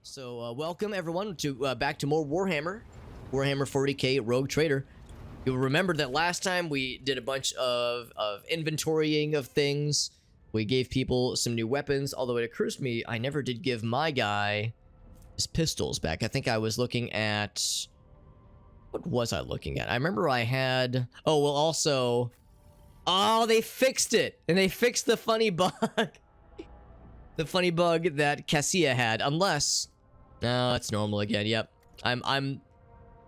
So welcome everyone to back to more Warhammer 40k Rogue Trader. You'll remember that last time we did a bunch of inventorying of things. We gave people some new weapons, although it occurs to me I never did give my guy his pistols back. I think I was looking at... What was I looking at? I remember I had... Oh, well, also... Oh, they fixed it! And they fixed the funny bug. The funny bug that Cassia had, unless... No, it's normal again. Yep. I'm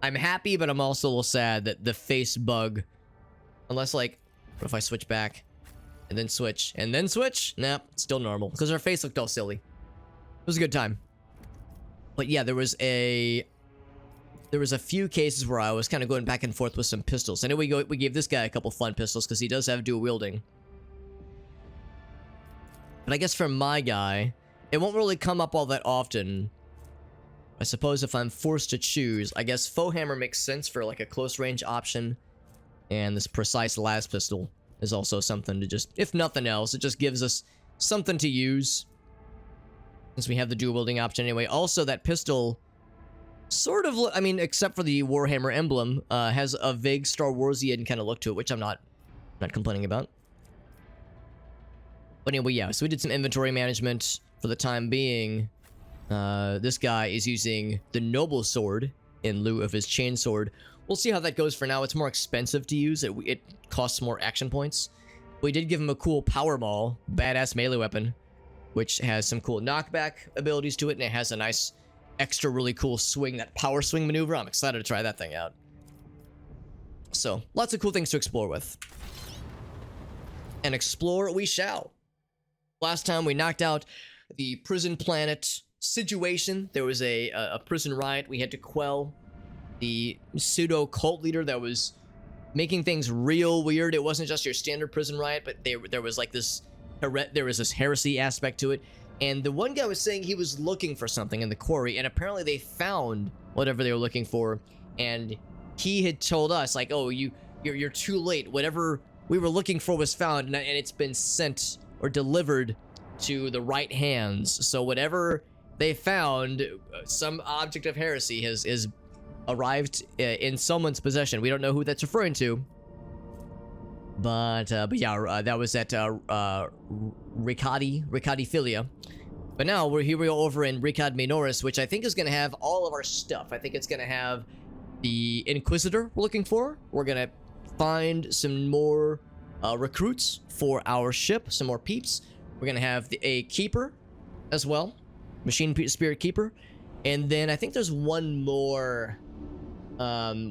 happy, but I'm also a little sad that the face bug... Unless, like... What if I switch back? And then switch. And then switch? Nah, it's still normal. Because her face looked all silly. It was a good time. But yeah, there was a few cases where I was kind of going back and forth with some pistols. And then we gave this guy a couple fun pistols because he does have dual wielding. But I guess for my guy, it won't really come up all that often. I suppose if I'm forced to choose, I guess faux hammer makes sense for like a close range option. And this precise las pistol is also something to just, if nothing else, it just gives us something to use. Since we have the dual wielding option anyway. Also, that pistol sort of, I mean, except for the Warhammer emblem, has a vague Star Warsian kind of look to it, which I'm not complaining about. But anyway, yeah, so we did some inventory management for the time being. This guy is using the Noble Sword in lieu of his Chain Sword. We'll see how that goes for now. It's more expensive to use. It costs more action points. We did give him a cool Power Maul, badass melee weapon, which has some cool knockback abilities to it, and it has a nice extra really cool swing, that power swing maneuver. I'm excited to try that thing out. So, lots of cool things to explore with. And explore we shall. Last time we knocked out the prison planet situation. There was a prison riot we had to quell. The pseudo cult leader that was making things real weird. It wasn't just your standard prison riot, but there was like this... There was this heresy aspect to it, and the one guy was saying he was looking for something in the quarry, and apparently they found whatever they were looking for, and he had told us, like, oh, you're too late. Whatever we were looking for was found, and it's been sent or delivered to the right hands. So whatever they found, some object of heresy has arrived in someone's possession. We don't know who that's referring to. But yeah, that was at Rykad. But now we are over in Rykad Minoris, which I think is going to have all of our stuff. I think it's going to have the Inquisitor we're looking for. We're going to find some more recruits for our ship, some more peeps. We're going to have a Keeper as well, Machine Spirit Keeper. And then I think there's one more... we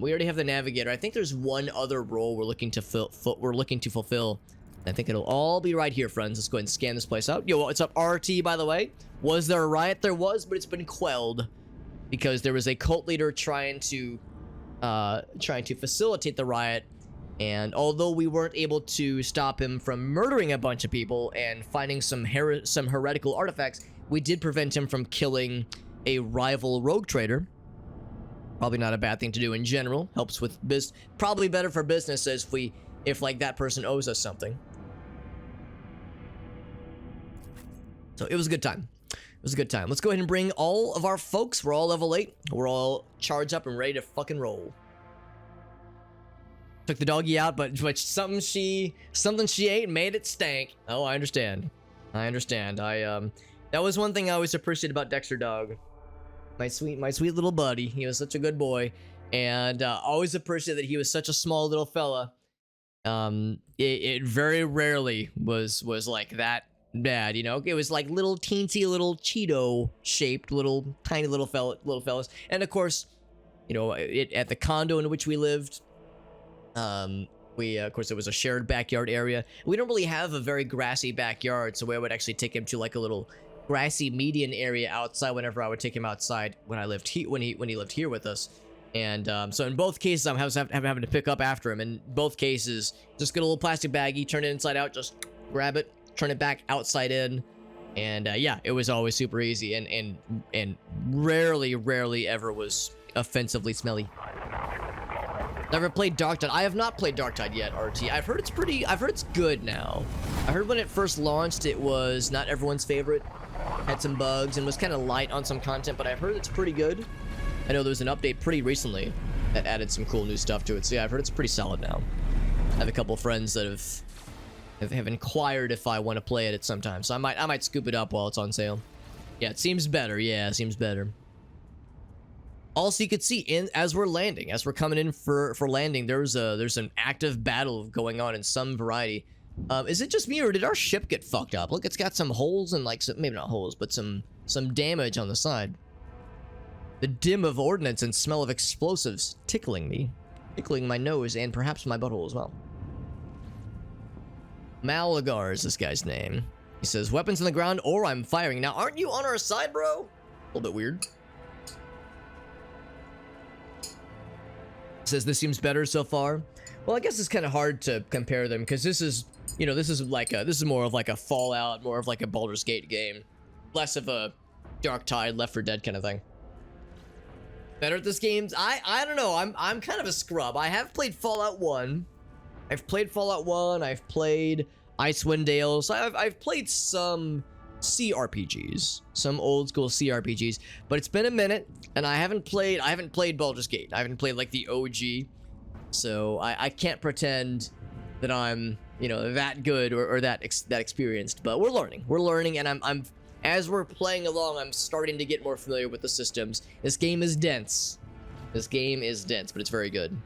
already have the Navigator. I think there's one other role we're looking to fulfill. I think it'll all be right here, friends. Let's go ahead and scan this place out. Yo, what's up, RT, by the way? Was there a riot? There was, but it's been quelled because there was a cult leader trying to facilitate the riot. And although we weren't able to stop him from murdering a bunch of people and finding some heretical artifacts, we did prevent him from killing a rival rogue trader. Probably not a bad thing to do in general. Helps with probably better for businesses if like that person owes us something. So it was a good time. It was a good time. Let's go ahead and bring all of our folks. We're all level 8. We're all charged up and ready to fucking roll. Took the doggy out, but something she ate made it stank. Oh, I understand. I understand. That was one thing I always appreciated about Dexter Dog. My sweet little buddy. He was such a good boy, and always appreciated that he was such a small little fella. It very rarely was like that bad, you know. It was like little teensy little Cheeto shaped tiny little fellas, and of course, you know, at the condo in which we lived, of course it was a shared backyard area. We don't really have a very grassy backyard, so I would actually take him to like a little grassy median area outside whenever I would take him outside when I lived when he lived here with us. And so in both cases I'm having to pick up after him. In both cases, just get a little plastic baggie, turn it inside out, just grab it, turn it back outside in, and yeah, it was always super easy and rarely ever was offensively smelly. Never played Darktide. I have not played Darktide yet, RT. I've heard it's good now. I heard when it first launched it was not everyone's favorite. had some bugs and was kind of light on some content, but I've heard it's pretty good. I know there was an update pretty recently that added some cool new stuff to it, so yeah, I've heard it's pretty solid now. I have a couple friends that have inquired if I want to play it at some time, so I might scoop it up while it's on sale. Yeah, it seems better. Yeah, it seems better. Also, you could see as we're landing, as we're coming in for landing, there's an active battle going on in some variety. Is it just me, or did our ship get fucked up? Look, it's got some holes and like maybe not holes, but some damage on the side. The dim of ordnance and smell of explosives tickling my nose and perhaps my butthole as well. Malagar is this guy's name. He says, weapons on the ground or I'm firing. Now, aren't you on our side, bro? A little bit weird. Says this seems better so far. Well, I guess it's kind of hard to compare them because this is, you know, this is more of like a Fallout, more of like a Baldur's Gate game, less of a Dark Tide, Left 4 Dead kind of thing. Better at this game? I don't know. I'm kind of a scrub. I have played Fallout 1. I've played Fallout 1. I've played Icewind Dale. So I've played some CRPGs, some old school CRPGs, but it's been a minute, and I haven't played Baldur's Gate. I haven't played like the OG, so I can't pretend that I'm, you know, that good or that experienced. But we're learning, and I'm as we're playing along, I'm starting to get more familiar with the systems. This game is dense. But it's very good.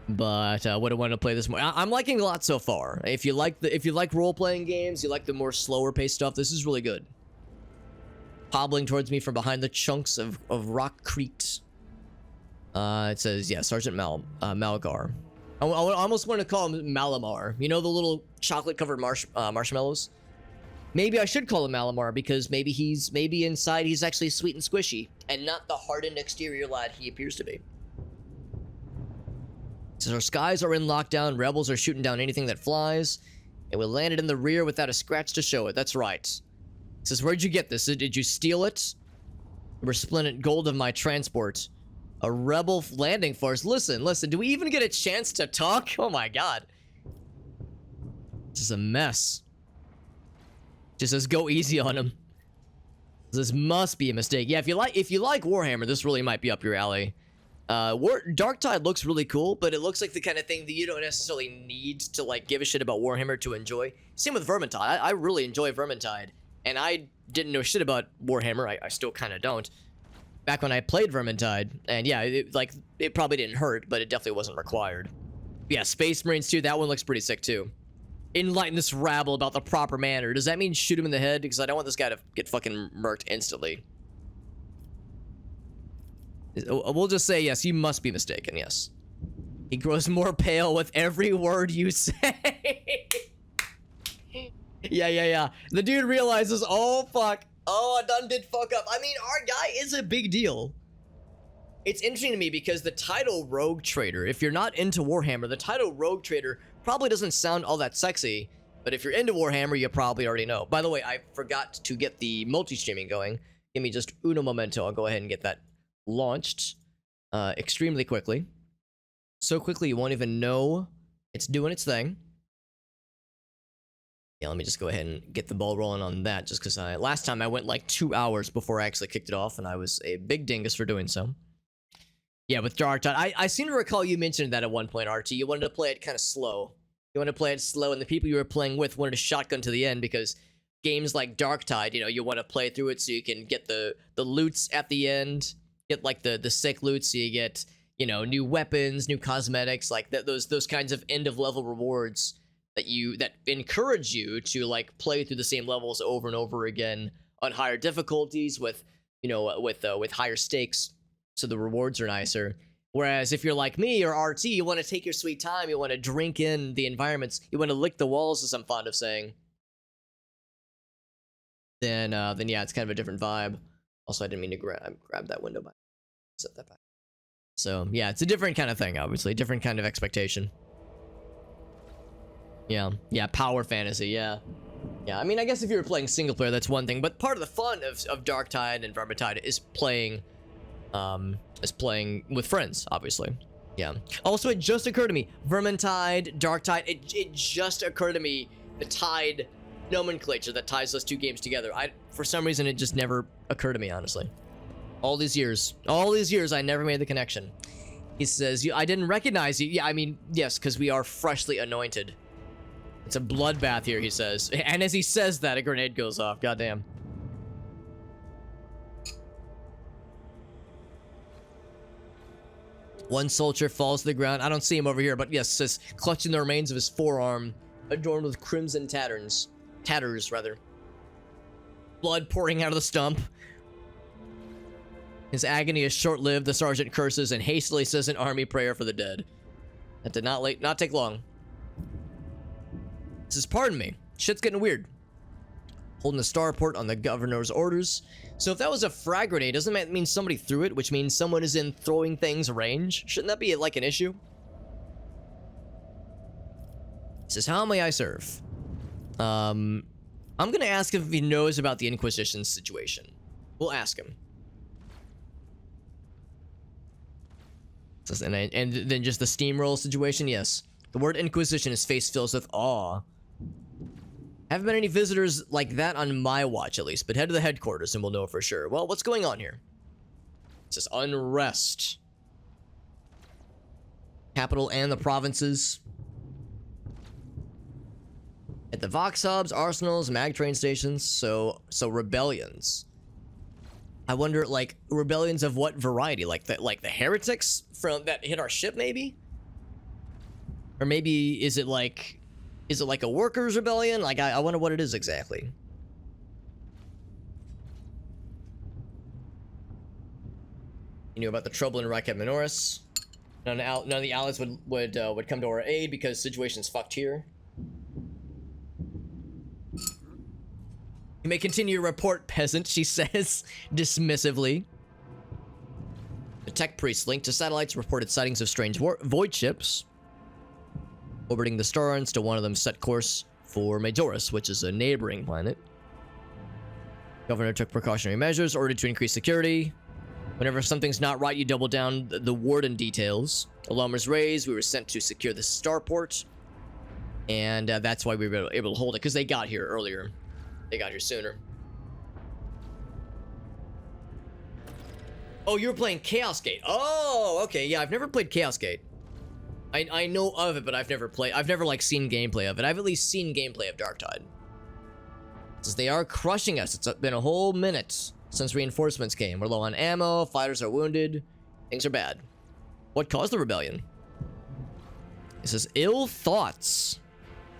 But what do I want to play this more? I'm liking a lot so far. If you like role-playing games, you like the more slower-paced stuff, this is really good. Hobbling towards me from behind the chunks of rock crete. It says, yeah, Sergeant Malagar. I almost want to call him Malamar. You know the little chocolate-covered marshmallows? Maybe I should call him Malamar because maybe inside he's actually sweet and squishy and not the hardened exterior lad he appears to be. Says our skies are in lockdown, rebels are shooting down anything that flies, and we landed in the rear without a scratch to show it. That's right. Says, where'd you get this? Did you steal it? Resplendent gold of my transport. A rebel landing force. Listen, do we even get a chance to talk? Oh my god. This is a mess. Just says, go easy on him. This must be a mistake. Yeah, if you like Warhammer, this really might be up your alley. Dark Tide looks really cool, but it looks like the kind of thing that you don't necessarily need to like give a shit about Warhammer to enjoy. Same with Vermintide. I really enjoy Vermintide, and I didn't know shit about Warhammer. I still kind of don't. Back when I played Vermintide, and yeah, it probably didn't hurt, but it definitely wasn't required. Yeah, Space Marines too. That one looks pretty sick too. Enlighten this rabble about the proper manner. Does that mean shoot him in the head? Because I don't want this guy to get fucking murked instantly. We'll just say, yes, you must be mistaken, yes. He grows more pale with every word you say. Yeah. The dude realizes, oh, fuck. Oh, I done did fuck up. I mean, our guy is a big deal. It's interesting to me because the title Rogue Trader, if you're not into Warhammer, the title Rogue Trader probably doesn't sound all that sexy. But if you're into Warhammer, you probably already know. By the way, I forgot to get the multi-streaming going. Give me just uno momento. I'll go ahead and get that launched extremely quickly. So quickly you won't even know it's doing its thing. Yeah, let me just go ahead and get the ball rolling on that, just because last time I went like 2 hours before I actually kicked it off, and I was a big dingus for doing so. Yeah, with Dark Tide, I seem to recall you mentioned that at one point, RT. You wanted to play it kind of slow. You wanted to play it slow, and the people you were playing with wanted to shotgun to the end, because games like Dark Tide, you know, you want to play through it so you can get the loots at the end. Get like the sick loot, so you get, you know, new weapons, new cosmetics, like those kinds of end of level rewards that encourage you to like play through the same levels over and over again on higher difficulties with, you know, with higher stakes, so the rewards are nicer. Whereas if you're like me or RT, you want to take your sweet time, you want to drink in the environments, you want to lick the walls, as I'm fond of saying. Then yeah, it's kind of a different vibe. Also, I didn't mean to grab that window, but set that back. So, yeah, it's a different kind of thing, obviously. A different kind of expectation. Yeah, power fantasy, yeah. Yeah, I mean, I guess if you were playing single player, that's one thing, but part of the fun of Dark Tide and Vermintide is playing with friends, obviously. Yeah. Also, it just occurred to me, Vermintide, Dark Tide, it just occurred to me, the Tide nomenclature that ties those two games together. For some reason, it just never occurred to me, honestly. All these years, I never made the connection. He says, I didn't recognize you. Yeah, I mean, yes, because we are freshly anointed. It's a bloodbath here, he says. And as he says that, a grenade goes off. Goddamn. One soldier falls to the ground. I don't see him over here, but yes, says clutching the remains of his forearm, adorned with crimson tatters, rather. Blood pouring out of the stump. His agony is short-lived. The sergeant curses and hastily says an army prayer for the dead. That did not take long. Says, pardon me. Shit's getting weird. Holding the starport on the governor's orders. So if that was a frag grenade, doesn't that mean somebody threw it, which means someone is in throwing things range? Shouldn't that be like an issue? He says, how may I serve? I'm gonna ask if he knows about the Inquisition situation. We'll ask him. Says, and then just the steamroll situation, yes. The word Inquisition, his face fills with awe. Haven't been any visitors like that on my watch, at least, but head to the headquarters and we'll know for sure. Well, what's going on here? It says unrest. Capital and the provinces. At the Vox hubs, arsenals, mag train stations, so rebellions. I wonder, like, rebellions of what variety? Like the heretics from that hit our ship, maybe? Or maybe is it like a workers' rebellion? Like, I wonder what it is exactly. You knew about the trouble in Rykad Minoris. None of the allies would come to our aid because situation's fucked here. You may continue your report, peasant, she says, dismissively. The tech priest linked to satellites reported sightings of strange void ships orbiting the stars. To one of them set course for Majoris, which is a neighboring planet. Governor took precautionary measures, ordered to increase security. Whenever something's not right, you double down the warden details. Alarm was raised. We were sent to secure the starport. And that's why we were able to hold it, because they got here earlier. They got here sooner. Oh, you were playing Chaos Gate. Oh, okay. Yeah, I've never played Chaos Gate. I know of it, but I've never like seen gameplay of it. I've at least seen gameplay of Darktide. Since they are crushing us, it's been a whole minute since reinforcements came. We're low on ammo, fighters are wounded, things are bad. What caused the rebellion? It says ill thoughts.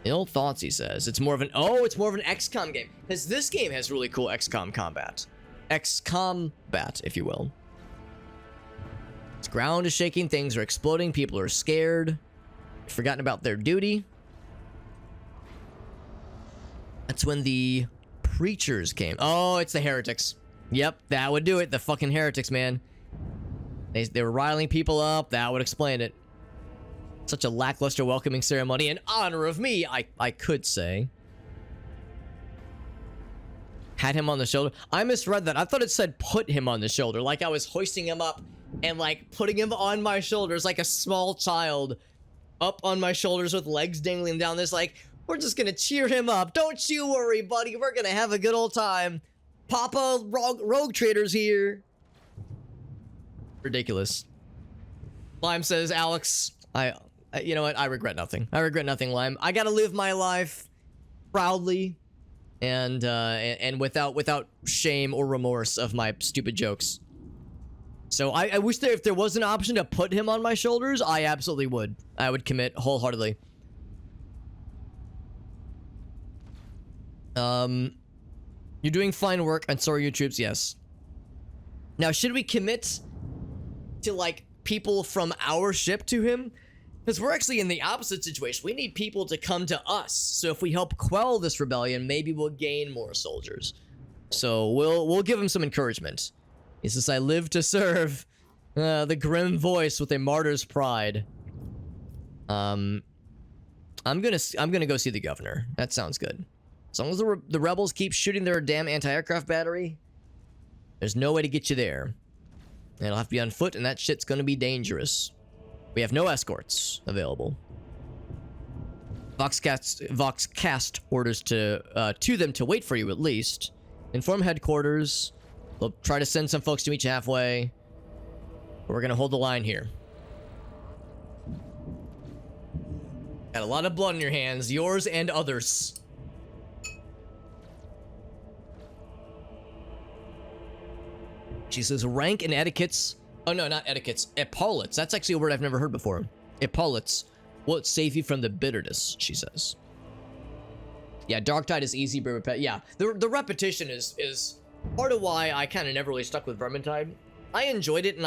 Ill thoughts, he says. It's more of an XCOM game. Because this game has really cool XCOM combat. XCOMbat, if you will. Its ground is shaking, things are exploding, people are scared. Forgotten about their duty. That's when the preachers came. Oh, it's the heretics. Yep, that would do it. The fucking heretics, man. They were riling people up. That would explain it. Such a lackluster welcoming ceremony in honor of me, I could say. Had him on the shoulder. I misread that. I thought it said put him on the shoulder. Like I was hoisting him up and like putting him on my shoulders like a small child. Up on my shoulders with legs dangling down this like, we're just gonna cheer him up. Don't you worry, buddy. We're gonna have a good old time. Papa Rogue Trader's here. Ridiculous. Lime says, Alex, you know what? I regret nothing. I regret nothing, Lime. I gotta live my life proudly and without shame or remorse of my stupid jokes. So I wish if there was an option to put him on my shoulders, I absolutely would. I would commit wholeheartedly. You're doing fine work, and so are your troops, yes. Now, should we commit to, like, people from our ship to him? Because we're actually in the opposite situation. We need people to come to us. So if we help quell this rebellion, maybe we'll gain more soldiers. So we'll give him some encouragement. He says, I live to serve. The grim voice with a martyr's pride. I'm gonna go see the governor. That sounds good. As long as the rebels keep shooting their damn anti-aircraft battery, there's no way to get you there. And it'll have to be on foot, and that shit's gonna be dangerous. We have no escorts available. Vox cast orders to them to wait for you at least. Inform headquarters. They'll try to send some folks to meet you halfway. We're gonna hold the line here. Got a lot of blood in your hands, yours and others. She says rank and etiquettes. Oh no, not etiquettes. Epaulets. That's actually a word I've never heard before. Epaulets. What save you from the bitterness, she says. Yeah, Darktide is easy, but yeah, the repetition is part of why I kind of never really stuck with Vermintide. I enjoyed it, and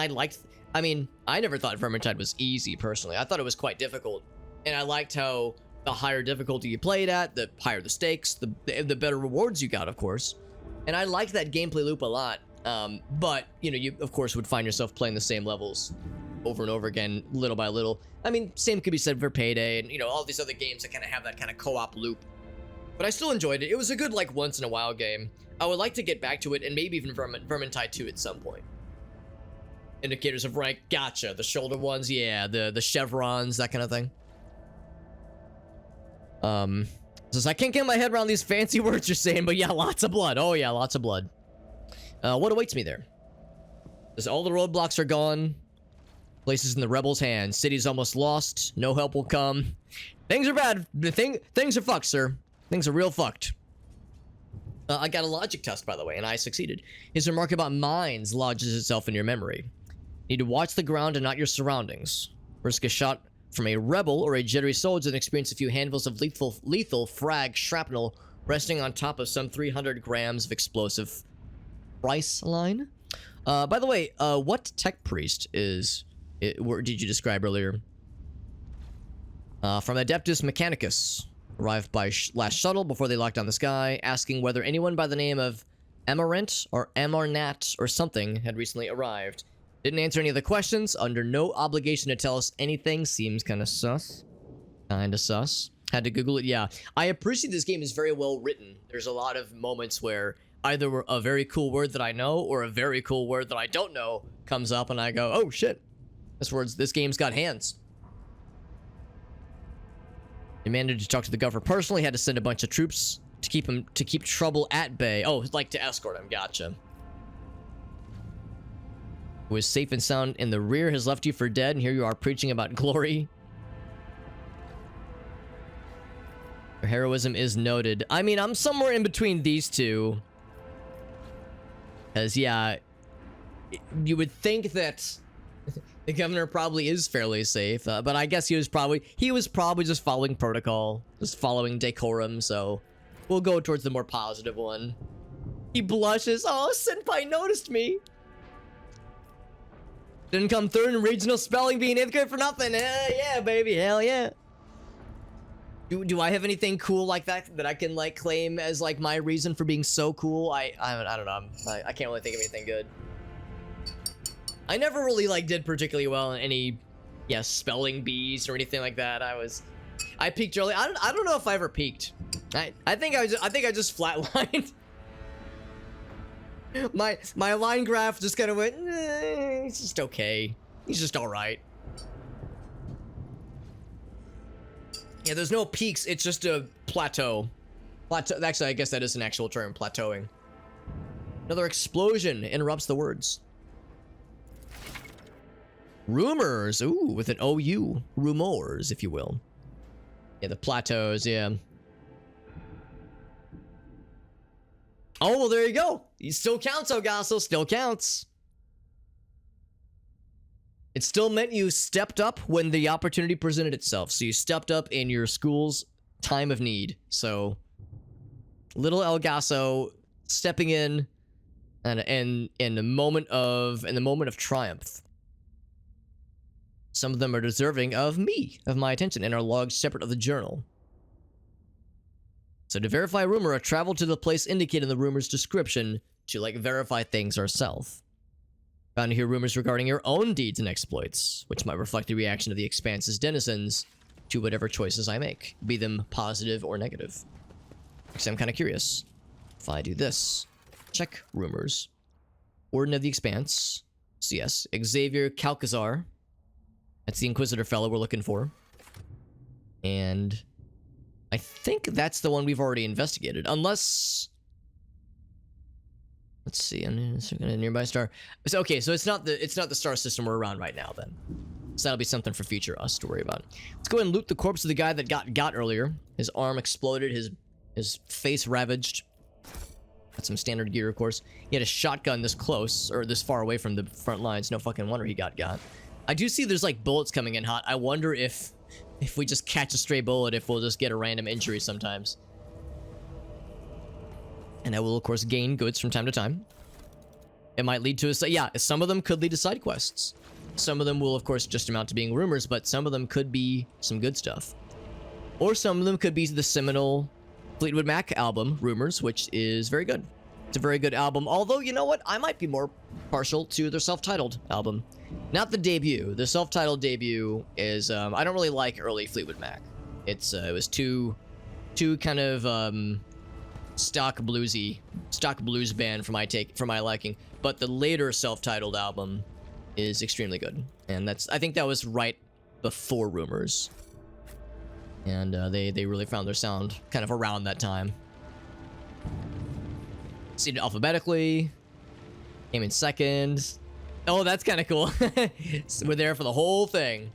I mean, I never thought Vermintide was easy, personally. I thought it was quite difficult, and I liked how the higher difficulty you played at, the higher the stakes, the better rewards you got, of course. And I liked that gameplay loop a lot, but, you know, you, of course, would find yourself playing the same levels over and over again, little by little. I mean, same could be said for Payday and, you know, all these other games that kind of have that kind of co-op loop. But I still enjoyed it. It was a good, like, once-in-a-while game. I would like to get back to it, and maybe even Vermintide 2 at some point. Indicators of rank, gotcha. The shoulder ones, yeah. The chevrons, that kind of thing. Says, I can't get my head around these fancy words you're saying, but yeah, lots of blood. Oh, yeah, lots of blood. What awaits me there? Says, all the roadblocks are gone. Places in the rebels' hands. City's almost lost. No help will come. Things are bad. Things are fucked, sir. Things are real fucked. I got a logic test, by the way, and I succeeded. His remark about mines lodges itself in your memory. You need to watch the ground and not your surroundings. Risk a shot from a rebel or a jittery soldier and experience a few handfuls of lethal frag shrapnel resting on top of some 300 grams of explosive. Price line? By the way, what tech priest did you describe earlier? From Adeptus Mechanicus. Arrived by last shuttle before they locked down the sky, asking whether anyone by the name of Amarant or Amarnat or something had recently arrived. Didn't answer any of the questions, under no obligation to tell us anything. Seems kind of sus. Kinda sus. Had to Google it, yeah. I appreciate this game is very well written. There's a lot of moments where either a very cool word that I know or a very cool word that I don't know comes up and I go, oh shit. This game's got hands. Demanded to talk to the governor personally, had to send a bunch of troops to keep trouble at bay. Oh, like to escort him, gotcha. Who was safe and sound in the rear, has left you for dead, and here you are preaching about glory. Your heroism is noted. I mean, I'm somewhere in between these two. Because, yeah, you would think that the governor probably is fairly safe, but I guess he was probably just following protocol, just following decorum, so we'll go towards the more positive one. He blushes. Oh, Senpai noticed me. Didn't come third in regional spelling bee in 8th grade for nothing. Yeah, baby, hell yeah. Do I have anything cool like that I can like claim as like my reason for being so cool? I don't know. I can't really think of anything good. I never really like did particularly well in any, yeah, spelling bees or anything like that. I peaked early. I don't know if I ever peaked. I think I just flatlined. my line graph just kind of went. It's just okay. He's just all right. Yeah, there's no peaks. It's just a plateau. Actually, I guess that is an actual term. Plateauing. Another explosion interrupts the words. Rumors. Ooh, with an OU. Rumors, if you will. Yeah, the plateaus, yeah. Oh, well, there you go. He still counts, Ogasso. Still counts. It still meant you stepped up when the opportunity presented itself. So you stepped up in your school's time of need. So, little Elgasso stepping in and in the moment of triumph. Some of them are deserving of my attention, and are logged separate of the journal. So to verify a rumor, I traveled to the place indicated in the rumor's description to, like, verify things ourselves. Found to hear rumors regarding your own deeds and exploits, which might reflect the reaction of the Expanse's denizens to whatever choices I make, be them positive or negative. Because I'm kind of curious. If I do this, check rumors. Warden of the Expanse. So yes, Xavier Calcazar. That's the Inquisitor fellow we're looking for. And I think that's the one we've already investigated, unless... Let's see, I'm looking at a nearby star. So, okay, so it's not the star system we're around right now, then. So that'll be something for future us to worry about. Let's go ahead and loot the corpse of the guy that got earlier. His arm exploded, his face ravaged. Got some standard gear, of course. He had a shotgun this close, or this far away from the front lines. No fucking wonder he got. I do see there's like bullets coming in hot. I wonder if we just catch a stray bullet, if we'll just get a random injury sometimes. And I will, of course, gain goods from time to time. It might lead to yeah, some of them could lead to side quests. Some of them will, of course, just amount to being rumors, but some of them could be some good stuff. Or some of them could be the seminal Fleetwood Mac album, Rumors, which is very good. It's a very good album, although, you know what? I might be more partial to their self-titled album. Not the debut. The self-titled debut is, I don't really like early Fleetwood Mac. It was too kind of, stock blues band for my liking. But the later self-titled album is extremely good. And I think that was right before Rumors. And they really found their sound kind of around that time. Seated alphabetically. Came in second. Oh, that's kind of cool. So we're there for the whole thing.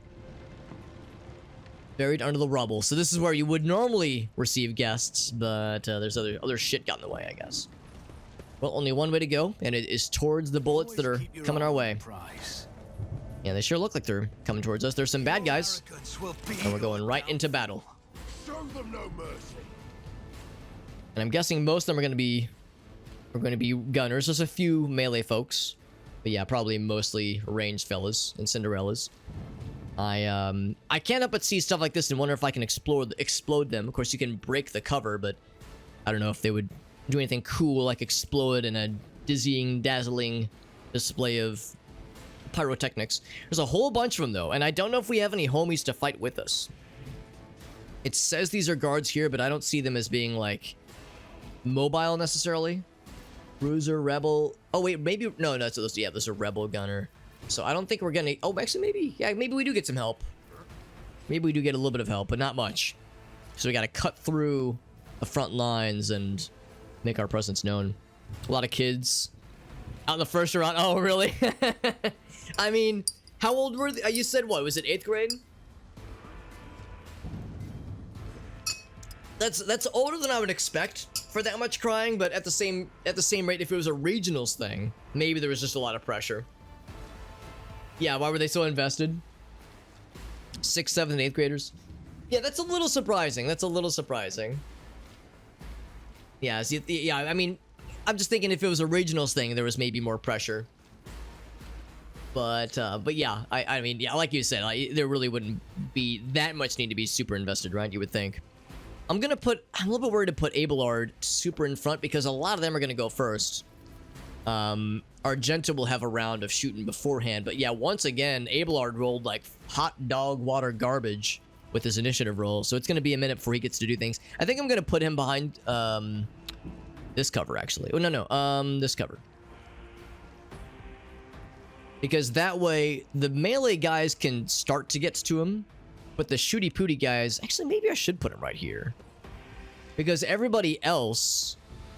Buried under the rubble. So this is where you would normally receive guests, but there's other shit got in the way, I guess. Well, only one way to go, and it is towards the bullets that are coming our way. Yeah, they sure look like they're coming towards us. There's some bad guys, and we're going right into battle. And I'm guessing most of them are going to be gunners. There's a few melee folks, but yeah, probably mostly ranged fellas and Cinderellas. I can't help but see stuff like this and wonder if I can explode them. Of course, you can break the cover, but I don't know if they would do anything cool like explode in a dizzying, dazzling display of pyrotechnics. There's a whole bunch of them, though, and I don't know if we have any homies to fight with us. It says these are guards here, but I don't see them as being, like, mobile necessarily. Bruiser, Rebel. Oh, wait, maybe... No, so yeah, there's a Rebel gunner. So I don't think we're gonna... Oh, actually, maybe... Yeah, maybe we do get some help. Maybe we do get a little bit of help, but not much. So we gotta cut through the front lines and make our presence known. A lot of kids out in the first round. Oh, really? I mean, how old were they? You said what? Was it 8th grade? That's older than I would expect for that much crying, but at the same rate, if it was a regionals thing, maybe there was just a lot of pressure. Yeah, why were they so invested? 6th, 7th, and 8th graders? Yeah, that's a little surprising. Yeah, see, yeah, I mean, I'm just thinking if it was a regionals thing, there was maybe more pressure. But yeah, I mean, yeah, like you said, there really wouldn't be that much need to be super invested, right? You would think. I'm a little bit worried to put Abelard super in front because a lot of them are gonna go first. Argenta will have a round of shooting beforehand, but yeah, once again, Abelard rolled like hot dog water garbage with his initiative roll, so it's gonna be a minute before he gets to do things. I think I'm gonna put him behind this cover, actually. Oh, no, this cover. Because that way, the melee guys can start to get to him, but the shooty-pooty guys... Actually, maybe I should put him right here. Because everybody else...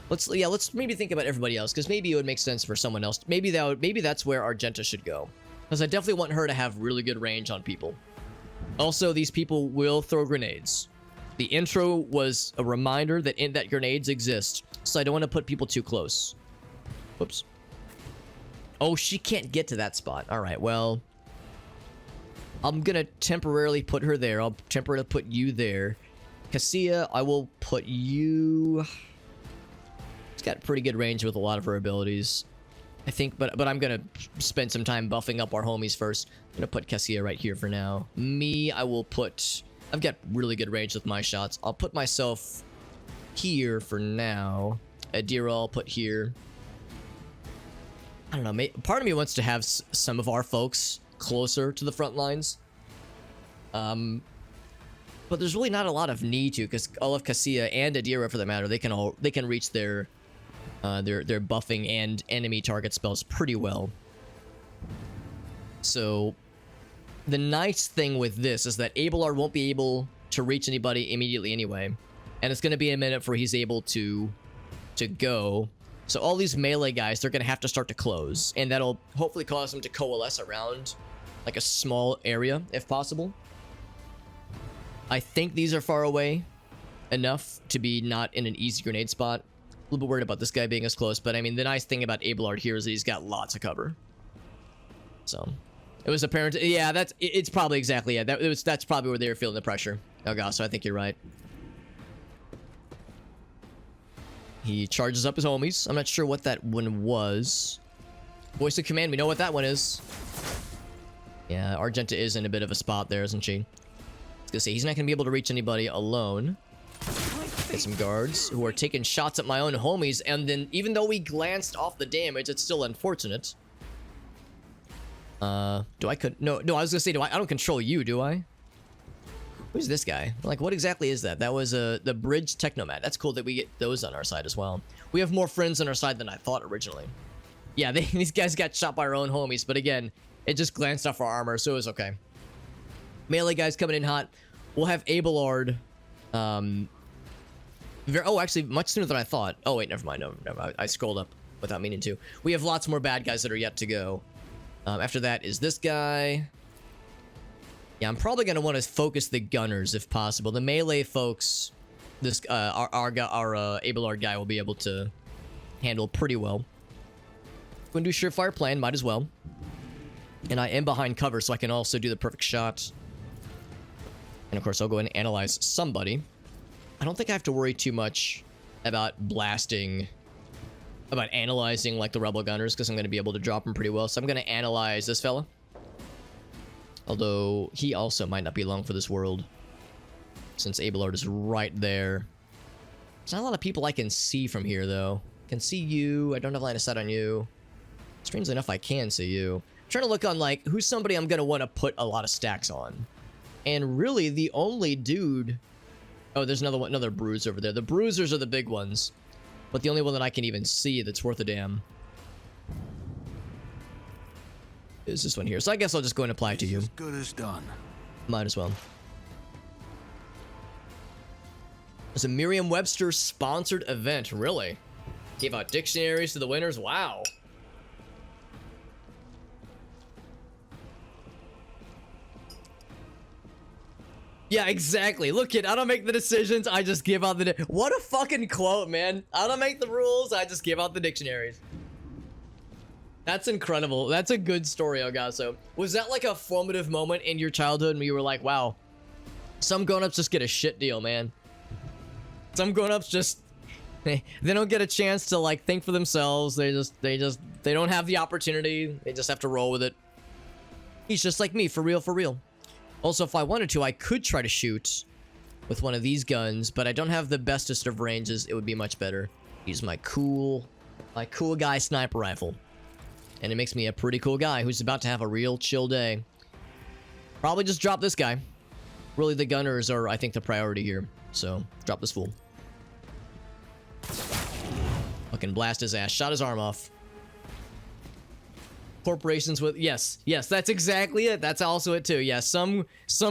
Let's maybe think about everybody else, because maybe it would make sense for someone else. Maybe that's where Argenta should go. Because I definitely want her to have really good range on people. Also, these people will throw grenades. The intro was a reminder that grenades exist, so I don't want to put people too close. Whoops. Oh, she can't get to that spot. All right, well... I'm gonna temporarily put her there. I'll temporarily put you there. Cassia, I will put you... She's got pretty good range with a lot of her abilities. I think, but I'm gonna spend some time buffing up our homies first. I'm gonna put Cassia right here for now. Me, I will put... I've got really good range with my shots. I'll put myself here for now. Adira, I'll put here. I don't know, part of me wants to have some of our folks closer to the front lines. But there's really not a lot of need to, because all of Cassia and Adira, for that matter, they can reach their buffing and enemy target spells pretty well. So the nice thing with this is that Abelard won't be able to reach anybody immediately anyway. And it's going to be a minute before he's able to go. So all these melee guys, they're going to have to start to close. And that'll hopefully cause them to coalesce around like a small area, if possible. I think these are far away enough to be not in an easy grenade spot. A little bit worried about this guy being as close, but I mean, the nice thing about Abelard here is that he's got lots of cover. So, it was apparent. Yeah, it's probably exactly it. That's probably where they were feeling the pressure. Oh gosh, so I think you're right. He charges up his homies. I'm not sure what that one was. Voice of command, we know what that one is. Yeah, Argenta is in a bit of a spot there, isn't she? I was gonna say, he's not gonna be able to reach anybody alone. Get some guards who are taking shots at my own homies, and then even though we glanced off the damage, it's still unfortunate. No, I was gonna say, I don't control you, do I? Who's this guy? Like, what exactly is that? That was the bridge technomat. That's cool that we get those on our side as well. We have more friends on our side than I thought originally. Yeah, these guys got shot by our own homies, but again, it just glanced off our armor, so it was okay. Melee guys coming in hot. We'll have Abelard. Oh, actually, much sooner than I thought. Oh, wait, never mind. No, I scrolled up without meaning to. We have lots more bad guys that are yet to go. After that is this guy. Yeah, I'm probably going to want to focus the gunners if possible. The melee folks, this our Abelard guy will be able to handle pretty well. Going to do surefire plan, might as well. And I am behind cover, so I can also do the perfect shot. And of course, I'll go and analyze somebody. I don't think I have to worry too much about analyzing like the rebel gunners, because I'm going to be able to drop them pretty well. So I'm going to analyze this fella. Although he also might not be long for this world, since Abelard is right there. There's not a lot of people I can see from here, though. I can see you. I don't have line of sight on you. Strangely enough, I can see you. I'm trying to look on, like, who's somebody I'm going to want to put a lot of stacks on. And really, the only dude... Oh, there's another bruise over there. The bruisers are the big ones. But the only one that I can even see that's worth a damn is this one here. So I guess I'll just go and apply it to you. As good as done. Might as well. It's a Merriam-Webster sponsored event. Really? Gave out dictionaries to the winners? Wow. Yeah, exactly. Look, kid, I don't make the decisions. I just give out the... What a fucking quote, man. I don't make the rules. I just give out the dictionaries. That's incredible. That's a good story, Ogasso. Was that like a formative moment in your childhood when you were like, wow, some grown-ups just get a shit deal, man. Some grown-ups just... They don't get a chance to, like, think for themselves. They don't have the opportunity. They just have to roll with it. He's just like me, for real, for real. Also, if I wanted to, I could try to shoot with one of these guns, but I don't have the bestest of ranges. It would be much better. Use my cool guy sniper rifle. And it makes me a pretty cool guy who's about to have a real chill day. Probably just drop this guy. Really, the gunners are, I think, the priority here. So, drop this fool. Fucking blast his ass. Shot his arm off. Corporations with... Yes, that's exactly it. That's also it, too. Yeah, some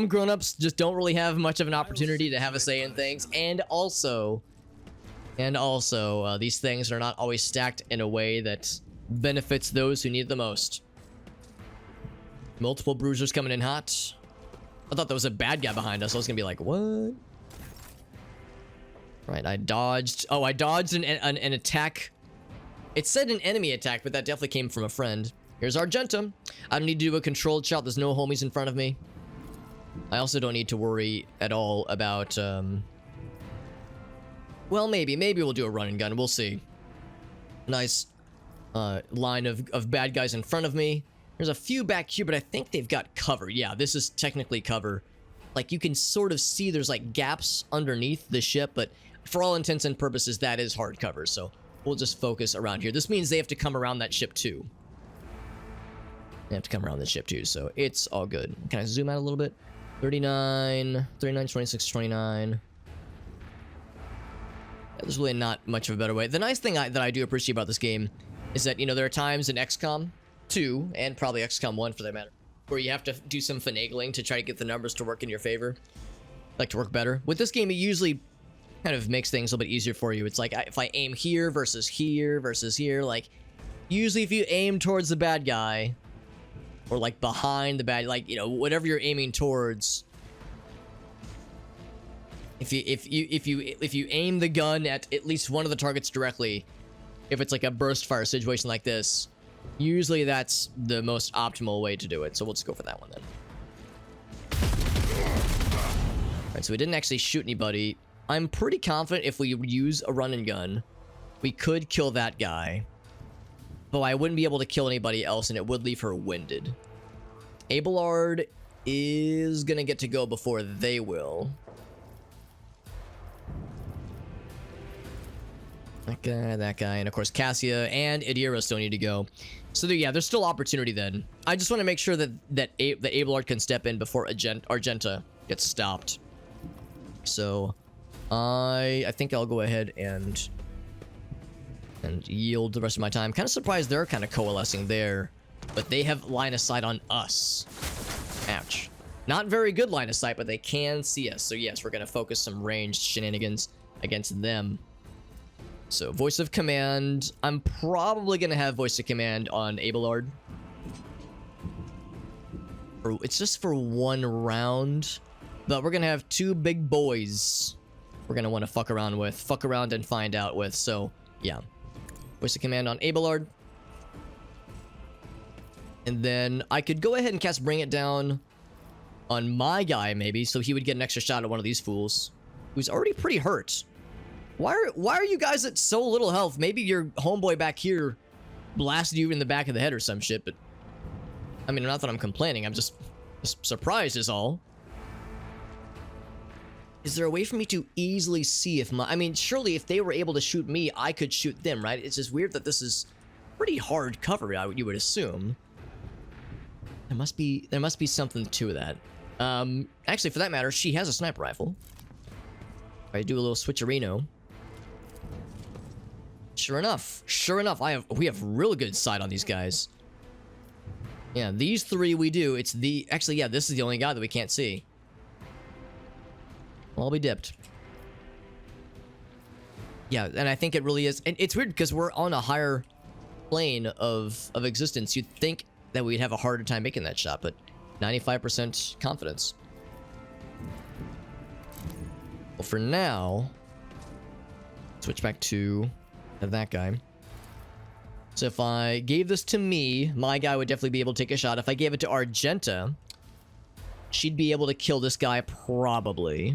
grown-ups just don't really have much of an opportunity to have a say in things. And also, these things are not always stacked in a way that benefits those who need it the most. Multiple bruisers coming in hot. I thought there was a bad guy behind us. I was gonna be like, what? Right, I dodged. Oh, I dodged an attack. It said an enemy attack, but that definitely came from a friend. Here's Argenta. I don't need to do a controlled shot. There's no homies in front of me. I also don't need to worry at all about, well, maybe we'll do a run and gun. We'll see. Nice line of bad guys in front of me. There's a few back here, but I think they've got cover. Yeah, this is technically cover. Like, you can sort of see there's, like, gaps underneath the ship, but for all intents and purposes, that is hard cover, so we'll just focus around here. This means they have to come around that ship, too. They have to come around this ship, too, so it's all good. Can I zoom out a little bit? 39, 26, 29. Yeah, there's really not much of a better way. The nice thing that I do appreciate about this game is that, you know, there are times in XCOM 2, and probably XCOM 1 for that matter, where you have to do some finagling to try to get the numbers to work in your favor. like to work better. With this game, it usually kind of makes things a little bit easier for you. It's like if I aim here versus here versus here, like usually if you aim towards the bad guy or like behind the bad, like, you know, whatever you're aiming towards, if you aim the gun at least one of the targets directly, if it's like a burst fire situation like this, usually that's the most optimal way to do it. So we'll just go for that one then. Alright, so we didn't actually shoot anybody. I'm pretty confident if we use a run and gun, we could kill that guy. But I wouldn't be able to kill anybody else, and it would leave her winded. Abelard is gonna get to go before they will. That guy, and of course Cassia and Adira still need to go. So yeah, there's still opportunity then. I just want to make sure that Abelard can step in before Argenta gets stopped. So I think I'll go ahead and yield the rest of my time. Kind of surprised they're kind of coalescing there, but they have line of sight on us. Ouch. Not very good line of sight, but they can see us. So yes, we're gonna focus some ranged shenanigans against them. So, voice of command. I'm probably going to have voice of command on Abelard. It's just for one round. But we're going to have two big boys we're going to want to fuck around and find out with. So, yeah. Voice of command on Abelard. And then I could go ahead and cast Bring It Down on my guy, maybe. So he would get an extra shot at one of these fools, who's already pretty hurt. Why are you guys at so little health? Maybe your homeboy back here blasted you in the back of the head or some shit, but I mean, not that I'm complaining, I'm just surprised is all. Is there a way for me to easily see if I mean, surely if they were able to shoot me, I could shoot them, right? It's just weird that this is pretty hard cover, you would assume. There must be something to that. Actually, for that matter, she has a sniper rifle. I do a little switcherino. Sure enough, we have real good sight on these guys. Yeah, these three we do. Actually, yeah, this is the only guy that we can't see. I'll be dipped. Yeah, and I think it really is. And it's weird because we're on a higher plane of existence. You'd think that we'd have a harder time making that shot, but 95% confidence. Well, for now, switch back to that guy. So if I gave this to me, my guy would definitely be able to take a shot. If I gave it to Argenta, she'd be able to kill this guy probably.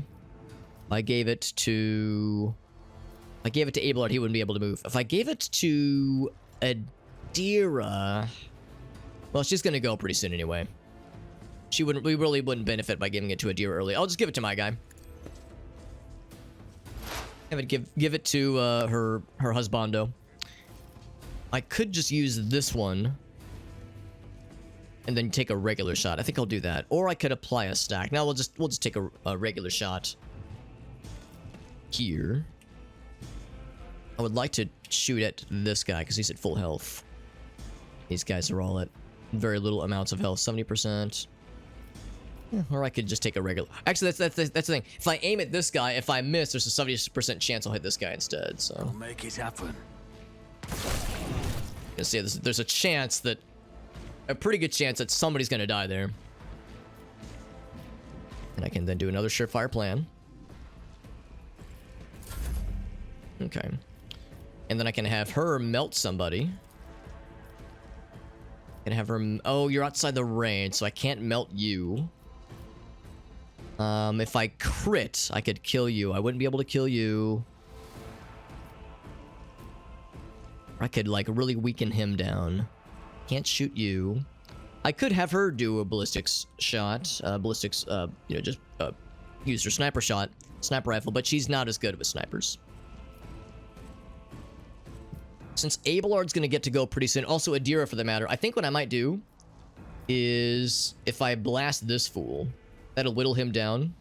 If I gave it to Abelard, he wouldn't be able to move. If I gave it to Adira, well, she's gonna go pretty soon anyway. We really wouldn't benefit by giving it to Adira early. I'll just give it to my guy. Give it to her husbando. I could just use this one and then take a regular shot. I think I'll do that. Or I could apply a stack. Now we'll just take a regular shot here. I would like to shoot at this guy because he's at full health. These guys are all at very little amounts of health, 70%. Yeah, or I could just take a regular. Actually, that's the thing. If I aim at this guy, if I miss, there's a 70% chance I'll hit this guy instead. So I'll make it happen. You see, there's a pretty good chance that somebody's gonna die there, and I can then do another surefire plan. Okay, and then I can have her melt somebody. I can have her. Oh, you're outside the range, so I can't melt you. If I crit, I could kill you. I wouldn't be able to kill you. I could, like, really weaken him down. Can't shoot you. I could have her do a ballistics shot. Just use her sniper rifle, but she's not as good with snipers. Since Abelard's gonna get to go pretty soon, also Adira for the matter, I think what I might do is if I blast this fool, that'll whittle him down.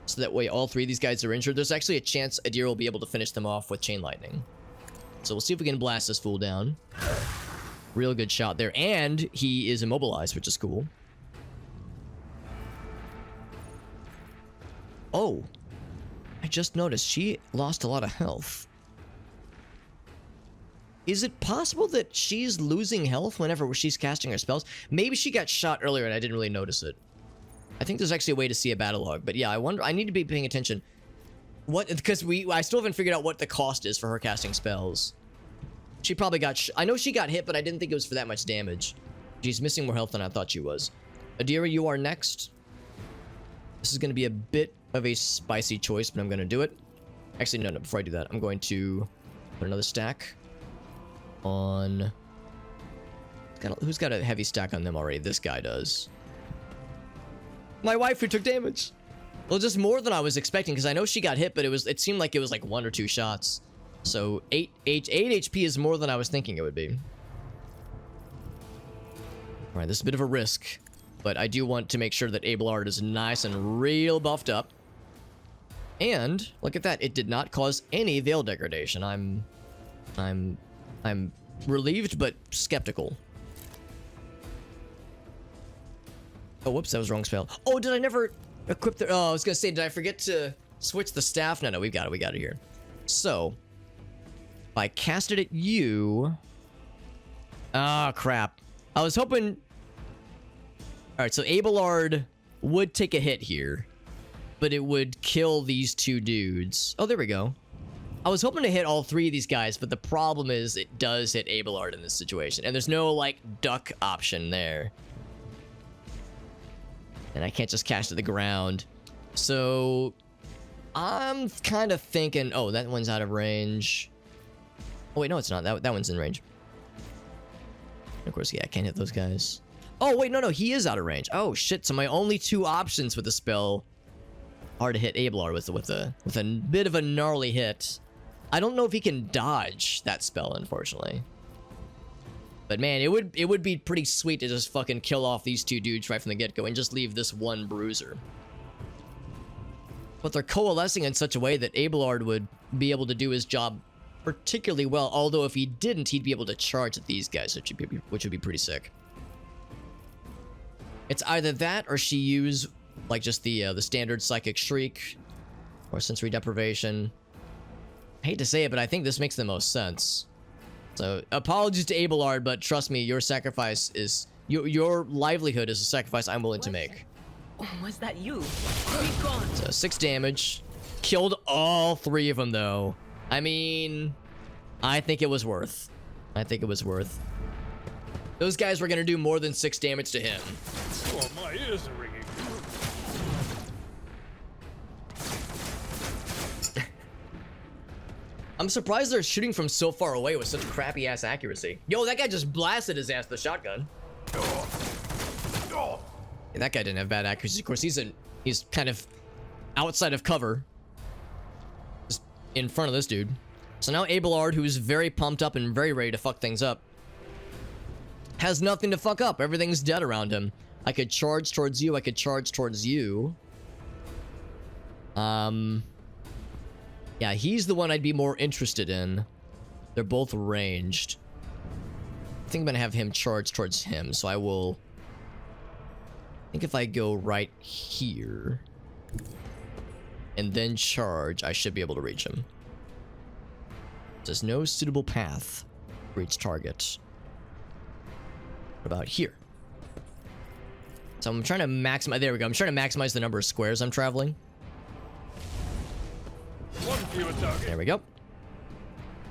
So that way all three of these guys are injured. There's actually a chance Adira will be able to finish them off with chain lightning. So we'll see if we can blast this fool down. Real good shot there. And he is immobilized, which is cool. Oh, I just noticed she lost a lot of health. Is it possible that she's losing health whenever she's casting her spells? Maybe she got shot earlier and I didn't really notice it. I think there's actually a way to see a battle log, but yeah, I wonder. I need to be paying attention. What? Because I still haven't figured out what the cost is for her casting spells. She probably got. I know she got hit, but I didn't think it was for that much damage. She's missing more health than I thought she was. Adira, you are next. This is going to be a bit of a spicy choice, but I'm going to do it. Actually, no. Before I do that, I'm going to put another stack on. Who's got a heavy stack on them already? This guy does. My wife who took damage. Well, just more than I was expecting, because I know she got hit, but it seemed like it was like 1 or 2 shots. So 8 HP is more than I was thinking it would be. Alright, this is a bit of a risk, but I do want to make sure that Abelard is nice and real buffed up. And look at that, it did not cause any veil degradation. I'm relieved but skeptical. Oh, whoops, that was the wrong spell. Oh, did I never equip the... Oh, I was gonna say, did I forget to switch the staff? No, we got it here. So, if I casted at you... Ah, crap. I was hoping... Alright, so Abelard would take a hit here, but it would kill these 2 dudes. Oh, there we go. I was hoping to hit all 3 of these guys, but the problem is it does hit Abelard in this situation, and there's no, like, duck option there. And I can't just cast to the ground. So, I'm kind of thinking... Oh, that one's out of range. Oh, wait, no, it's not. That one's in range. Of course, yeah, I can't hit those guys. Oh, wait, no, he is out of range. Oh, shit, so my only 2 options with the spell are to hit Abelard with a bit of a gnarly hit. I don't know if he can dodge that spell, unfortunately. But man, it would be pretty sweet to just fucking kill off these 2 dudes right from the get-go and just leave this one bruiser. But they're coalescing in such a way that Abelard would be able to do his job particularly well, although if he didn't, he'd be able to charge at these guys, which would be pretty sick. It's either that or she use like just the standard Psychic Shriek or Sensory Deprivation. I hate to say it, but I think this makes the most sense. So, apologies to Abelard, but trust me, your sacrifice is... Your livelihood is a sacrifice I'm willing to make. Was that you? Be gone. So, 6 damage. Killed all 3 of them, though. I mean... I think it was worth. Those guys were gonna do more than 6 damage to him. Oh, my ears are ringing. I'm surprised they're shooting from so far away with such crappy ass accuracy. Yo, that guy just blasted his ass with the shotgun. Yeah, that guy didn't have bad accuracy. Of course, he's kind of outside of cover, just in front of this dude. So now Abelard, who's very pumped up and very ready to fuck things up, has nothing to fuck up. Everything's dead around him. I could charge towards you. I could charge towards you. Yeah, he's the one I'd be more interested in. They're both ranged. I think I'm gonna have him charge towards him, so I will... I think if I go right here and then charge, I should be able to reach him. There's no suitable path to reach target. What about here? So I'm trying to maximize... There we go. I'm trying to maximize the number of squares I'm traveling. There we go.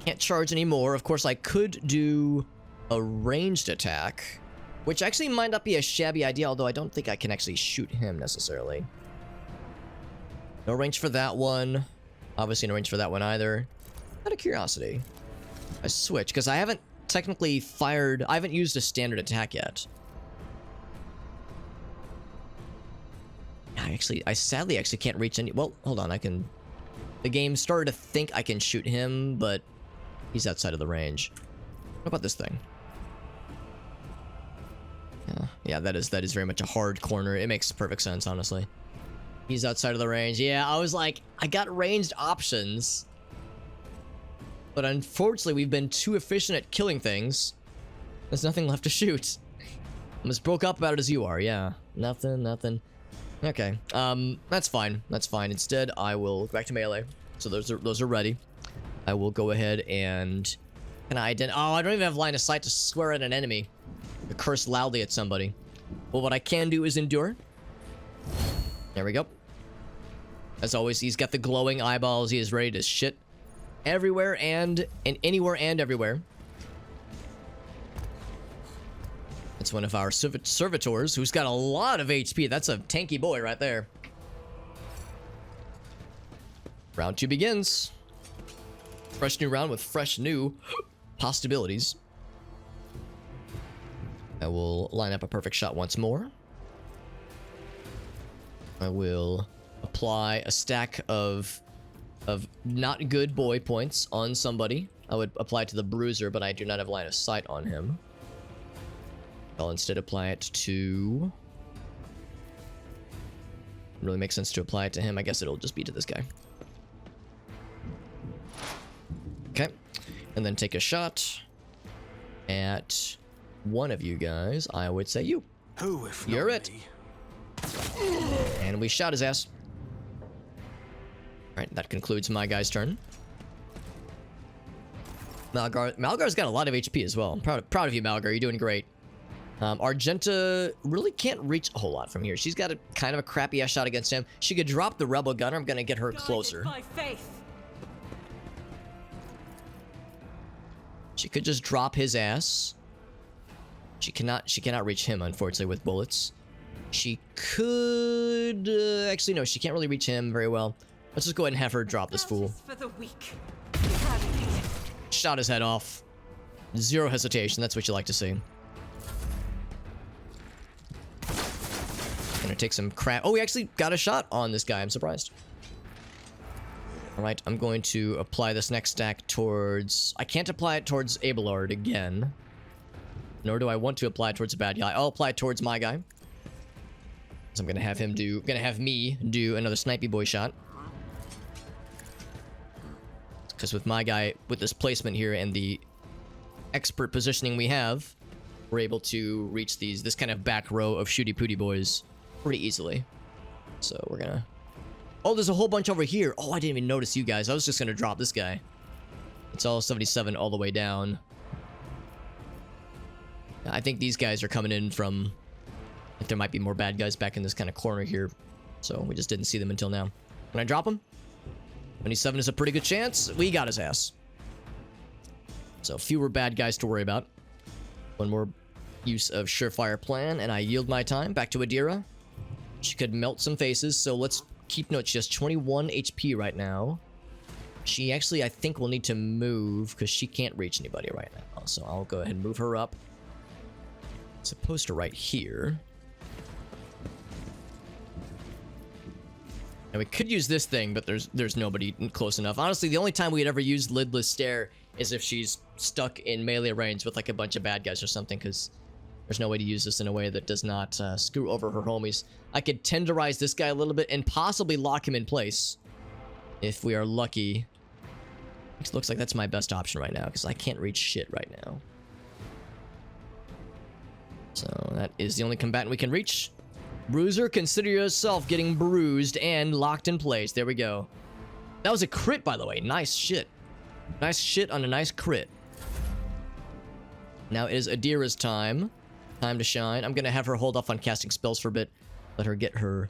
Can't charge anymore. Of course, I could do a ranged attack, which actually might not be a shabby idea, although I don't think I can actually shoot him necessarily. No range for that one. Obviously no range for that one either. Out of curiosity, I switch, because I haven't technically fired... I haven't used a standard attack yet. I sadly actually can't reach any... Well, hold on, I can... The game started to think I can shoot him, but he's outside of the range. What about this thing? Yeah, that is very much a hard corner. It makes perfect sense, honestly. He's outside of the range. Yeah, I was like, I got ranged options. But unfortunately, we've been too efficient at killing things. There's nothing left to shoot. I'm as broke up about it as you are, yeah. Nothing. Okay. That's fine. That's fine. Instead, I will go back to melee. So those are ready. I will go ahead and can I oh, I don't even have line of sight to swear at an enemy. To curse loudly at somebody. Well, what I can do is endure. There we go. As always, he's got the glowing eyeballs. He is ready to shit everywhere and anywhere and everywhere. It's one of our servitors who's got a lot of HP. That's a tanky boy right there. Round 2 begins. Fresh new round with fresh new possibilities. I will line up a perfect shot once more. I will apply a stack of not good boy points on somebody. I would apply it to the bruiser, but I do not have line of sight on him. I'll instead apply it to... It really makes sense to apply it to him. I guess it'll just be to this guy. Okay. And then take a shot at one of you guys. I would say you. Who if not You're it. me? And we shot his ass. Alright, that concludes my guy's turn. Malgar's got a lot of HP as well. I'm proud of you, Malgar. You're doing great. Argenta really can't reach a whole lot from here. She's got a kind of a crappy ass shot against him. She could drop the rebel gunner. I'm gonna get her closer. Guided by faith. She could just drop his ass. She cannot reach him, unfortunately, with bullets. She could actually no, she can't really reach him very well. Let's just go ahead and have her drop this fool. For the weak. Shot his head off. Zero hesitation. That's what you like to see. Gonna take some crap. Oh, we actually got a shot on this guy. I'm surprised. All right, I'm going to apply this next stack towards... I can't apply it towards Abelard again. Nor do I want to apply it towards a bad guy. I'll apply it towards my guy. So I'm gonna have him do... Gonna have me do another snipey boy shot. Because with my guy, with this placement here and the expert positioning we have, we're able to reach this kind of back row of shooty pooty boys pretty easily. So we're gonna... Oh, there's a whole bunch over here. Oh, I didn't even notice you guys. I was just gonna drop this guy. It's all 77 all the way down. I think these guys are coming in from... I think there might be more bad guys back in this kind of corner here. So we just didn't see them until now. Can I drop him? 27 is a pretty good chance. We got his ass. So fewer bad guys to worry about. One more use of surefire plan, and I yield my time back to Adira. She could melt some faces, so let's keep note. She has 21 HP right now. She actually, I think, will need to move because she can't reach anybody right now. So I'll go ahead and move her up. It's supposed to right here. And we could use this thing, but there's nobody close enough. Honestly, the only time we'd ever use Lidless Stare is if she's stuck in melee range with like a bunch of bad guys or something, because there's no way to use this in a way that does not screw over her homies. I could tenderize this guy a little bit and possibly lock him in place if we are lucky. It looks like that's my best option right now because I can't reach shit right now. So that is the only combatant we can reach. Bruiser, consider yourself getting bruised and locked in place. There we go. That was a crit, by the way. Nice shit. Nice shit on a nice crit. Now it is Adira's time. Time to shine. I'm gonna have her hold off on casting spells for a bit. Let her get her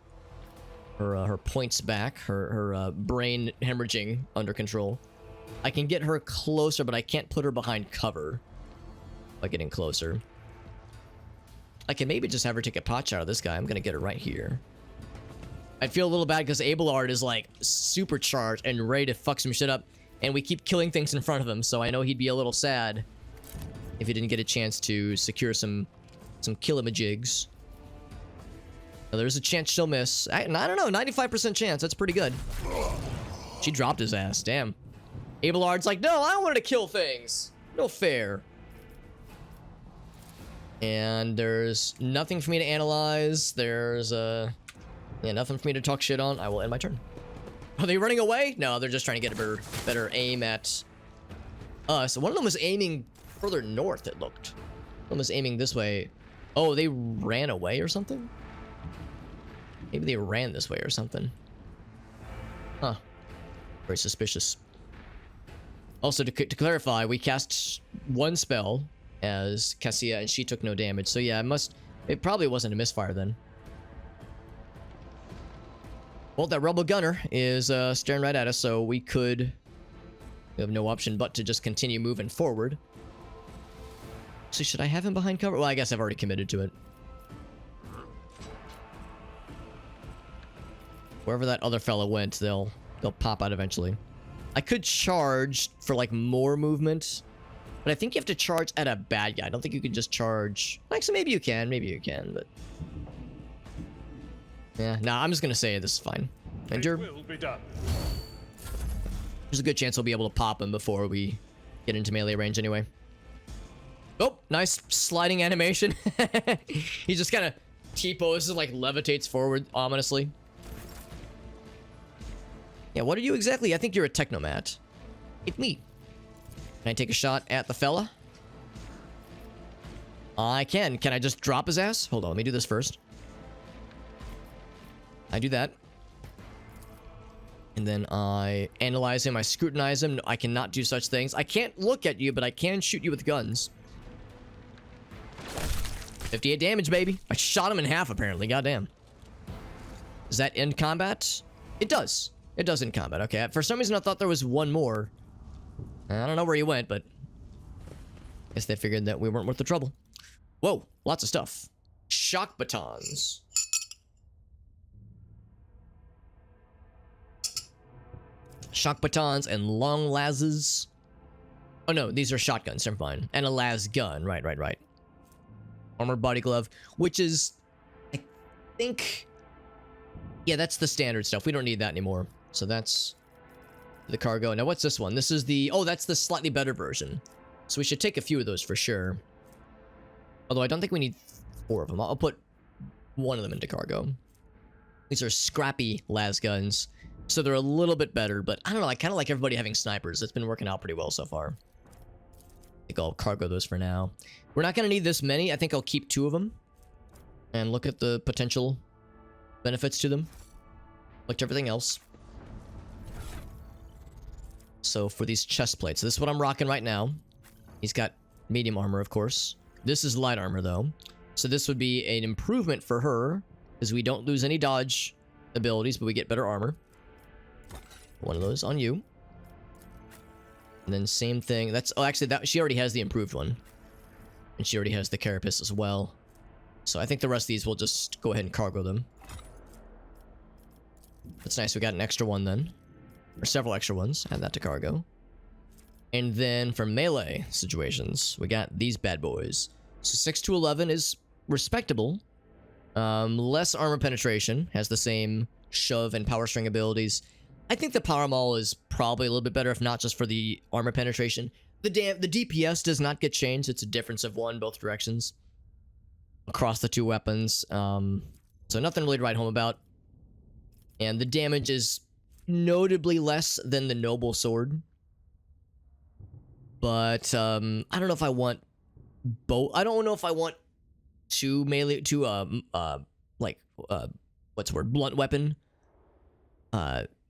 points back. Her brain hemorrhaging under control. I can get her closer, but I can't put her behind cover by getting closer. I can maybe just have her take a pot shot of this guy. I'm gonna get her right here. I feel a little bad because Abelard is like supercharged and ready to fuck some shit up, and we keep killing things in front of him, so I know he'd be a little sad if he didn't get a chance to secure some killamajigs. Now, there's a chance she'll miss. I don't know, 95% chance. That's pretty good. She dropped his ass. Damn. Abelard's like, no, I wanted to kill things. No fair. And there's nothing for me to analyze. There's yeah, nothing for me to talk shit on. I will end my turn. Are they running away? No, they're just trying to get a better aim at us. One of them was aiming further north, it looked. One was aiming this way. Oh, they ran away or something? Maybe they ran this way or something. Huh. Very suspicious. Also, to clarify, we cast one spell as Cassia, and she took no damage. So yeah, it probably wasn't a misfire then. Well, that rebel gunner is staring right at us, so we have no option but to just continue moving forward. So should I have him behind cover? Well, I guess I've already committed to it. Wherever that other fellow went, they'll pop out eventually. I could charge for like more movement, but I think you have to charge at a bad guy. I don't think you can just charge. Actually, maybe you can, but yeah. Nah, I'm just gonna say this is fine. And It will be done. there's a good chance we'll be able to pop him before we get into melee range anyway. Oh, nice sliding animation. He just kind of T-poses and like levitates forward ominously. Yeah, what are you exactly? I think you're a technomat. It's me. Can I take a shot at the fella? I can. Can I just drop his ass? Hold on, let me do this first. I do that. And then I analyze him, I scrutinize him. I cannot do such things. I can't look at you, but I can shoot you with guns. 58 damage, baby. I shot him in half, apparently. Goddamn. Does that end combat? It does. It does end combat. Okay, for some reason I thought there was one more. I don't know where he went, but I guess they figured that we weren't worth the trouble. Whoa, lots of stuff. Shock batons. Shock batons and long lasses. Oh no, these are shotguns, never mind. And a las gun, right. Armored body glove, which is, I think, yeah, that's the standard stuff. We don't need that anymore. So that's the cargo. Now what's this one? This is the, oh, that's the slightly better version. So we should take a few of those for sure. Although I don't think we need 4 of them. I'll put 1 of them into cargo. These are scrappy las guns. So they're a little bit better, but I don't know, I kind of like everybody having snipers. It's been working out pretty well so far. I think I'll cargo those for now. We're not going to need this many. I think I'll keep 2 of them and look at the potential benefits to them. Look to everything else. So for these chest plates, this is what I'm rocking right now. He's got medium armor, of course. This is light armor, though. So this would be an improvement for her, because we don't lose any dodge abilities, but we get better armor. 1 of those on you. And then same thing. That's, oh, actually, that she already has the improved one. And she already has the carapace as well. So I think the rest of these will just go ahead and cargo them. That's nice. We got an extra one then. Or several extra ones. Add that to cargo. And then for melee situations, we got these bad boys. So 6 to 11 is respectable. Less armor penetration. Has the same shove and power string abilities. I think the power maul is probably a little bit better, if not just for the armor penetration. The DPS does not get changed. It's a difference of 1 both directions across the 2 weapons. So nothing really to write home about. And the damage is notably less than the noble sword. But I don't know if I want both. I don't know if I want 2 melee, 2 what's the word, blunt weapon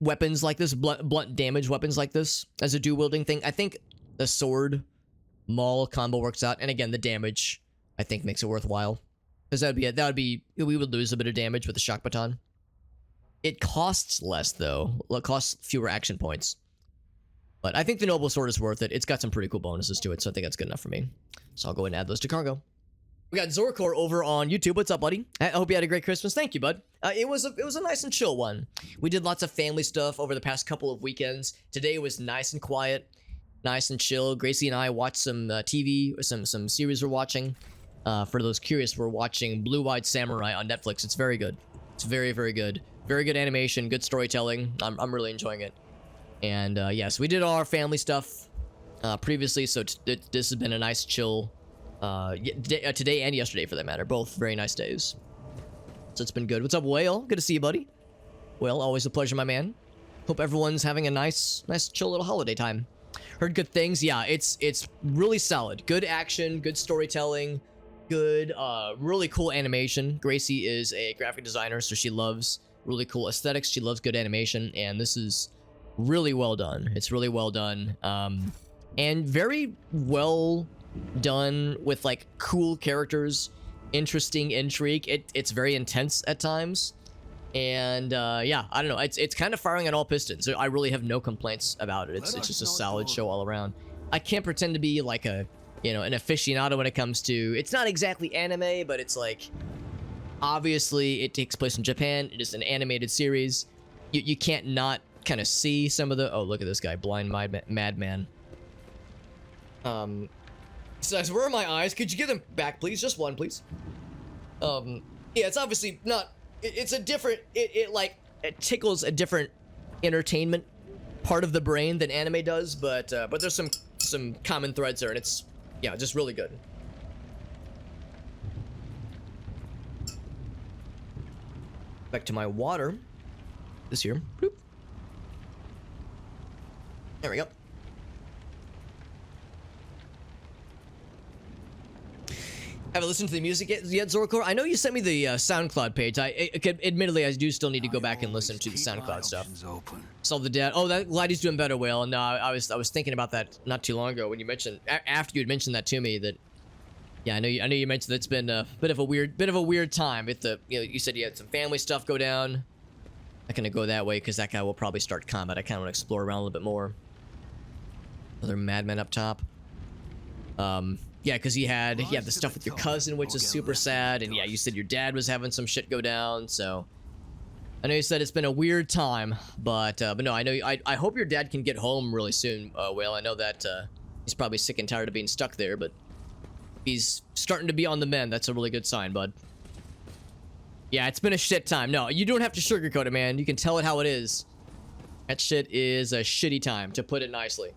weapons like this, blunt damage weapons like this as a dual wielding thing. I think the sword maul combo works out, and again the damage I think makes it worthwhile, because we would lose a bit of damage with the shock baton. It costs less though. It costs fewer action points, but I think the noble sword is worth it. It's got some pretty cool bonuses to it, so I think that's good enough for me. So I'll go ahead and add those to cargo. We got Zorkor over on YouTube. What's up, buddy? I hope you had a great Christmas. Thank you, bud. It was a nice and chill one. We did lots of family stuff over the past couple of weekends. Today was nice and quiet, nice and chill. Gracie and I watched some TV, some series we're watching. For those curious, we're watching Blue-Eyed Samurai on Netflix. It's very good. It's very, very good. Very good animation, good storytelling. I'm really enjoying it. And yes, we did all our family stuff previously, so this has been a nice chill today and yesterday for that matter. Both very nice days. So it's been good. What's up, Whale? Good to see you, buddy. Well, always a pleasure, my man. Hope everyone's having a nice chill little holiday time. Heard good things. Yeah, it's really solid. Good action, good storytelling. good, really cool animation. Gracie is a graphic designer, so she loves really cool aesthetics. She loves good animation, and this is really well done. It's really well done, and very well done with like cool characters, interesting intrigue. It's very intense at times, and yeah, I don't know. It's kind of firing on all pistons. So I really have no complaints about it. It's just a solid show all around. I can't pretend to be like a, you know, an aficionado when it comes to. It's not exactly anime, but it's like, obviously it takes place in Japan. It is an animated series. You can't not kind of see some of the. Oh, look at this guy, blind madman. Says, where are my eyes? Could you give them back, please? Just one, please. Yeah, it's obviously not. It's a different. It tickles a different entertainment part of the brain than anime does, but there's some common threads there, and it's, yeah, just really good. Back to my water. This here. Bloop. There we go. Haven't listened to the music yet, Zorkor? I know you sent me the SoundCloud page. Admittedly, I do still need to go back and listen to the SoundCloud stuff. Solve the dead. Oh, glad he's doing better, Whale. No, I was thinking about that not too long ago when you mentioned, after you had mentioned that to me, that, yeah, I know you mentioned that it's been a bit of a weird time. You said you had some family stuff go down. Not gonna go that way because that guy will probably start combat. I kind of want to explore around a little bit more. Another madman up top. Yeah, because you had the stuff with your cousin, which is super sad, and yeah, you said your dad was having some shit go down. So I know you said it's been a weird time, but no, I know I hope your dad can get home really soon. Whale, I know that he's probably sick and tired of being stuck there, but he's starting to be on the mend. That's a really good sign, bud. Yeah, it's been a shit time. No, you don't have to sugarcoat it, man. You can tell it how it is. That shit is a shitty time, to put it nicely.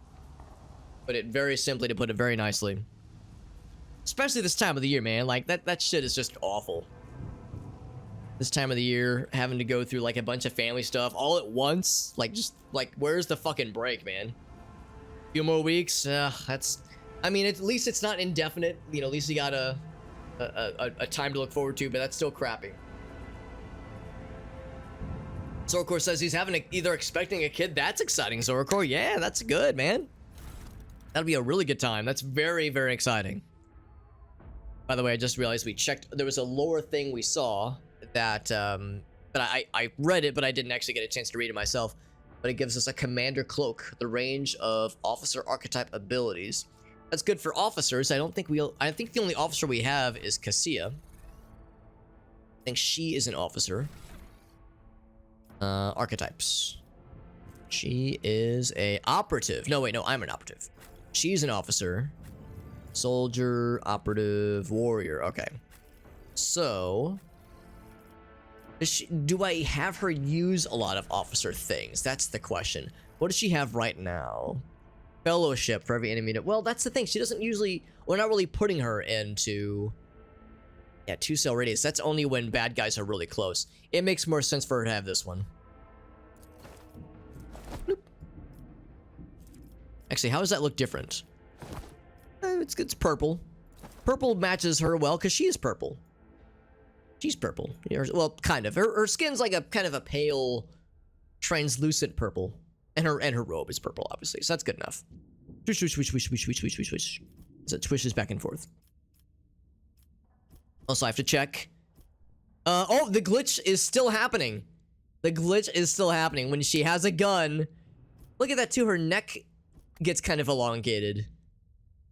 Put it very simply, to put it very nicely. Especially this time of the year, man. Like, that shit is just awful. This time of the year, having to go through, like, a bunch of family stuff all at once. Like, just, like, where's the fucking break, man? A few more weeks? That's... I mean, at least it's not indefinite. You know, at least you got a time to look forward to, but that's still crappy. Zorkor says he's either expecting a kid. That's exciting, Zorkor. Yeah, that's good, man. That'll be a really good time. That's very, very exciting. By the way, I just realized we checked. There was a lore thing we saw that I read it, but I didn't actually get a chance to read it myself. But it gives us a commander cloak, the range of officer archetype abilities. That's good for officers. I think the only officer we have is Cassia. I think she is an officer. Archetypes. She is a operative. No, wait, no, I'm an operative. She's an officer. Soldier, operative, warrior. Okay. So, do I have her use a lot of officer things? That's the question. What does she have right now? Fellowship for every enemy. Well, that's the thing. She doesn't usually... We're not really putting her into... Yeah, 2-cell radius. That's only when bad guys are really close. It makes more sense for her to have this one. Bloop. Actually, how does that look different? It's purple. Purple matches her well because she is purple. She's purple. Well, kind of. Her skin's like a kind of a pale, translucent purple, and her robe is purple, obviously. So that's good enough. Swish, swish, swish, swish, swish, swish, swish, swish, swish. So it swishes back and forth. Also, I have to check. Oh, the glitch is still happening. The glitch is still happening when she has a gun. Look at that too. Her neck gets kind of elongated.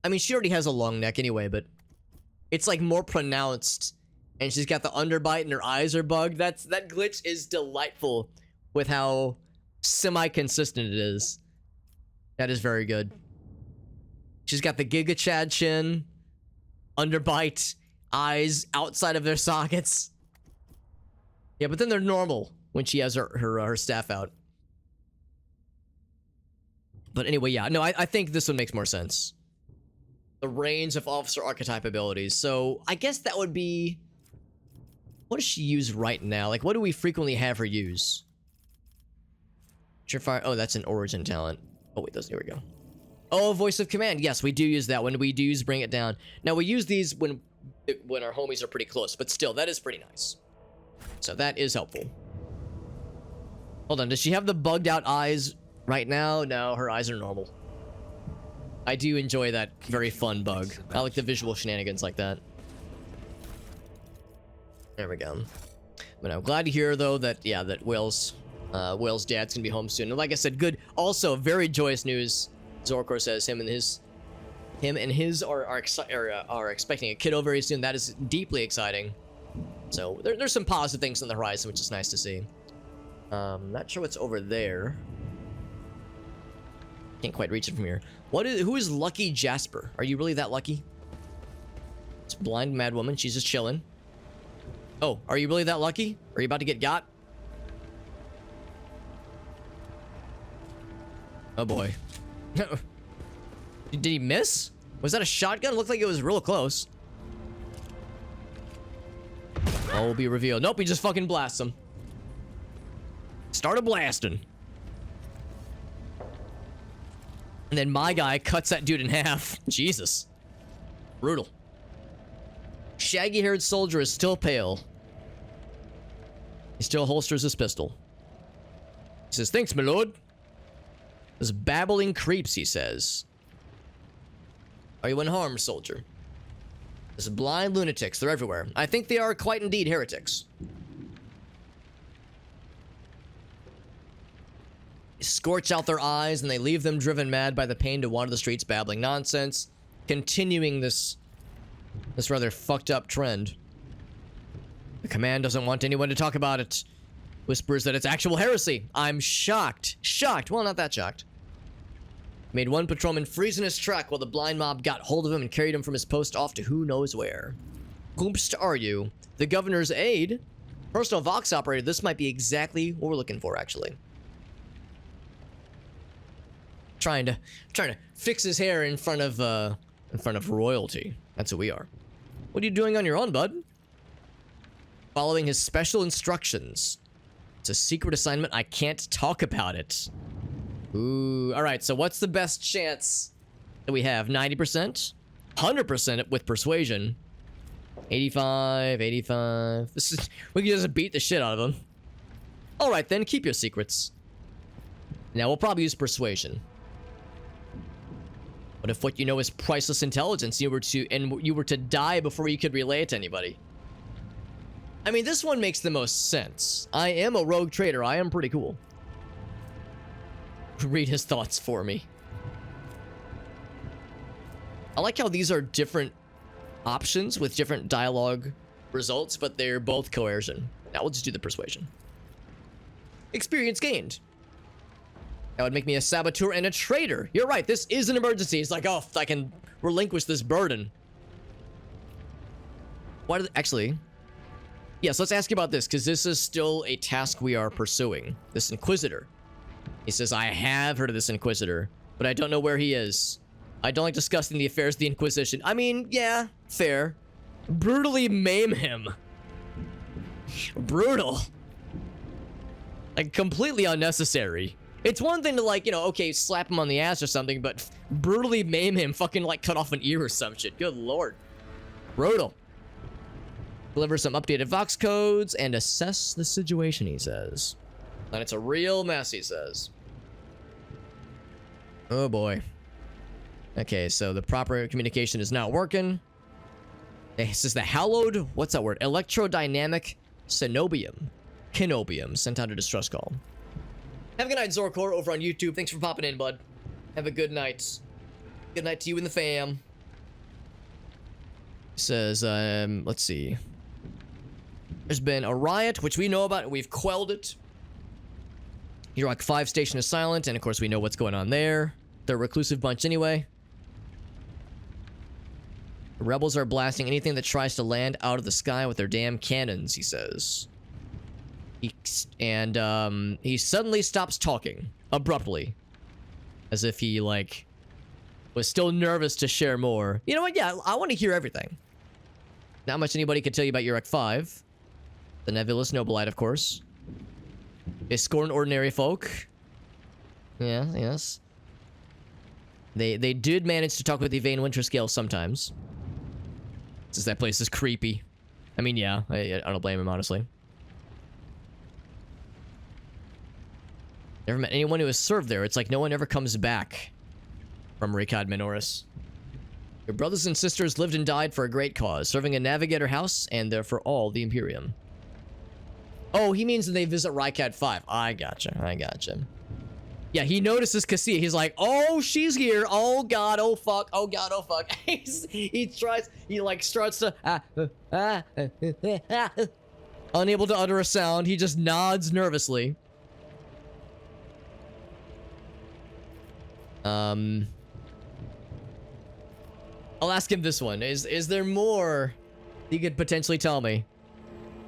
I mean, she already has a long neck anyway, but it's like more pronounced, and she's got the underbite and her eyes are bugged. That glitch is delightful with how semi-consistent it is. That is very good. She's got the Giga Chad chin, underbite, eyes outside of their sockets. Yeah, but then they're normal when she has her staff out. But anyway, yeah, no, I think this one makes more sense. The range of officer archetype abilities. So I guess that would be... What does she use right now? Like, what do we frequently have her use? Surefire. Oh, that's an origin talent. Oh, wait, here we go. Oh, voice of command. Yes, we do use that one. We do use bring it down. Now, we use these when when our homies are pretty close, but still, that is pretty nice. So that is helpful. Hold on, does she have the bugged out eyes right now? No, her eyes are normal. I do enjoy that very fun bug. I like the visual shenanigans like that. There we go. But I'm glad to hear though that that Will's dad's gonna be home soon. And like I said, good. Also, very joyous news. Zorkor says him and his are expecting a kiddo very soon. That is deeply exciting. So there's some positive things on the horizon, which is nice to see. Not sure what's over there. Can't quite reach it from here. Who is Lucky Jasper? Are you really that lucky? It's blind mad woman. She's just chilling. Oh, are you really that lucky? Are you about to get got? Oh boy. Did he miss? Was that a shotgun? It looked like it was real close. All will be revealed. Nope, he just fucking blasts him. Started blasting. And then my guy cuts that dude in half. Jesus. Brutal. Shaggy-haired soldier is still pale. He still holsters his pistol. He says, "Thanks, my lord." This babbling creeps, he says. Are you unharmed, soldier? This blind lunatics, they're everywhere. I think they are quite indeed heretics. They scorch out their eyes and they leave them driven mad by the pain to wander the streets babbling nonsense, continuing this rather fucked up trend. The command doesn't want anyone to talk about it. Whispers that it's actual heresy. I'm shocked. Shocked. Well, not that shocked. Made one patrolman freeze in his track while the blind mob got hold of him and carried him from his post off to who knows where. Whomst are you? The governor's aide? Personal Vox operator. This might be exactly what we're looking for, actually. Trying to fix his hair in front of royalty. That's who we are. What are you doing on your own, bud? Following his special instructions. It's a secret assignment. I can't talk about it. Ooh, all right. So what's the best chance that we have? 90%? 100% with persuasion. 85, 85. We can just beat the shit out of him. All right, then. Keep your secrets. Now, we'll probably use persuasion. What if what you know is priceless intelligence you were to die before you could relay it to anybody? I mean, this one makes the most sense. I am a rogue trader. I am pretty cool. Read his thoughts for me. I like how these are different options with different dialogue results, but they're both coercion. Now we'll just do the persuasion. Experience gained. That would make me a saboteur and a traitor. You're right. This is an emergency. It's like, oh, I can relinquish this burden. Why did actually? Yes, let's ask you about this, because this is still a task we are pursuing. This Inquisitor. He says, I have heard of this Inquisitor, but I don't know where he is. I don't like discussing the affairs of the Inquisition. I mean, yeah, fair. Brutally maim him. Brutal. Like, completely unnecessary. It's one thing to, like, you know, okay, slap him on the ass or something, but brutally maim him, fucking, like, cut off an ear or some shit. Good lord. Brutal. Deliver some updated Vox codes and assess the situation, he says. And it's a real mess, he says. Oh boy. Okay, so the proper communication is not working. This is the hallowed, what's that word? Electrodynamic Cenobium sent out a distress call. Have a good night, Zorkor, over on YouTube. Thanks for popping in, bud. Have a good night. Good night to you and the fam. Says, let's see. There's been a riot, which we know about, and we've quelled it. Iraq 5 station is silent, and of course we know what's going on there. They're a reclusive bunch anyway. The rebels are blasting anything that tries to land out of the sky with their damn cannons, he says. He suddenly stops talking, abruptly. As if he, like, was still nervous to share more. You know what? Yeah, I want to hear everything. Not much anybody could tell you about Uruk 5. The nebulous Nobilite, of course. They scorn ordinary folk. Yeah, yes. They did manage to talk with the Vane Winterscale sometimes. Since that place is creepy. I mean, yeah, I don't blame him, honestly. Never met anyone who has served there. It's like no one ever comes back from Rykad Minoris. Your brothers and sisters lived and died for a great cause, serving a navigator house and there for all the Imperium. Oh, he means that they visit Rykad 5. I gotcha. Yeah, he notices Cassia. He's like, oh, she's here. Oh, God. Oh, fuck. Oh, God. Oh, fuck. He like starts to... Unable to utter a sound. He just nods nervously. I'll ask him this one. Is there more he could potentially tell me?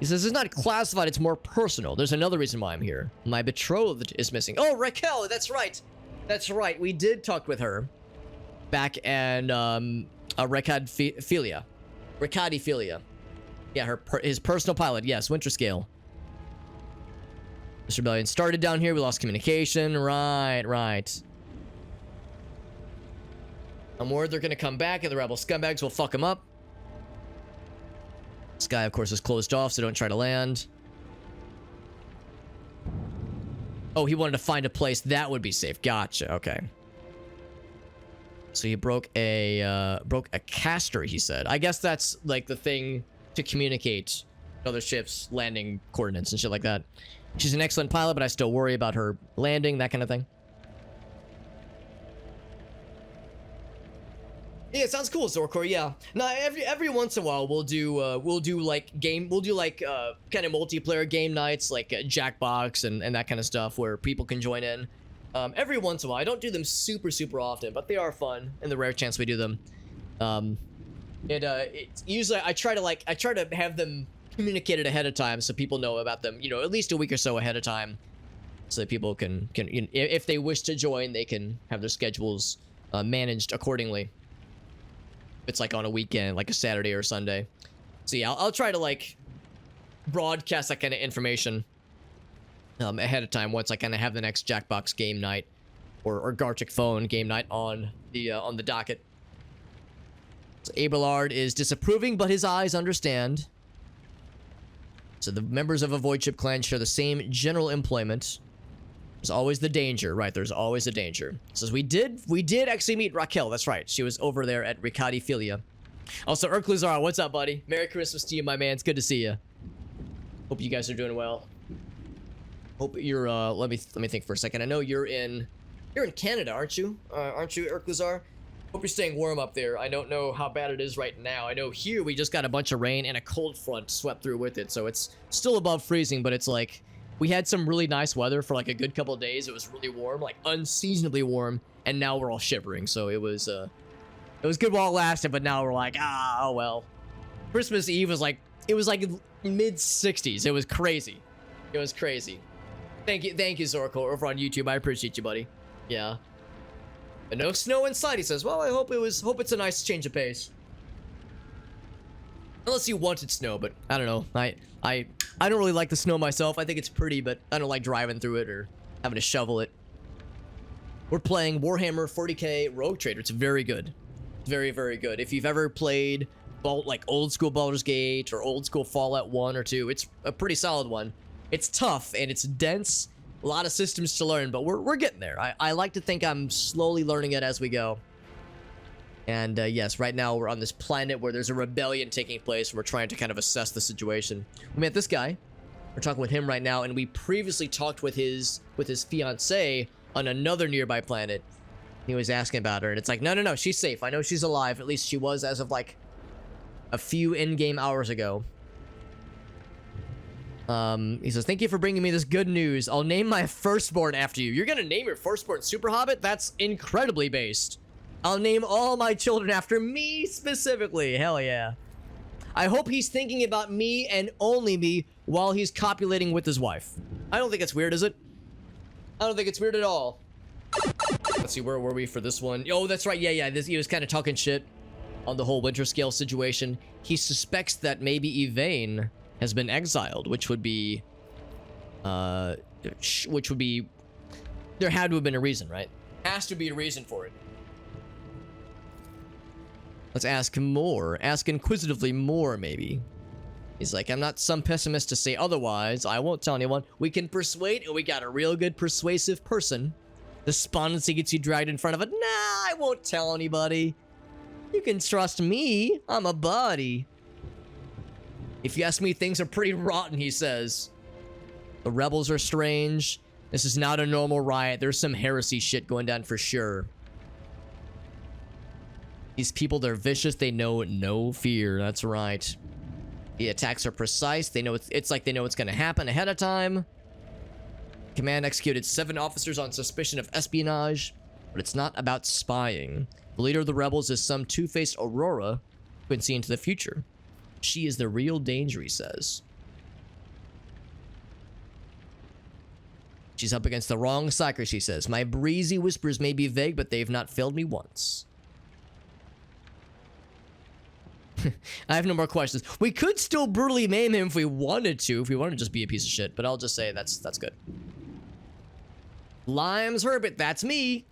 He says, it's not classified, it's more personal. There's another reason why I'm here. My betrothed is missing. Oh, Raquel, that's right. That's right. We did talk with her back in Rykadiphilia. Yeah, his personal pilot. Yes, Winterscale. This rebellion started down here. We lost communication. Right. I'm worried they're going to come back and the rebel scumbags will fuck him up. Sky, of course, is closed off, so don't try to land. Oh, he wanted to find a place that would be safe. Gotcha. Okay. So he broke a caster, he said. I guess that's like the thing to communicate other ships' landing coordinates and shit like that. She's an excellent pilot, but I still worry about her landing, that kind of thing. Yeah, it sounds cool, Zorkor. Yeah. Now every once in a while we'll do like kind of multiplayer game nights, like Jackbox and that kind of stuff where people can join in. Every once in a while. I don't do them super often, but they are fun in the rare chance we do them. It's usually I try to have them communicated ahead of time so people know about them, at least a week or so ahead of time, so that people can if they wish to join, they can have their schedules managed accordingly. It's like on a weekend, like a Saturday or Sunday. So yeah, I'll try to like broadcast that kind of information ahead of time once I kind of have the next Jackbox game night or Gartic phone game night on the docket. So Abelard is disapproving, but his eyes understand. So the members of a Void Ship clan share the same general employment. There's always the danger, right? There's always a danger. Says we did actually meet Raquel. That's right. She was over there at Rykadiphilia. Also, Urklazar, what's up, buddy? Merry Christmas to you, my man. It's good to see you. Hope you guys are doing well. Hope you're let me think for a second. I know you're in Canada, aren't you? Aren't you, Urklazar? Hope you're staying warm up there. I don't know how bad it is right now. I know here we just got a bunch of rain and a cold front swept through with it, so it's still above freezing, but it's like we had some really nice weather for like a good couple of days. It was really warm, like unseasonably warm, and now we're all shivering. So it was good while it lasted, but now we're like, oh well. Christmas Eve was like mid 60s. It was crazy. Thank you, Zorko, over on YouTube. I appreciate you, buddy. Yeah. But no snow inside, he says. Well, I hope it's a nice change of pace. Unless you wanted snow, but I don't know. I don't really like the snow myself. I think it's pretty, but I don't like driving through it or having to shovel it. We're playing Warhammer 40k Rogue Trader. It's very good. Very good. If you've ever played like old school Baldur's Gate or old school Fallout 1 or 2, it's a pretty solid one. It's tough and it's dense. A lot of systems to learn, but we're getting there. I like to think I'm slowly learning it as we go. And yes, right now we're on this planet where there's a rebellion taking place. And we're trying to kind of assess the situation. We met this guy. We're talking with him right now, and we previously talked with his fiancée on another nearby planet. He was asking about her, and it's like, no, she's safe. I know she's alive. At least she was as of like a few in-game hours ago. He says, thank you for bringing me this good news. I'll name my firstborn after you. You're gonna name your firstborn Super Hobbit? That's incredibly based. I'll name all my children after me specifically. Hell yeah. I hope he's thinking about me and only me while he's copulating with his wife. I don't think it's weird, is it? I don't think it's weird at all. Let's see, where were we for this one? Oh, that's right. Yeah. He was kind of talking shit on the whole Winterscale situation. He suspects that maybe Yvain has been exiled, which would be there had to have been a reason, right? Has to be a reason for it. Let's ask more. Ask inquisitively more, maybe. He's like, I'm not some pessimist to say otherwise. I won't tell anyone. We can persuade, and we got a real good persuasive person. Despondency gets you dragged in front of it. Nah, I won't tell anybody. You can trust me. I'm a buddy. If you ask me, things are pretty rotten, he says. The rebels are strange. This is not a normal riot. There's some heresy shit going down for sure. These people, they're vicious. They know no fear. That's right. The attacks are precise. They know it's like they know what's going to happen ahead of time. Command executed 7 officers on suspicion of espionage, but it's not about spying. The leader of the rebels is some two-faced Aurora who can see into the future. She is the real danger, he says. She's up against the wrong psyker, she says. My breezy whispers may be vague, but they've not failed me once. I have no more questions. We could still brutally maim him if we wanted to, if we wanted to just be a piece of shit, but I'll just say that's good. Limes Herbert, that's me.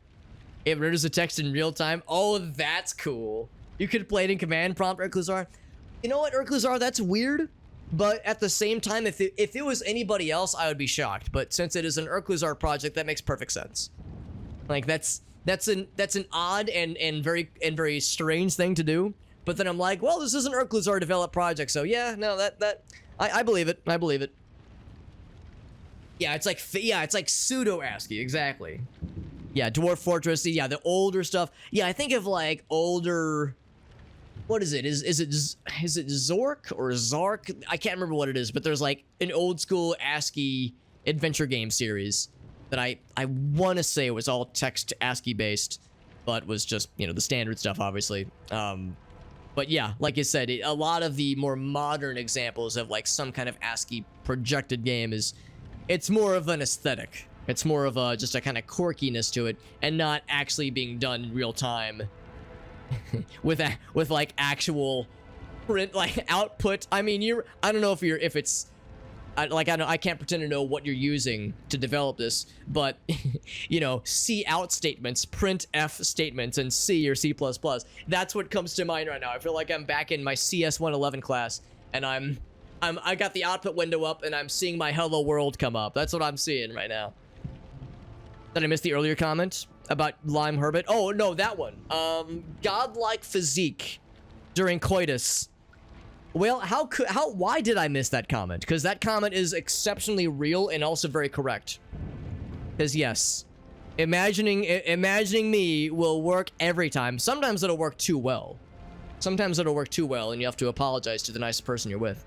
It renders the text in real time. Oh, that's cool. You could play it in command prompt, Urklazar. You know what, Urklazar, that's weird, but at the same time, if it was anybody else, I would be shocked. But since it is an Urklazar project, that makes perfect sense. Like that's an odd and very strange thing to do. But then I'm like, well, this is an Urklazar developed project, so yeah, no, I believe it. I believe it. Yeah, it's like pseudo ASCII, exactly. Yeah, Dwarf Fortress, yeah, the older stuff. Yeah, I think of like older. What is it? Is it Zork or Zark? I can't remember what it is, but there's like an old school ASCII adventure game series that I want to say was all text ASCII based, but was just, you know, the standard stuff, obviously. But yeah, like I said, a lot of the more modern examples of like some kind of ASCII projected game it's more of an aesthetic. It's more of just a kind of quirkiness to it, and not actually being done in real time with like actual print like output. I mean, I don't know if it's I can't pretend to know what you're using to develop this, but you know, C out statements, print F statements, and C or C++. That's what comes to mind right now. I feel like I'm back in my CS 111 class, and I got the output window up, and I'm seeing my hello world come up. That's what I'm seeing right now. Did I miss the earlier comment about Lime Herbert? Oh no, that one. Godlike physique during coitus. Well, why did I miss that comment? Because that comment is exceptionally real and also very correct. Because yes, imagining me will work every time. Sometimes it'll work too well. Sometimes it'll work too well, and you have to apologize to the nice person you're with.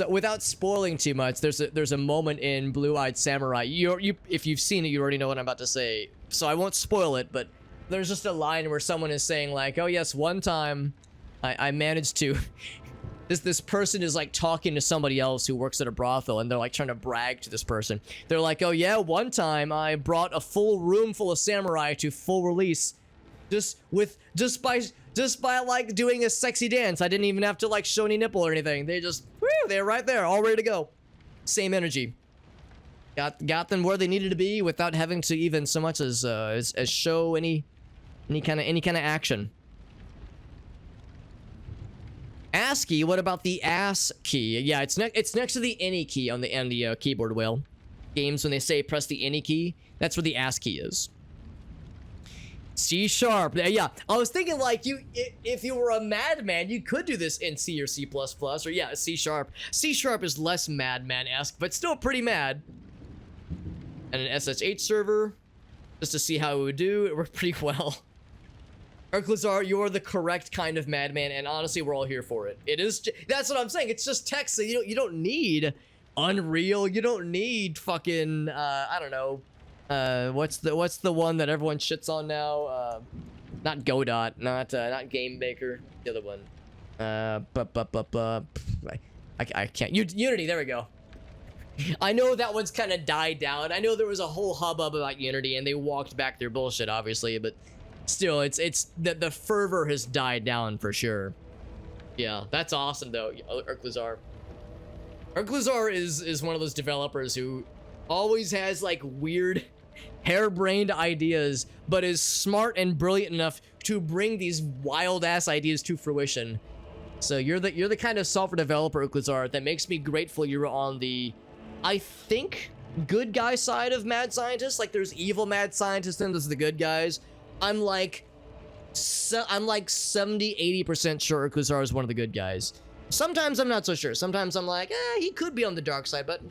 Without spoiling too much, there's a moment in Blue-Eyed Samurai. If you've seen it, you already know what I'm about to say. So I won't spoil it, but there's just a line where someone is saying like, "Oh yes, one time." I managed to. This person is like talking to somebody else who works at a brothel, and they're like trying to brag to this person. They're like, "Oh yeah, one time I brought a full room full of samurai to full release, just by like doing a sexy dance. I didn't even have to like show any nipple or anything. They're right there, all ready to go. Same energy. Got them where they needed to be without having to even so much as show any kind of action." ASCII, what about the ASS key? Yeah, it's next to the any key on the keyboard wheel. Games, when they say press the any key, that's where the ASS key is. C#. Yeah, I was thinking like if you were a madman, you could do this in C or C++, or yeah, C#. C# is less madman-esque, but still pretty mad. And an SSH server, just to see how it would do. It worked pretty well. Urklazar, you're the correct kind of madman, and honestly, we're all here for it. That's what I'm saying. It's just text, so you don't need Unreal. You don't need fucking I don't know. What's the one that everyone shits on now? Not Godot, not Game Maker. The other one. I can't. Unity. There we go. I know that one's kind of died down. I know there was a whole hubbub about Unity, and they walked back their bullshit, obviously, but. Still, it's the fervor has died down for sure. Yeah, that's awesome though, Urklazar. Urklazar is one of those developers who always has like weird harebrained ideas, but is smart and brilliant enough to bring these wild ass ideas to fruition. So you're the kind of software developer, Uklazar, that makes me grateful you're on the, I think, good guy side of mad scientists. Like there's evil mad scientists and there's the good guys. I'm like 70-80% sure Uklazar is one of the good guys. Sometimes I'm not so sure. Sometimes I'm like, he could be on the dark side, but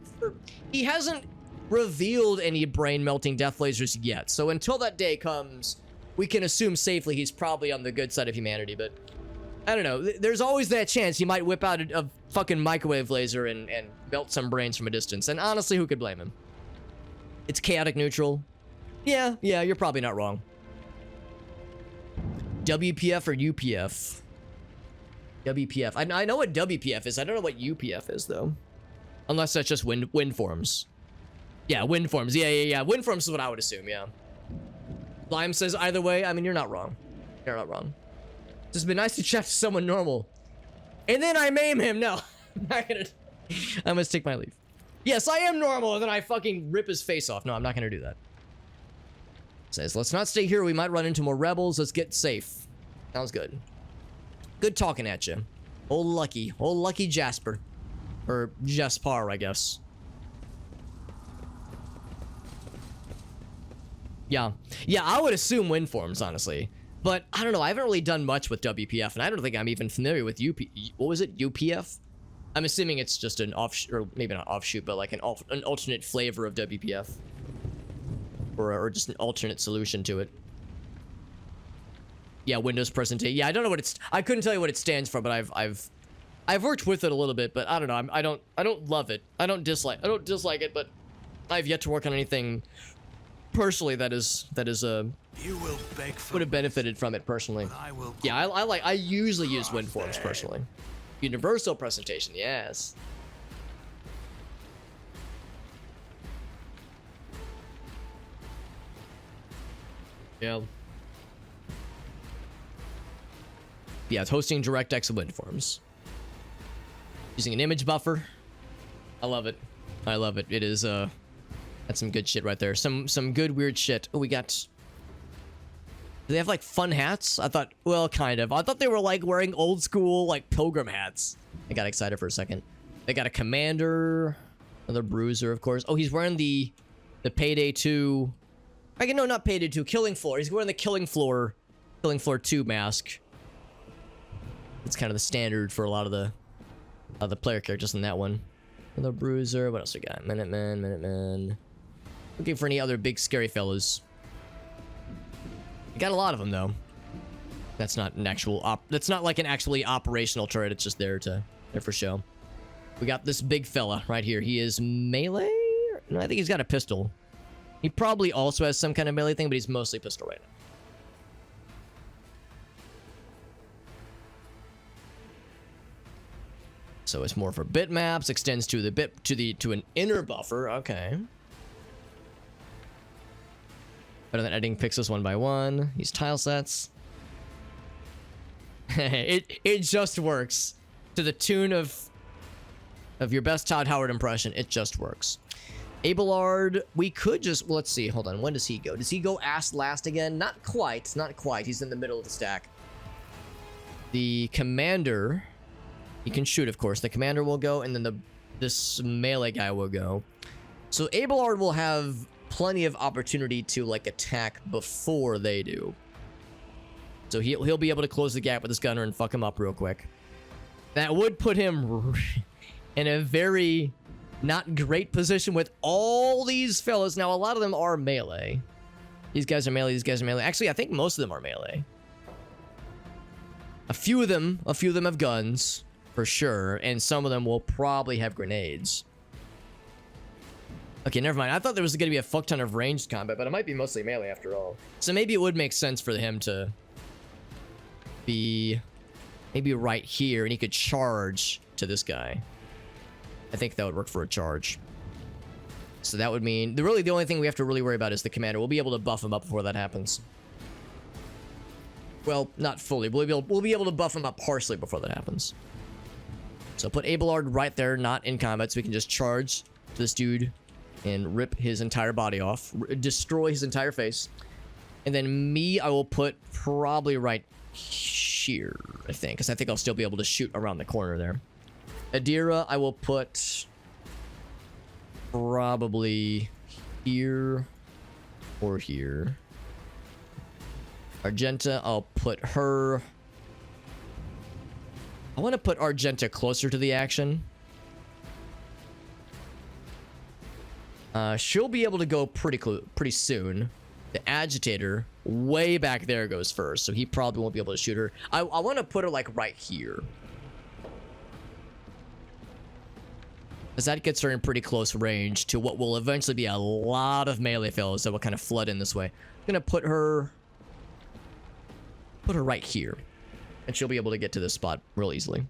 he hasn't revealed any brain melting death lasers yet. So until that day comes, we can assume safely he's probably on the good side of humanity. But I don't know. There's always that chance he might whip out a fucking microwave laser and melt some brains from a distance. And honestly, who could blame him? It's chaotic neutral. Yeah, you're probably not wrong. WPF or UPF? WPF. I know what WPF is. I don't know what UPF is, though. Unless that's just wind forms. Yeah, wind forms. Yeah. Wind forms is what I would assume, yeah. Lime says either way. I mean, you're not wrong. You're not wrong. It's just been nice to chat to someone normal. And then I maim him. No, I'm not gonna. I must take my leave. Yes, I am normal, and then I fucking rip his face off. No, I'm not gonna do that. Says, let's not stay here. We might run into more rebels. Let's get safe. Sounds good. Good talking at you. Old lucky Jasper. Or Jaspar, I guess. Yeah, I would assume wind forms, honestly. But I don't know. I haven't really done much with WPF, and I don't think I'm even familiar with what was it? UPF? I'm assuming it's just an offshoot, or maybe not offshoot, but like an alternate flavor of WPF. Or just an alternate solution to it. Yeah, Windows presentation. Yeah, I don't know what it's. I couldn't tell you what it stands for, but I've worked with it a little bit, but I don't know. I don't love it. I don't dislike it, but I've yet to work on anything personally that would have benefited from it personally. Yeah, I usually use WinForms personally. Universal presentation, yes. Yeah. Yeah, it's hosting DirectX and WinForms. Using an image buffer. I love it. I love it. It is that's some good shit right there. Some good weird shit. Oh, we got. Do they have like fun hats? I thought, well, kind of. I thought they were like wearing old school like pilgrim hats. I got excited for a second. They got a commander, another bruiser, of course. Oh, he's wearing the Payday 2. No, not Payday 2. Killing Floor. He's wearing the Killing Floor 2 mask. It's kind of the standard for a lot of the player characters in that one. Another bruiser. What else we got? Minutemen. Looking for any other big scary fellas. We got a lot of them though. That's not an actual that's not like an actually operational turret. It's just there for show. We got this big fella right here. He is melee? No, I think he's got a pistol. He probably also has some kind of melee thing, but he's mostly pistol right now. So it's more for bitmaps, extends to an inner buffer. Okay. Better than editing pixels one by one. These tile sets. it just works. To the tune of your best Todd Howard impression, it just works. Abelard, we could just, well, let's see, hold on, when does he go? Does he go ass last again? Not quite, he's in the middle of the stack. The commander, he can shoot, of course. The commander will go, and then this melee guy will go. So Abelard will have plenty of opportunity to, like, attack before they do. So he'll be able to close the gap with his gunner and fuck him up real quick. That would put him in a very not great position with all these fellas. Now, a lot of them are melee. These guys are melee. Actually, I think most of them are melee. A few of them have guns, for sure, and some of them will probably have grenades. Okay, never mind. I thought there was going to be a fuck ton of ranged combat, but it might be mostly melee after all. So maybe it would make sense for him to be maybe right here, and he could charge to this guy. I think that would work for a charge. So that would mean the only thing we have to really worry about is the commander. We'll be able to buff him up before that happens. Well, not fully. We'll be able to buff him up partially before that happens. So put Abelard right there, not in combat, so we can just charge this dude and rip his entire body off, destroy his entire face. And then me, I will put probably right here, I think, because I think I'll still be able to shoot around the corner there. Adira, I will put probably here or here. Argenta, I'll put her... I want to put Argenta closer to the action. She'll be able to go pretty soon. The Agitator, way back there, goes first, so he probably won't be able to shoot her. I want to put her, like, right here. Because that gets her in pretty close range to what will eventually be a lot of melee fellows that will kind of flood in this way. I'm going to put her right here. And she'll be able to get to this spot real easily.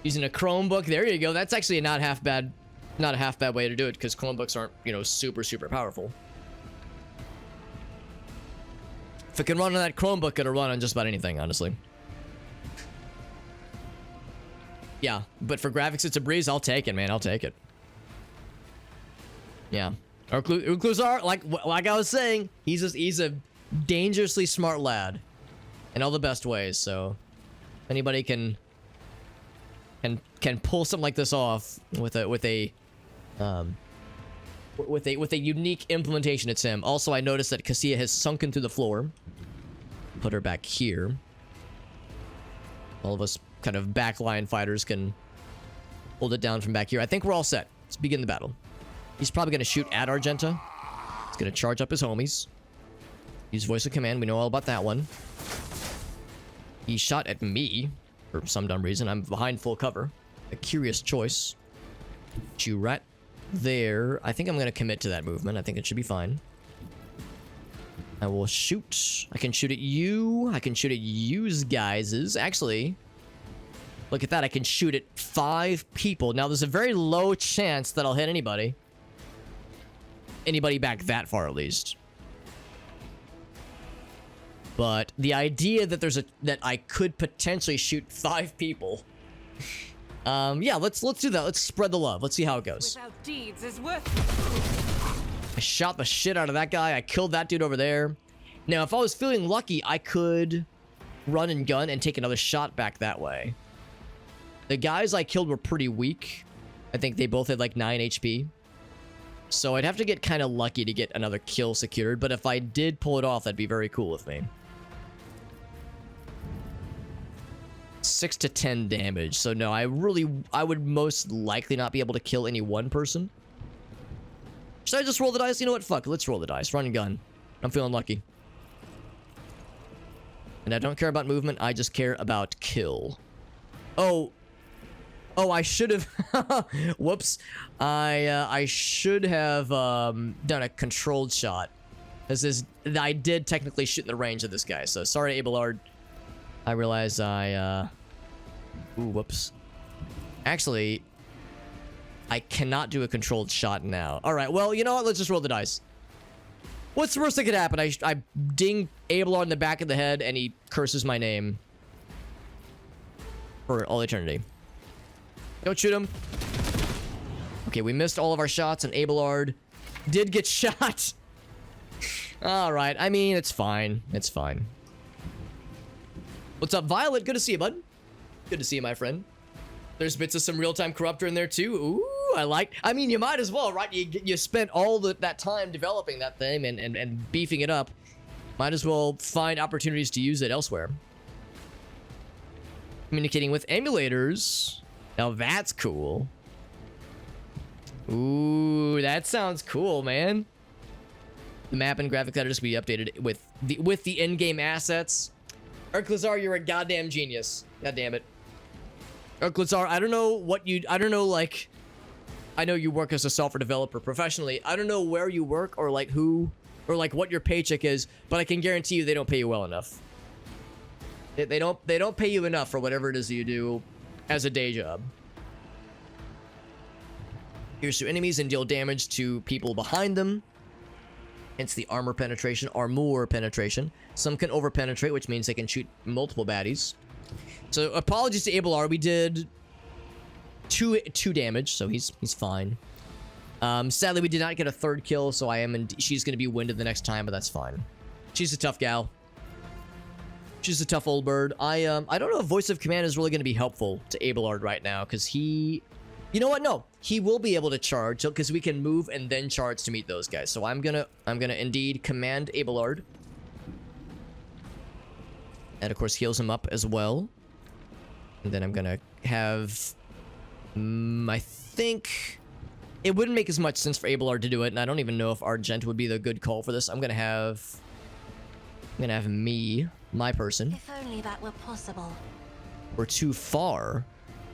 Using a Chromebook, there you go. That's actually not a half bad way to do it, because Chromebooks aren't, you know, super powerful. If it can run on that Chromebook, it'll run on just about anything, honestly. Yeah, but for graphics, it's a breeze. I'll take it, man. I'll take it. Yeah. Ukluzar, like I was saying, he's a dangerously smart lad in all the best ways. So, if anybody can pull something like this off with a unique implementation, it's him. Also, I noticed that Cassia has sunken through the floor. Put her back here. All of us kind of backline fighters can hold it down from back here. I think we're all set. Let's begin the battle. He's probably going to shoot at Argenta. He's going to charge up his homies. Use voice of command. We know all about that one. He shot at me for some dumb reason. I'm behind full cover. A curious choice. Shoot you right there. I think I'm going to commit to that movement. I think it should be fine. I will shoot. I can shoot at you. I can shoot at you guys'. Actually, look at that. I can shoot at 5 people. Now, there's a very low chance that I'll hit anybody. Anybody back that far, at least. But the idea that that I could potentially shoot 5 people. Yeah, let's do that. Let's spread the love. Let's see how it goes. Without deeds is worth. I shot the shit out of that guy. I killed that dude over there. Now, if I was feeling lucky, I could run and gun and take another shot back that way. The guys I killed were pretty weak. I think they both had like 9 HP. So I'd have to get kind of lucky to get another kill secured. But if I did pull it off, that'd be very cool with me. 6 to 10 damage. So no, I would most likely not be able to kill any one person. Should I just roll the dice? You know what? Fuck it. Let's roll the dice. Run and gun. I'm feeling lucky. And I don't care about movement. I just care about kill. Oh, I should have... Whoops. I should have done a controlled shot. I did technically shoot in the range of this guy. So sorry, Abelard. I realize ooh, whoops. Actually... I cannot do a controlled shot now. Alright, well, you know what? Let's just roll the dice. What's the worst that could happen? I ding Abelard in the back of the head, and he curses my name. For all eternity. Don't shoot him. Okay, we missed all of our shots, and Abelard did get shot. Alright, I mean, it's fine. It's fine. What's up, Violet? Good to see you, bud. Good to see you, my friend. There's bits of some real-time corruptor in there, too. Ooh, I mean, you might as well, right? You spent all that time developing that thing and beefing it up. Might as well find opportunities to use it elsewhere. Communicating with emulators. Now that's cool. Ooh, that sounds cool, man. The map and graphic editors will be updated with the in-game assets. Urklazar, you're a goddamn genius. God damn it. Urklazar, I don't know, like, I know you work as a software developer professionally. I don't know where you work or like who or like what your paycheck is, but I can guarantee you they don't pay you well enough. They don't pay you enough for whatever it is that you do as a day job. Pierce through enemies and deal damage to people behind them. Hence the armor penetration. Some can over penetrate, which means they can shoot multiple baddies. So apologies to Abelard. We did two damage, so he's fine. Sadly, we did not get a third kill, so she's going to be winded the next time, but that's fine. She's a tough gal. She's a tough old bird. I don't know if Voice of Command is really going to be helpful to Abelard right now, because he... You know what? No, he will be able to charge, because we can move and then charge to meet those guys. So I'm gonna indeed command Abelard. And of course heals him up as well. And then I'm gonna have... I think... It wouldn't make as much sense for Abelard to do it, and I don't even know if Argent would be the good call for this. I'm gonna have me, my person. If only that were possible. We're too far.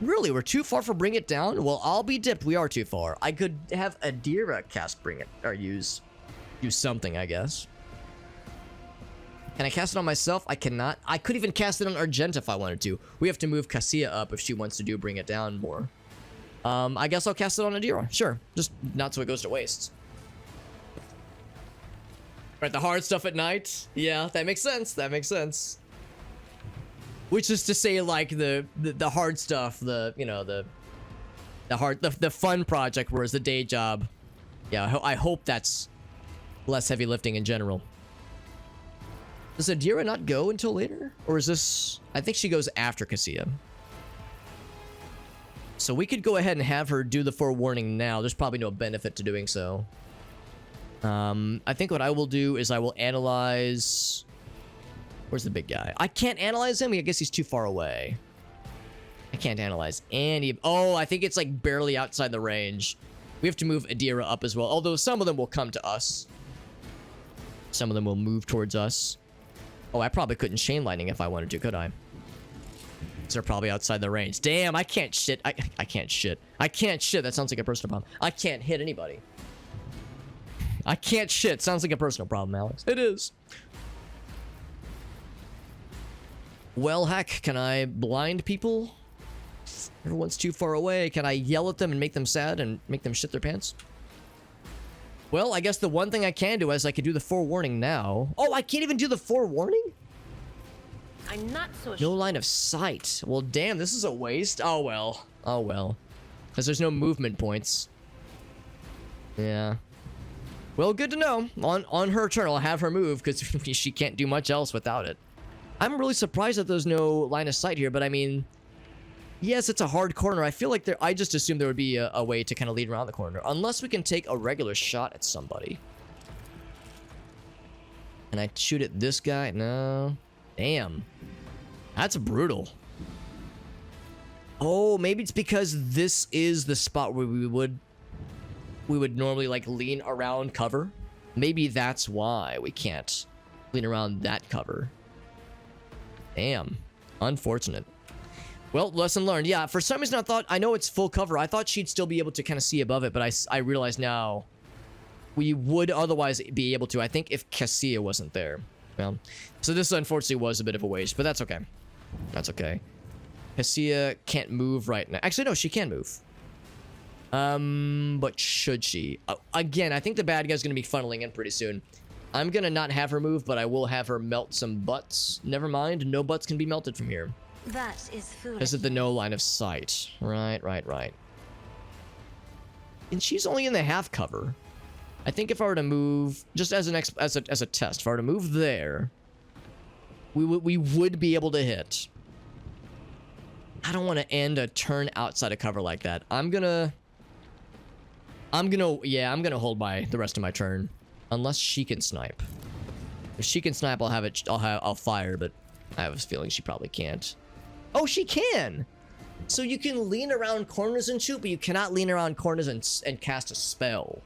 Really, we're too far for Bring It Down? Well, I'll be dipped. We are too far. I could have Adira cast Bring It, or use something, I guess. Can I cast it on myself? I cannot. I could even cast it on Argent if I wanted to. We have to move Cassia up if she wants to do Bring It Down more. I guess I'll cast it on Adira. Sure. Just not so it goes to waste. Right, the hard stuff at night. Yeah, that makes sense. That makes sense. Which is to say, like, the hard stuff, the fun project, whereas the day job. Yeah, I hope that's less heavy lifting in general. Does Adira not go until later? Or is this... I think she goes after Cassia. So we could go ahead and have her do the forewarning now. There's probably no benefit to doing so. I think what I will do is I will analyze... Where's the big guy? I can't analyze him? I guess he's too far away. I can't analyze any... Oh, I think it's like barely outside the range. We have to move Adira up as well. Although some of them will come to us. Some of them will move towards us. Oh, I probably couldn't chain lightning if I wanted to, could I? They're probably outside the range. Damn, I can't shit. I can't shit. I can't shit. That sounds like a personal problem. I can't hit anybody. I can't shit. Sounds like a personal problem, Alex. It is. Well, heck, can I blind people? Everyone's too far away. Can I yell at them and make them sad and make them shit their pants? Well, I guess the one thing I can do is I could do the forewarning now. Oh, I can't even do the forewarning? I'm not so No line of sight. Well, damn, this is a waste. Oh, well. Oh, well. Because there's no movement points. Yeah. Well, good to know. On her turn, I'll have her move, because she can't do much else without it. I'm really surprised that there's no line of sight here, but I mean... Yes, it's a hard corner. I feel like I just assumed there would be a way to kind of lead around the corner. Unless we can take a regular shot at somebody. Can I shoot at this guy? No. Damn. That's brutal. Oh, maybe it's because this is the spot where we would normally, like, lean around cover. Maybe that's why we can't lean around that cover. Damn. Unfortunate. Well, lesson learned. Yeah, for some reason I know it's full cover. I thought she'd still be able to kind of see above it, but I realize now we would otherwise be able to. I think if Cassia wasn't there. Well, so this unfortunately was a bit of a waste, but that's okay. That's okay. Cassia can't move right now. Actually, no, she can move. But should she? Again, I think the bad guy's going to be funneling in pretty soon. I'm going to not have her move, but I will have her melt some butts. Never mind, no butts can be melted from here. That is foolish. Because of the no line of sight. Right. And she's only in the half cover. I think if I were to move, just as a test, if I were to move there, we would be able to hit. I don't want to end a turn outside of cover like that. I'm gonna hold the rest of my turn, unless she can snipe. If she can snipe, I'll fire, but I have a feeling she probably can't. Oh, she can! So you can lean around corners and shoot, but you cannot lean around corners and cast a spell.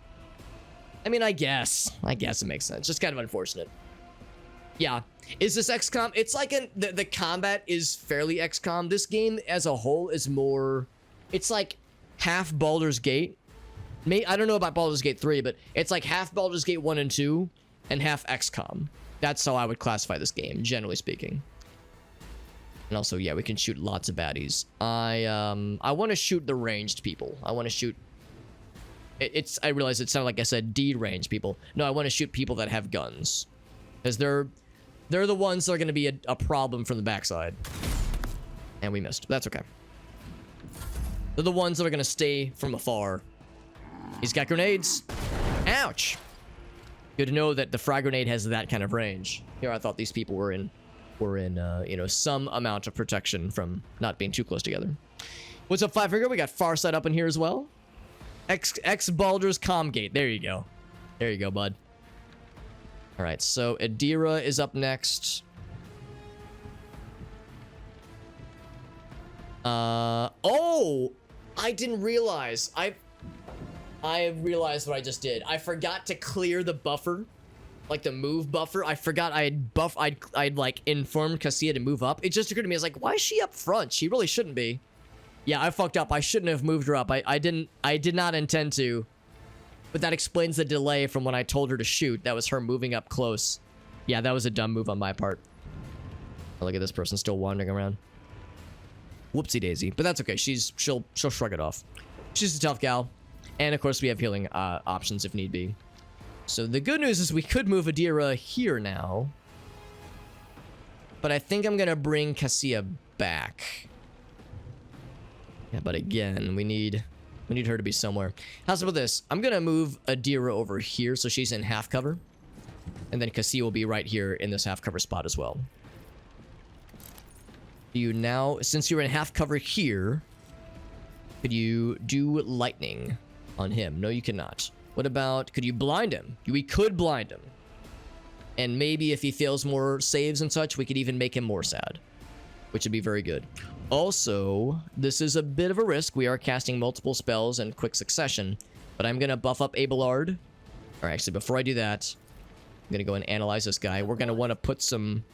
I mean, I guess it makes sense. Just kind of unfortunate. Yeah. Is this XCOM? It's like the combat is fairly XCOM. This game as a whole is more... It's like half Baldur's Gate. I don't know about Baldur's Gate 3, but it's like half Baldur's Gate 1 and 2 and half XCOM. That's how I would classify this game, generally speaking. And also, yeah, we can shoot lots of baddies. I want to shoot the ranged people. I want to shoot... I realize it sounded like I said D-range people. No, I want to shoot people that have guns. Because they're the ones that are going to be a problem from the backside. And we missed. That's okay. They're the ones that are going to stay from afar. He's got grenades. Ouch. Good to know that the frag grenade has that kind of range. Here, I thought these people were in, you know, some amount of protection from not being too close together. What's up, Five Finger? We got Farsight up in here as well. X Baldur's Comgate. There you go. There you go, bud. All right, so Adira is up next. Oh, I didn't realize. I realized what I just did. I forgot to clear the buffer, like the move buffer. I forgot I'd like informed Cassia to move up. It just occurred to me, I was like, why is she up front? She really shouldn't be. Yeah, I fucked up. I shouldn't have moved her up. I did not intend to. But that explains the delay from when I told her to shoot. That was her moving up close. Yeah, that was a dumb move on my part. Oh, look at this person still wandering around. Whoopsie daisy. But that's okay. She'll shrug it off. She's a tough gal. And of course we have healing options if need be. So the good news is we could move Adira here now. But I think I'm gonna bring Cassia back. Yeah, but again, we need her to be somewhere. How's about this? I'm gonna move Adira over here so she's in half cover. And then Cassia will be right here in this half cover spot as well. You now, since you're in half cover here, could you do lightning on him? No, you cannot. What about, could you blind him? We could blind him. And maybe if he fails more saves and such, we could even make him more sad, which would be very good. Also, this is a bit of a risk. We are casting multiple spells in quick succession, but I'm going to buff up Abelard. All right, actually, before I do that, I'm going to go and analyze this guy. We're going to want to put some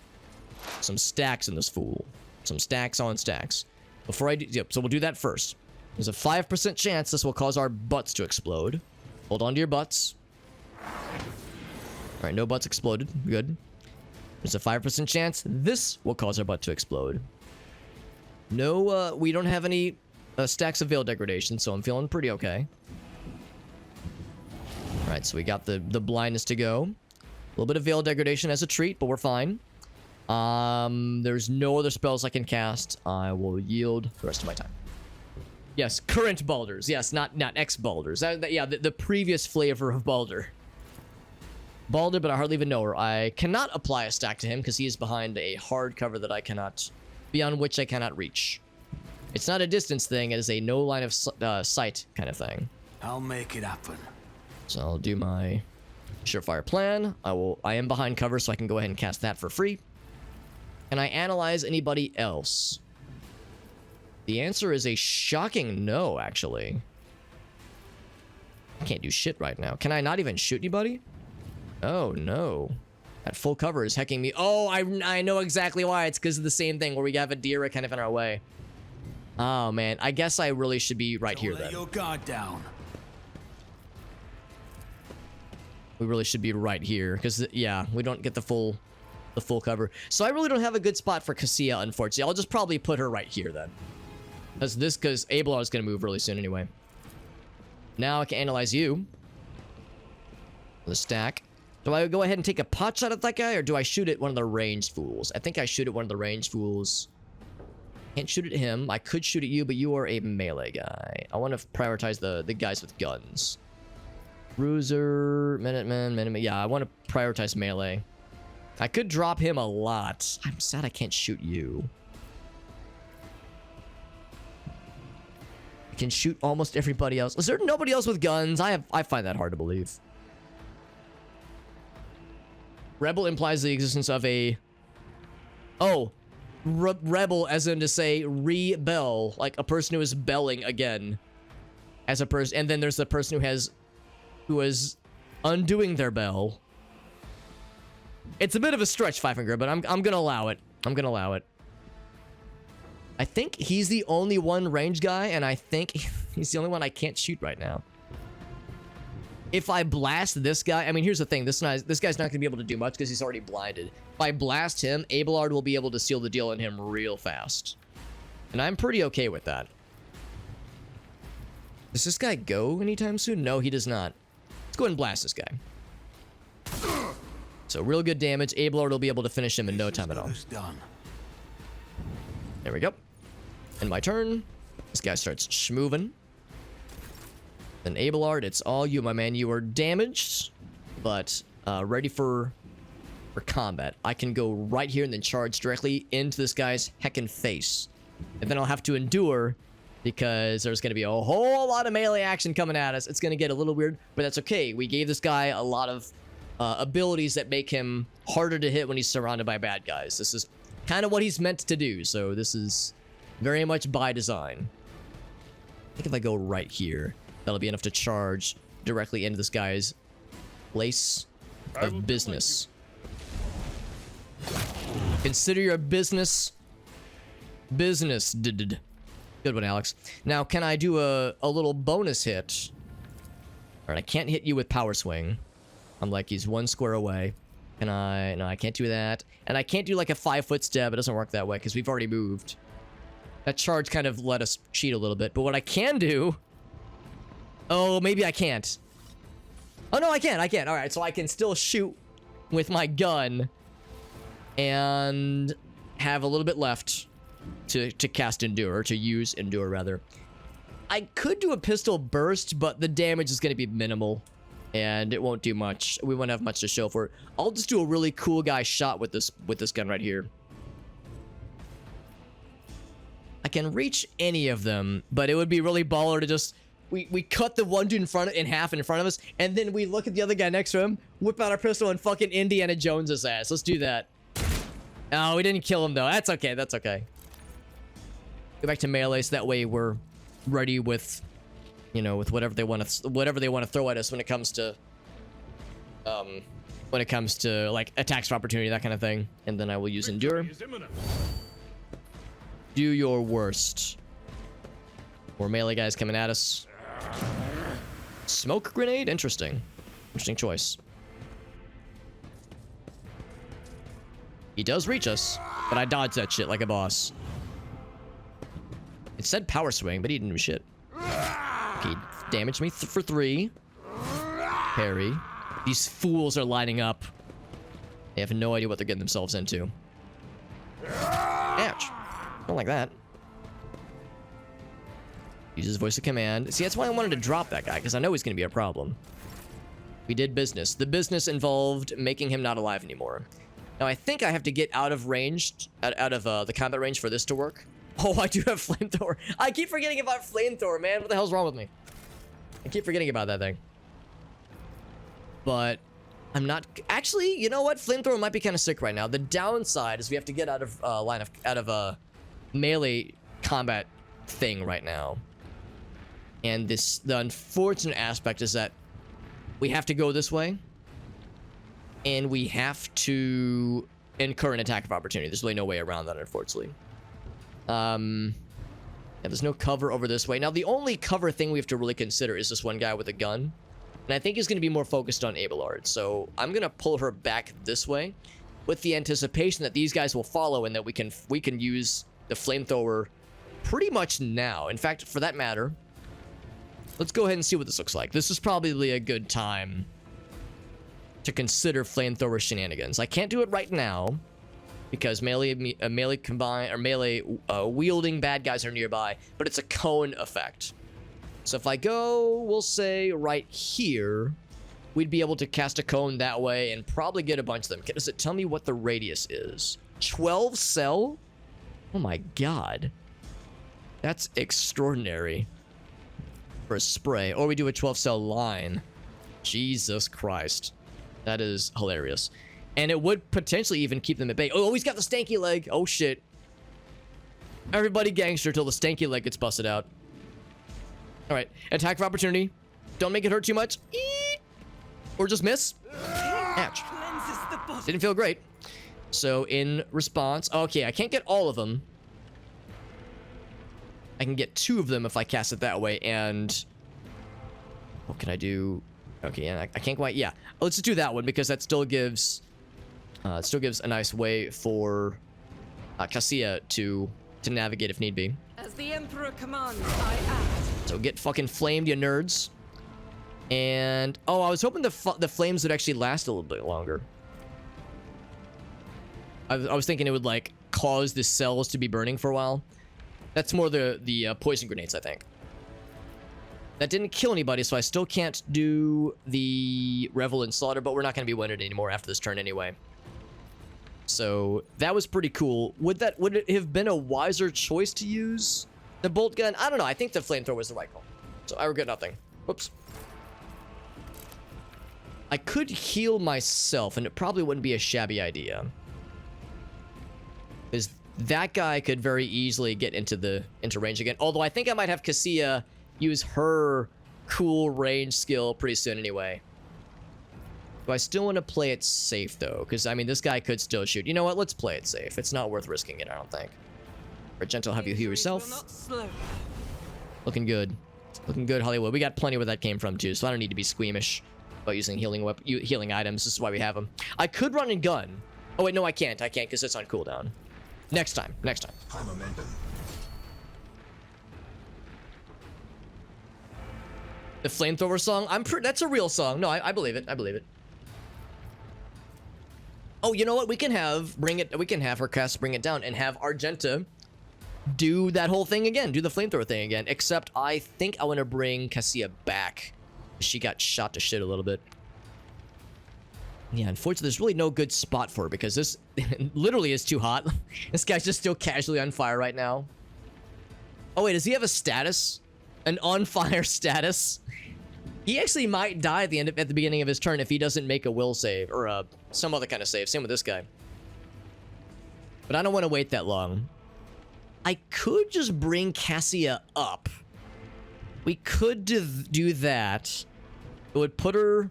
stacks in this fool. Some stacks on stacks. Before I do, yep, so we'll do that first. There's a 5% chance this will cause our butts to explode. Hold on to your butts. All right, no butts exploded. Good. There's a 5% chance this will cause our butt to explode. No, we don't have any stacks of veil degradation, so I'm feeling pretty okay. All right, so we got the blindness to go. A little bit of veil degradation as a treat, but we're fine. There's no other spells I can cast. I will yield the rest of my time. Yes, current Baldurs. Yes, not ex-Baldurs. Yeah, the previous flavor of Baldur. Baldur, but I hardly even know her. I cannot apply a stack to him because he is behind a hard cover that I cannot, beyond which I cannot reach. It's not a distance thing. It is a no line of sight kind of thing. I'll make it happen. So I'll do my surefire plan. I am behind cover, so I can go ahead and cast that for free. Can I analyze anybody else? The answer is a shocking no, actually. I can't do shit right now. Can I not even shoot anybody? Oh, no. That full cover is hecking me. Oh, I know exactly why. It's because of the same thing where we have Adira kind of in our way. Oh, man. I guess I really should be right here, then. Let your guard down. We really should be right here because, yeah, we don't get the full cover. So I really don't have a good spot for Cassia, unfortunately. I'll just probably put her right here, then. Because Abelard is going to move really soon anyway. Now I can analyze you. The stack. Do I go ahead and take a pot shot at that guy, or do I shoot at one of the ranged fools? I think I shoot at one of the ranged fools. Can't shoot at him. I could shoot at you, but you are a melee guy. I want to prioritize the guys with guns. Bruiser, Minuteman. Yeah, I want to prioritize melee. I could drop him a lot. I'm sad I can't shoot you. I can shoot almost everybody else. Is there nobody else with guns? I find that hard to believe. Rebel implies the existence of a... Oh. Rebel as in to say rebel. Like a person who is belling again. As a person. And then there's the person who is undoing their bell. It's a bit of a stretch, Five Finger, but I'm gonna allow it. I'm gonna allow it. I think he's the only one range guy, and I think he's the only one I can't shoot right now. If I blast this guy, I mean, here's the thing. This guy's not going to be able to do much because he's already blinded. If I blast him, Abelard will be able to seal the deal on him real fast. And I'm pretty okay with that. Does this guy go anytime soon? No, he does not. Let's go ahead and blast this guy. So real good damage. Abelard will be able to finish him in no time at all. There we go. And my turn. This guy starts schmoving. Then Abelard, it's all you, my man. You are damaged, but ready for combat. I can go right here and then charge directly into this guy's heckin' face. And then I'll have to endure because there's going to be a whole lot of melee action coming at us. It's going to get a little weird, but that's okay. We gave this guy a lot of abilities that make him harder to hit when he's surrounded by bad guys. This is kind of what he's meant to do, so this is very much by design. I think if I go right here, that'll be enough to charge directly into this guy's place of business. Consider your business. Good one, Alex. Now, can I do a little bonus hit? Alright, I can't hit you with Power Swing. I'm like, he's 1 square away. Can I? No, I can't do that. And I can't do like a 5-foot step. It doesn't work that way because we've already moved. That charge kind of let us cheat a little bit. But what I can do... Oh, maybe I can't. Oh, no, I can. Alright, so I can still shoot with my gun and have a little bit left to cast Endure, or to use Endure, rather. I could do a pistol burst, but the damage is going to be minimal, and it won't do much. We won't have much to show for it. I'll just do a really cool guy shot with this gun right here. I can reach any of them, but it would be really baller to just... We cut the one dude in half in front of us, and then we look at the other guy next to him, whip out our pistol, and fucking Indiana Jones his ass. Let's do that. Oh, we didn't kill him, though. That's okay. That's okay. Go back to melee, so that way we're ready with, you know, with whatever they want to throw at us when it comes to, like attacks of opportunity, that kind of thing. And then I will use Endure. Do your worst. More melee guys coming at us. Smoke grenade? Interesting choice. He does reach us, but I dodged that shit like a boss. It said Power Swing, but he didn't do shit. He damaged me for 3. Parry. These fools are lining up. They have no idea what they're getting themselves into. Ouch. Don't like that. Uses voice of command. See, that's why I wanted to drop that guy, because I know he's going to be a problem. We did business. The business involved making him not alive anymore. Now, I think I have to get out of range, out of the combat range for this to work. Oh, I do have flamethrower. I keep forgetting about flamethrower, man. What the hell's wrong with me? I keep forgetting about that thing. But I'm not... Actually, you know what? Flamethrower might be kind of sick right now. The downside is we have to get out of melee combat thing right now. And the unfortunate aspect is that we have to go this way. And we have to incur an attack of opportunity. There's really no way around that, unfortunately. Yeah, there's no cover over this way. Now, the only cover thing we have to really consider is this one guy with a gun. And I think he's going to be more focused on Abelard. So I'm going to pull her back this way with the anticipation that these guys will follow and that we can use the flamethrower pretty much now. In fact, for that matter, let's go ahead and see what this looks like. This is probably a good time to consider flamethrower shenanigans. I can't do it right now because melee wielding bad guys are nearby, but it's a cone effect. So if I go, we'll say right here, we'd be able to cast a cone that way and probably get a bunch of them. Does it tell me what the radius is? 12 cell? Oh my god. That's extraordinary for a spray. Or we do a 12 cell line. Jesus Christ. That is hilarious. And it would potentially even keep them at bay. Oh, he's got the stanky leg. Oh, shit. Everybody gangster till the stanky leg gets busted out. All right. Attack of opportunity. Don't make it hurt too much. Eeet. Or just miss. Ouch. Didn't feel great. So in response... Okay, I can't get all of them. I can get 2 of them if I cast it that way. And... what can I do? Okay, yeah, I can't quite... Yeah. Let's just do that one because that still gives... it still gives a nice way for Cassia to navigate if need be. As the Emperor commands, I act. So get fucking flamed, you nerds. And... oh, I was hoping the flames would actually last a little bit longer. I was thinking it would, like, cause the cells to be burning for a while. That's more the poison grenades, I think. That didn't kill anybody, so I still can't do the Revel and Slaughter, but we're not going to be winning anymore after this turn anyway. So that was pretty cool. Would it have been a wiser choice to use the bolt gun? I don't know. I think the flamethrower was the right call. So I regret nothing. Whoops. I could heal myself, and it probably wouldn't be a shabby idea. Because that guy could very easily get into range again. Although I think I might have Cassia use her cool range skill pretty soon anyway. Do I still want to play it safe, though? Because, I mean, this guy could still shoot. You know what? Let's play it safe. It's not worth risking it, I don't think. Gentle, have you heal yourself. Looking good. Looking good, Hollywood. We got plenty where that came from, too, so I don't need to be squeamish about using healing items. This is why we have them. I could run and gun. Oh, wait, no, I can't. I can't because it's on cooldown. Next time. Next time. High momentum. The flamethrower song? That's a real song. No, I believe it. I believe it. Oh, you know what? We can have her cast Bring It Down and have Argenta do that whole thing again. Do the flamethrower thing again. Except I think I want to bring Cassia back. She got shot to shit a little bit. Yeah, unfortunately, there's really no good spot for her because this literally is too hot. This guy's just still casually on fire right now. Oh, wait, does he have a status? An on fire status? He actually might die at the beginning of his turn if he doesn't make a will save or some other kind of save. Same with this guy. But I don't want to wait that long. I could just bring Cassia up. We could do that. It would put her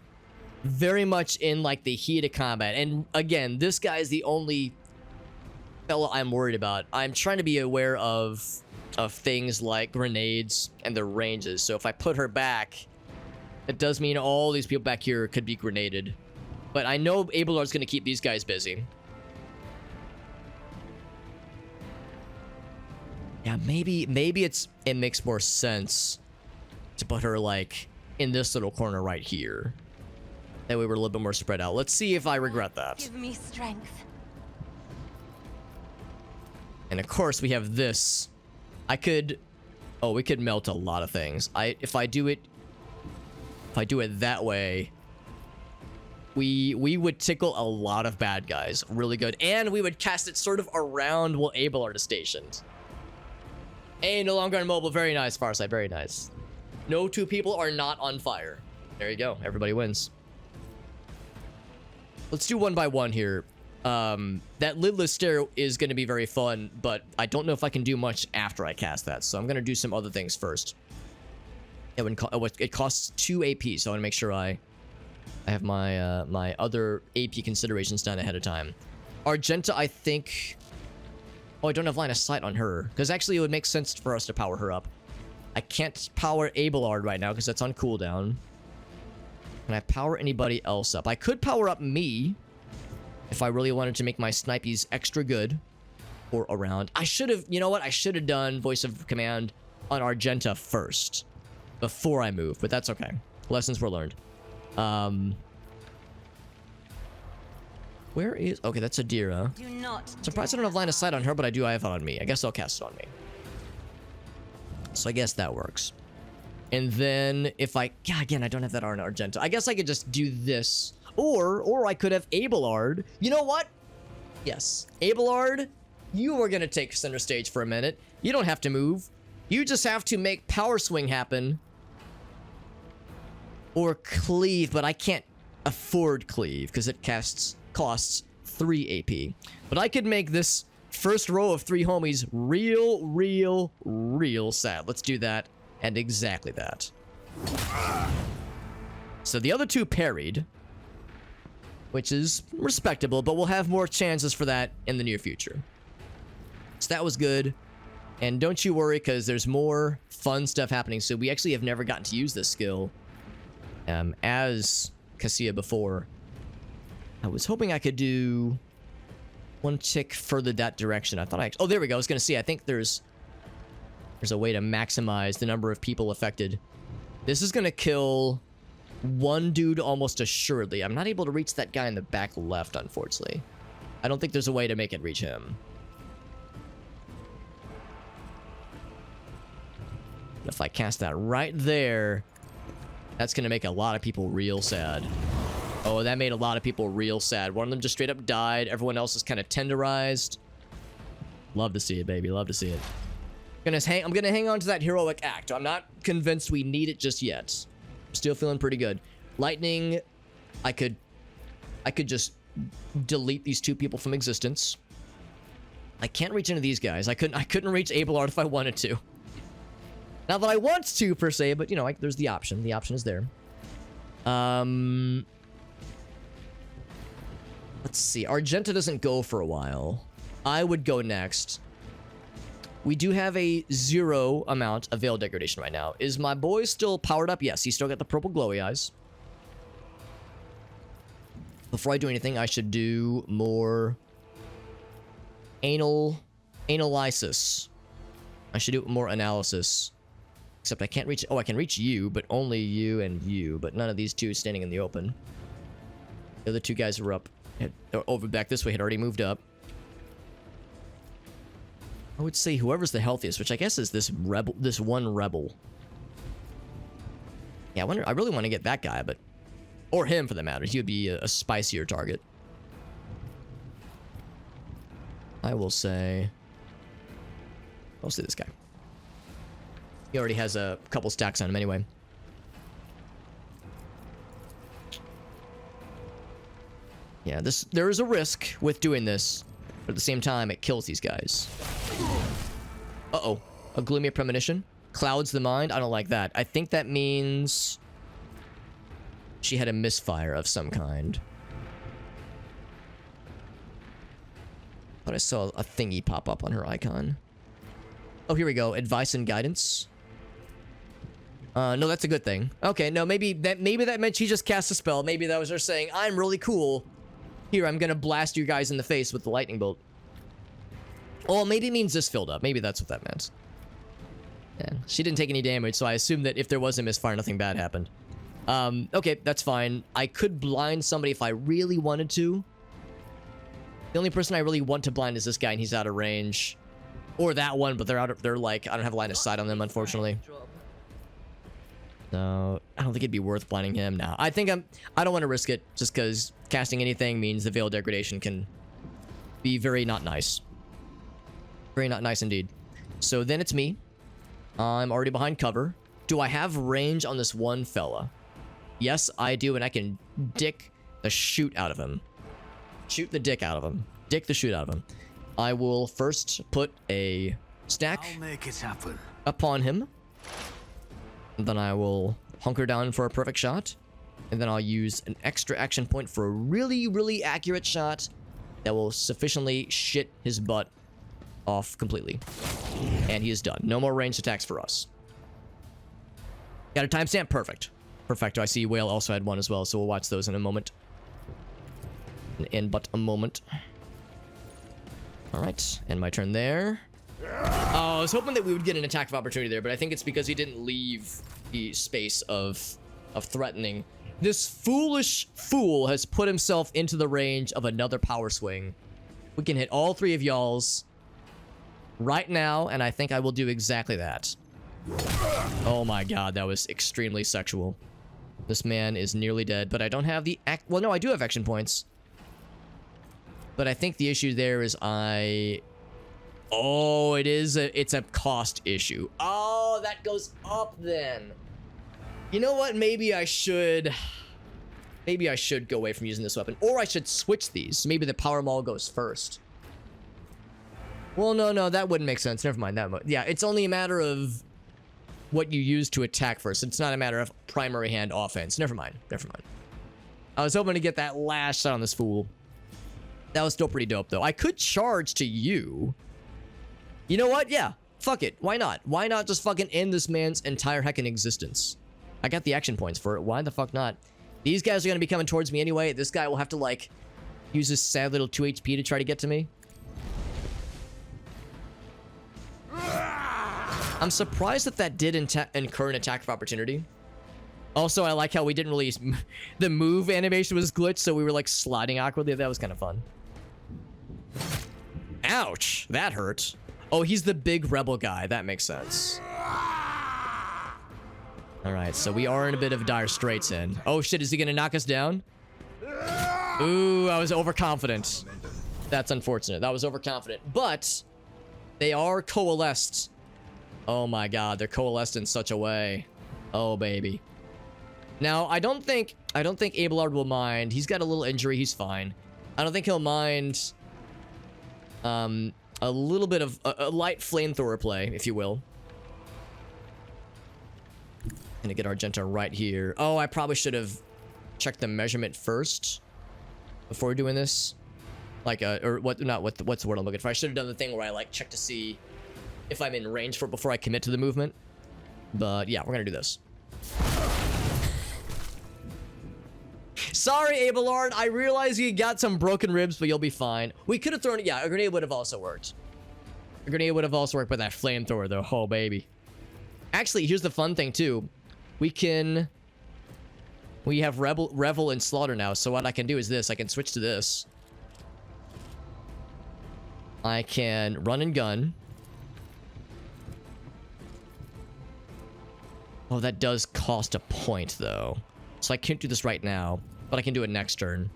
very much in like the heat of combat. And again, this guy is the only fella I'm worried about. I'm trying to be aware of things like grenades and their ranges. So if I put her back, it does mean all these people back here could be grenaded. But I know Abelard's going to keep these guys busy. Yeah, maybe it makes more sense to put her like in this little corner right here. That way we're a little bit more spread out. Let's see if I regret that. Give me strength. And of course we have this. We could melt a lot of things. If I do it that way, we would tickle a lot of bad guys really good, and we would cast it sort of around while Abelard is stationed. Hey, no longer immobile. Very nice, Farsight. Very nice. No two people are not on fire. There you go. Everybody wins. Let's do one by one here. That lidless stare is going to be very fun, but I don't know if I can do much after I cast that, so I'm going to do some other things first. It costs 2 AP, so I want to make sure I have my my other AP considerations done ahead of time. Argenta, I think... Oh, I don't have line of sight on her, because actually it would make sense for us to power her up. I can't power Abelard right now, because that's on cooldown. Can I power anybody else up? I could power up me, if I really wanted to make my snipies extra good or around. I should have, you know what? I should have done voice of command on Argenta first before I move, but that's okay. Lessons were learned. Where is... Okay, that's Adira. Do not. Surprised I don't have line of sight on her, but I do have it on me. I guess I'll cast it on me. So I guess that works. And then if I... Yeah, again, I don't have that on Argenta. I guess I could just do this. Or I could have Abelard. You know what? Yes. Abelard, you are going to take center stage for a minute. You don't have to move. You just have to make power swing happen. Or cleave, but I can't afford cleave because it costs 3 AP. But I could make this first row of 3 homies real sad. Let's do that and exactly that. So the other 2 parried, which is respectable, but we'll have more chances for that in the near future. So that was good. And don't you worry, because there's more fun stuff happening. So we actually have never gotten to use this skill as Cassia before. I was hoping I could do one tick further that direction. I thought oh, there we go. I was going to see. I think there's a way to maximize the number of people affected. This is going to kill one dude almost assuredly. I'm not able to reach that guy in the back left, unfortunately. I don't think there's a way to make it reach him. If I cast that right there, that's going to make a lot of people real sad. Oh, that made a lot of people real sad. One of them just straight up died. Everyone else is kind of tenderized. Love to see it, baby. Love to see it. I'm gonna hang on to that heroic act. I'm not convinced we need it just yet. I'm still feeling pretty good. Lightning, I could just delete these two people from existence. I can't reach into these guys. I couldn't reach Abelard if I wanted to. Not that I want to per se, but you know, there's the option. The option is there. Let's see. Argenta doesn't go for a while. I would go next. We do have a 0 amount of Veil Degradation right now. Is my boy still powered up? Yes, he's still got the purple glowy eyes. Before I do anything, I should do more analysis. I should do more analysis. Except I can't reach... Oh, I can reach you, but only you and you. But none of these two standing in the open. The other two guys were up. Over back this way had already moved up. I would say whoever's the healthiest, which I guess is this one rebel. Yeah, I really want to get that guy, but... Or him, for the matter. He would be a spicier target. I will say... I'll say this guy. He already has a couple stacks on him anyway. Yeah, there is a risk with doing this. But at the same time, it kills these guys. Uh-oh. A gloomy premonition. Clouds the mind. I don't like that. I think that means... she had a misfire of some kind. Thought I saw a thingy pop up on her icon. Oh, here we go. Advice and guidance. No, that's a good thing. Okay, no, maybe that meant she just cast a spell. Maybe that was her saying, I'm really cool. Here, I'm gonna blast you guys in the face with the lightning bolt. Oh, maybe it means this filled up. Maybe that's what that meant. Yeah, she didn't take any damage, so I assume that if there was a misfire, nothing bad happened. Okay, that's fine. I could blind somebody if I really wanted to. The only person I really want to blind is this guy, and he's out of range. Or that one, but they're like, I don't have a line of sight on them, unfortunately. No, I don't think it'd be worth blinding him now. I don't want to risk it, just because casting anything means the Veil Degradation can be very not nice. Very not nice indeed. So then it's me. I'm already behind cover. Do I have range on this one fella? Yes, I do, and I can dick the shoot out of him. Shoot the dick out of him. Dick the shoot out of him. I will first put a stack I'll make it happen. upon him. And then I will hunker down for a perfect shot. And then I'll use an extra action point for a really, really accurate shot that will sufficiently shit his butt off completely. And he is done. No more ranged attacks for us. Got a timestamp? Perfect. Perfecto. I see Whale also had one as well, so we'll watch those in a moment. In but a moment. Alright, and my turn there. Oh, I was hoping that we would get an attack of opportunity there, but I think it's because he didn't leave the space of threatening. This foolish fool has put himself into the range of another power swing. We can hit all three of y'all's right now, and I think I will do exactly that. Oh my god, that was extremely sexual. This man is nearly dead, but I don't have the well, no, I do have action points. But I think the issue there is oh, it's a cost issue. Oh, that goes up then. You know what? Maybe I should go away from using this weapon. Or I should switch these. Maybe the power maul goes first. Well, no, that wouldn't make sense. Never mind that much. Yeah, it's only a matter of what you use to attack first. It's not a matter of primary hand offense. Never mind. I was hoping to get that last shot on this fool. That was still pretty dope, though. I could charge to you. You know what? Yeah. Fuck it. Why not? Why not just fucking end this man's entire heckin' existence? I got the action points for it. Why the fuck not? These guys are going to be coming towards me anyway. This guy will have to, like, use his sad little 2 HP to try to get to me. I'm surprised that did incur an attack of opportunity. Also, I like how we didn't really... the move animation was glitched, so we were, like, sliding awkwardly. That was kind of fun. Ouch! That hurt. Oh, he's the big rebel guy. That makes sense. All right, so we are in a bit of dire straits in. Oh shit, is he gonna knock us down? Ooh, I was overconfident. That's unfortunate. That was overconfident. But they are coalesced. Oh my god, they're coalesced in such a way. Oh baby. Now, I don't think Abelard will mind. He's got a little injury, he's fine. I don't think he'll mind a little bit of a light flamethrower play, if you will. Gonna get Argenta right here. Oh, I probably should have checked the measurement first before doing this. Like, or what? Not what? What's the word I'm looking for? I should have done the thing where I like check to see if I'm in range for it before I commit to the movement. But yeah, we're gonna do this. Sorry, Abelard. I realize you got some broken ribs, but you'll be fine. We could have thrown it. Yeah, a grenade would have also worked. A grenade would have also worked, but that flamethrower, though. Oh, baby. Actually, here's the fun thing, too. We have Revel and Slaughter now, so what I can do is this. I can switch to this. I can run and gun. Oh, that does cost a point, though. So I can't do this right now, but I can do it next turn.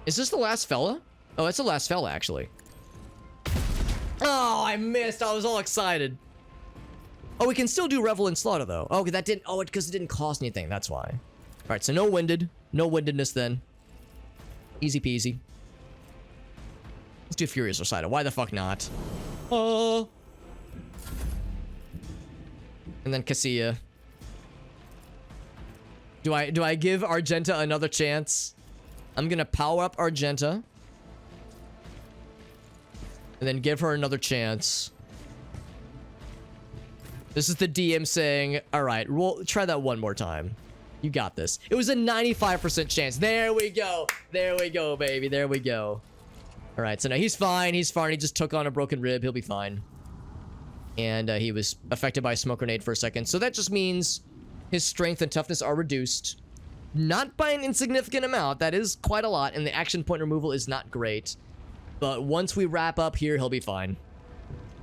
Is this the last fella? Oh, it's the last fella, actually. Oh, I missed. I was all excited. Oh, we can still do Revel and Slaughter, though. Oh, that didn't... Oh, because it didn't cost anything. That's why. All right, so no winded. No windedness, then. Easy peasy. Let's do Furious Recital. Why the fuck not? Oh. And then Cassia. Do I give Argenta another chance? I'm gonna power up Argenta. And then give her another chance. This is the DM saying, alright, we'll try that one more time. You got this. It was a 95% chance. There we go. There we go, baby. There we go. Alright, so now he's fine. He's fine. He just took on a broken rib. He'll be fine. And he was affected by a smoke grenade for a second. So that just means his strength and toughness are reduced. Not by an insignificant amount. That is quite a lot. And the action point removal is not great. But once we wrap up here, he'll be fine.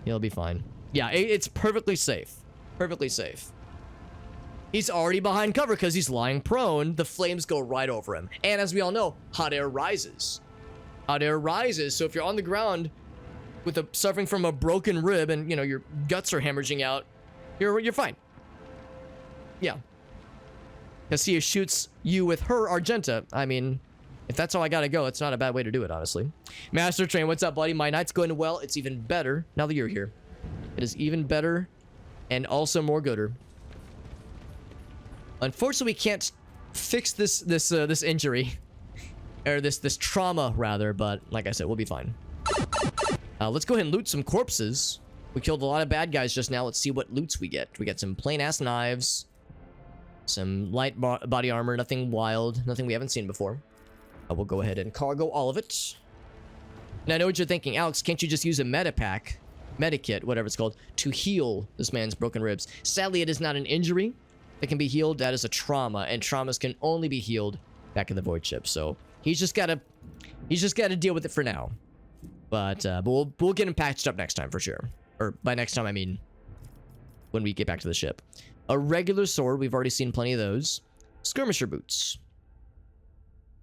He'll be fine. Yeah, it's perfectly safe. Perfectly safe. He's already behind cover because he's lying prone. The flames go right over him. And as we all know, hot air rises. Hot air rises. So if you're on the ground with suffering from a broken rib and, you know, your guts are hemorrhaging out, you're fine. Yeah. Cassia shoots you with her Argenta. I mean, if that's how I gotta go, it's not a bad way to do it, honestly. Master Train, what's up, buddy? My night's going well. It's even better now that you're here. It is even better and also more gooder. Unfortunately, we can't fix this injury. Or this trauma, rather, but like I said, we'll be fine. Let's go ahead and loot some corpses. We killed a lot of bad guys just now. Let's see what loots we get. We got some plain-ass knives. Some light body armor. Nothing wild. Nothing we haven't seen before. We'll go ahead and cargo all of it. Now, I know what you're thinking. Alex, can't you just use a meta-pack? Medikit, whatever it's called, to heal this man's broken ribs? Sadly, it is not an injury that can be healed. That is a trauma, and traumas can only be healed back in the void ship. So he's just gotta deal with it for now. But we'll get him patched up next time for sure. Or by next time, I mean when we get back to the ship. A regular sword, we've already seen plenty of those. Skirmisher boots.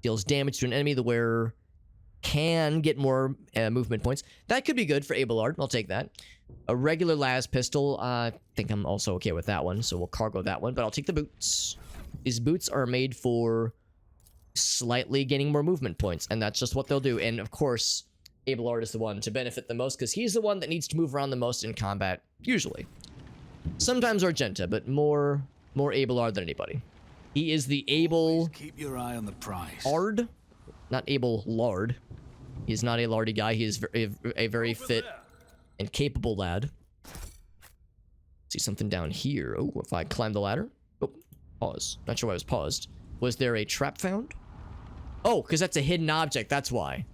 Deals damage to an enemy. The wearer can get more movement points. That could be good for Abelard. I'll take that. A regular las pistol. I think I'm also okay with that one, so we'll cargo that one. But I'll take the boots. These boots are made for slightly gaining more movement points, and that's just what they'll do. And of course, Abelard is the one to benefit the most because he's the one that needs to move around the most in combat, usually. Sometimes Argenta, but more Abelard than anybody. He is the able... Keep your eye on the prize. Ard? Not Abel Lard. He's not a lardy guy. He is a very fit and capable lad. See something down here. Oh, if I climb the ladder. Oh, pause. Not sure why I was paused. Was there a trap found? Oh, because that's a hidden object. That's why.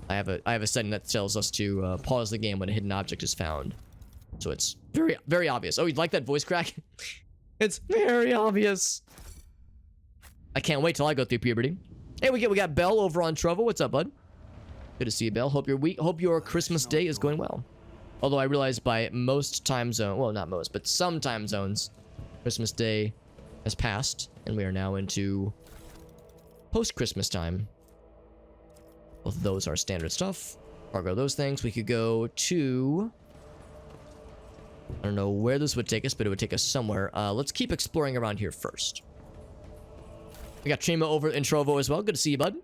I have a setting that tells us to pause the game when a hidden object is found. So it's very, very obvious. Oh, you'd like that voice crack? It's very obvious. I can't wait till I go through puberty. Hey, we got Bell over on Trovo. What's up, bud? Good to see you, Bell. Hope your Christmas day is going well. Although I realize by most time zone, well, not most, but some time zones, Christmas Day has passed, and we are now into post-Christmas time. Both of those are standard stuff. Cargo those things. We could go to... I don't know where this would take us, but it would take us somewhere. Let's keep exploring around here first. We got Trima over in Trovo as well. Good to see you, bud.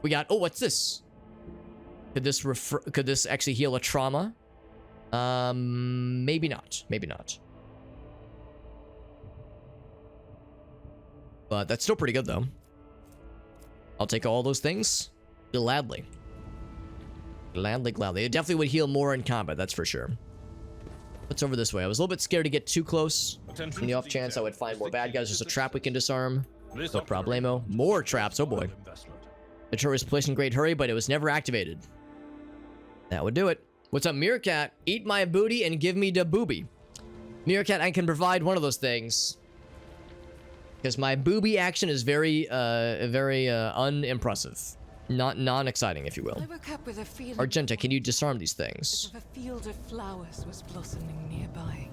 We got... Oh, what's this? Could this actually heal a trauma? Maybe not. Maybe not. But that's still pretty good, though. I'll take all those things. Gladly. Gladly. It definitely would heal more in combat, that's for sure. What's over this way? I was a little bit scared to get too close. In the off chance I would find more bad guys. There's a trap we can disarm. No problemo. More traps, oh boy. The turret was placed in great hurry, but it was never activated. That would do it. What's up, Meerkat? Eat my booty and give me the booby. Meerkat, I can provide one of those things. Because my booby action is very unimpressive. Non-exciting, if you will. I woke up with a feeling. Argenta, can you disarm these things? As if a field of flowers was blossoming nearby.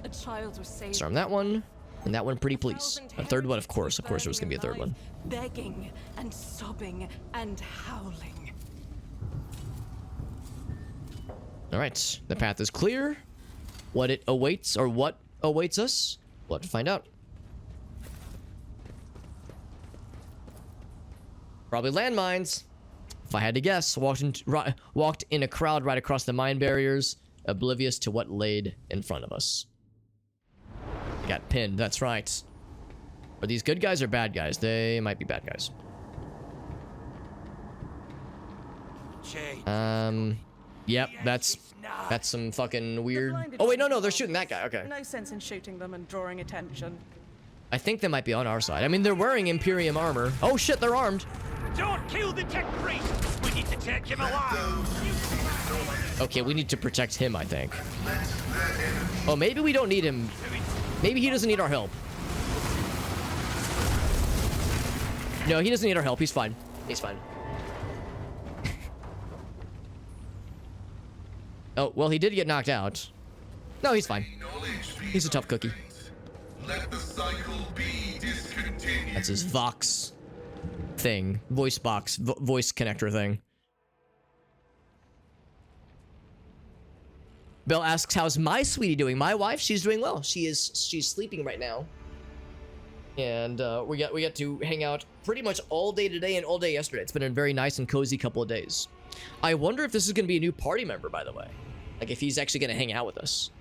A child was saved. Disarm that one. And that one, pretty please. A third one, of course. Of course there was going to be a third one. Begging and sobbing and howling. Alright. The path is clear. What awaits us? We'll have to find out. Probably landmines. If I had to guess, walked in a crowd right across the mine barriers, oblivious to what laid in front of us. Got pinned, that's right. Are these good guys or bad guys? They might be bad guys. Yep, that's some fucking weird... Oh wait, no, they're shooting that guy, okay. No sense in shooting them and drawing attention. I think they might be on our side. I mean, they're wearing Imperium armor. Oh shit, they're armed. Don't kill the tech priest! We need to take him alive! Okay, we need to protect him, I think. Oh, maybe we don't need him. Maybe he doesn't need our help. No, he doesn't need our help. He's fine. He's fine. Oh, well, he did get knocked out. No, he's fine. He's a tough cookie. Let the cycle be discontinued. That's his Vox thing. Voice box. Voice connector thing. Belle asks, how's my sweetie doing? My wife, she's doing well. She's sleeping right now. And we got to hang out pretty much all day today and all day yesterday. It's been a very nice and cozy couple of days. I wonder if this is going to be a new party member, by the way. Like, if he's actually going to hang out with us.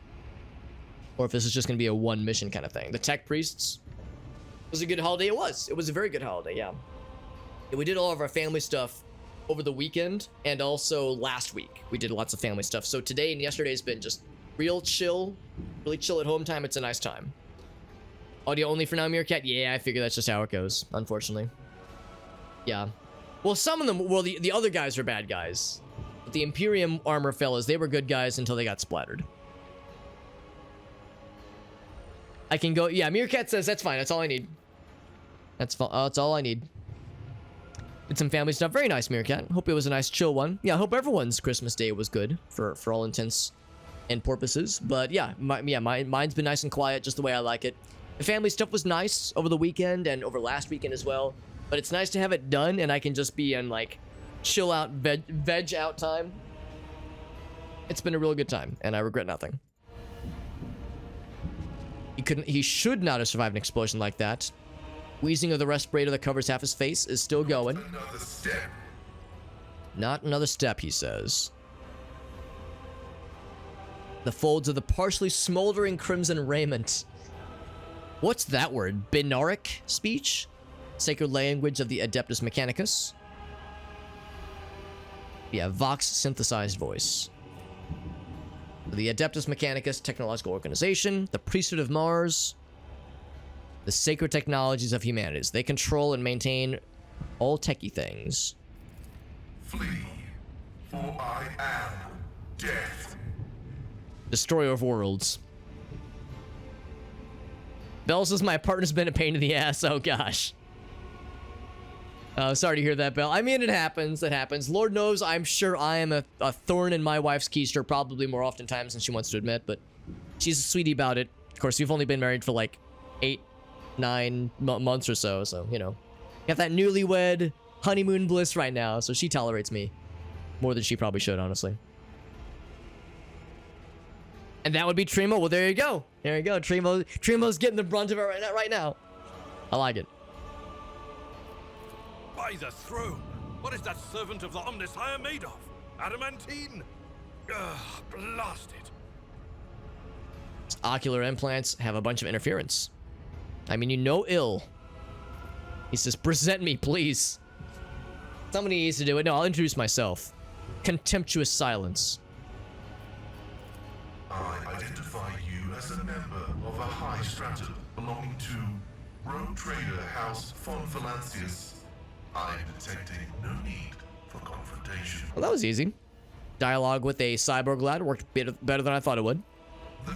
Or if this is just going to be a one mission kind of thing. The tech priests. It was a good holiday. It was. It was a very good holiday, yeah. And we did all of our family stuff over the weekend. And also last week. We did lots of family stuff. So today and yesterday has been just real chill. Really chill at home time. It's a nice time. Audio only for now, Meerkat? Yeah, I figure that's just how it goes, unfortunately. Yeah. Well, some of them, well, the other guys are bad guys. But the Imperium armor fellas, they were good guys until they got splattered. I can go, yeah, Meerkat says that's fine, that's all I need. That's all I need. Did some family stuff, very nice, Meerkat. Hope it was a nice chill one. Yeah, I hope everyone's Christmas Day was good, for all intents and purposes. But yeah, mine's been nice and quiet, just the way I like it. The family stuff was nice over the weekend and over last weekend as well. But it's nice to have it done and I can just be in like chill out, veg out time. It's been a real good time and I regret nothing. He should not have survived an explosion like that. Wheezing of the respirator that covers half his face is still going. Another step. Not another step, he says. The folds of the partially smoldering crimson raiment. What's that word? Binaric speech? Sacred language of the Adeptus Mechanicus. Yeah, Vox synthesized voice. The Adeptus Mechanicus technological organization, the priesthood of Mars, the sacred technologies of humanities. They control and maintain all techie things. Flee, for I am death. Destroyer of worlds. Bell says my partner's been a pain in the ass. Oh gosh. Sorry to hear that, Belle. I mean, it happens. It happens. Lord knows, I'm sure I am a thorn in my wife's keister, probably more oftentimes than she wants to admit, but she's a sweetie about it. Of course, we've only been married for like 8-9 months or so, you know. Got that newlywed honeymoon bliss right now, so she tolerates me more than she probably should, honestly. And that would be Trimo. Well, there you go. There you go. Trimo's getting the brunt of it right now. I like it. By the throne! What is that servant of the Omnissiah made of? Adamantine? Ugh, blasted. Ocular implants have a bunch of interference. I mean, you know ill. He says, present me, please. Somebody needs to do it. No, I'll introduce myself. Contemptuous silence. I identify you as a member of a high stratum belonging to rogue trader House von Valancius. I'm detecting no need for confrontation. Well, that was easy. Dialogue with a cyborg lad worked better than I thought it would.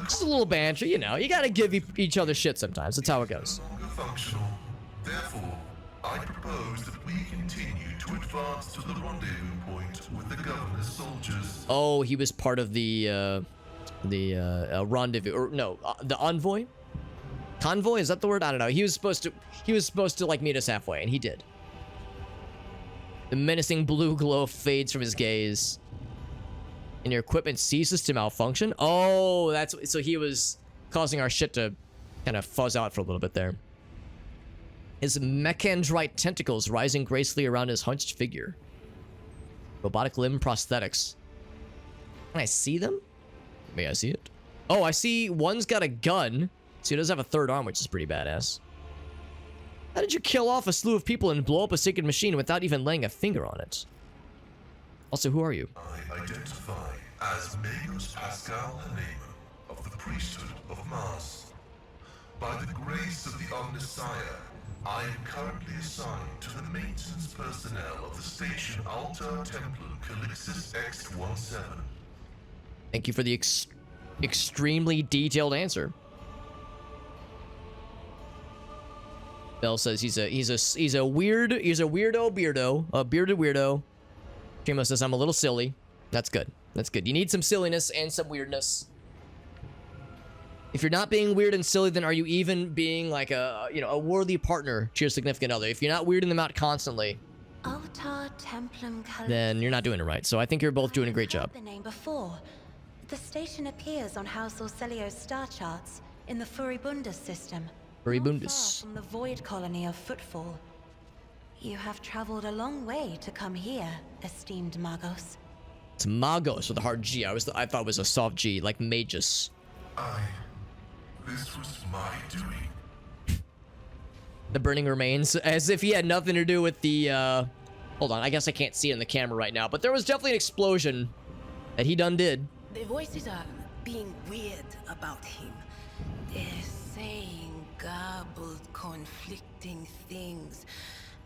Just a little banter, you know. You gotta give each other shit sometimes. That's how it goes. No longer functional. Therefore, I propose that we continue to advance to the rendezvous point with the governor's soldiers. Oh, he was part of the rendezvous, or no, the envoy? Convoy, is that the word? I don't know. He was supposed to like meet us halfway, and he did. The menacing blue glow fades from his gaze. And your equipment ceases to malfunction? Oh, that's... So he was causing our shit to kind of fuzz out for a little bit there. His mechandrite tentacles rising gracefully around his hunched figure. Robotic limb prosthetics. Can I see them? May I see it? Oh, I see one's got a gun. So he does have a third arm, which is pretty badass. How did you kill off a slew of people and blow up a sacred machine without even laying a finger on it? Also, who are you? I identify as Magus Pasqual of the priesthood of Mars. By the grace of the Omnissiah, I am currently assigned to the maintenance personnel of the station Altar Templum Calixis X-17. Thank you for the extremely detailed answer. Bell says he's a weirdo, a bearded weirdo. Trimo says I'm a little silly. That's good. That's good. You need some silliness and some weirdness. If you're not being weird and silly, then are you even being like a worthy partner to your significant other? If you're not weirding them out constantly, Altar Templum Calixis. then you're not doing it right. So I think you're both doing a great job. I've heard the name before. The station appears on House Orcelio's star charts in the Furibundus system. Furibundus. Not far from the void colony of Footfall. You have traveled a long way to come here, esteemed Magos. It's Magos with a hard G. I thought it was a soft G, like Magus. This was my doing. The burning remains, as if he had nothing to do with the, Hold on, I guess I can't see it in the camera right now, but there was definitely an explosion that he done did. The voices are being weird about him. They're saying garbled, conflicting things.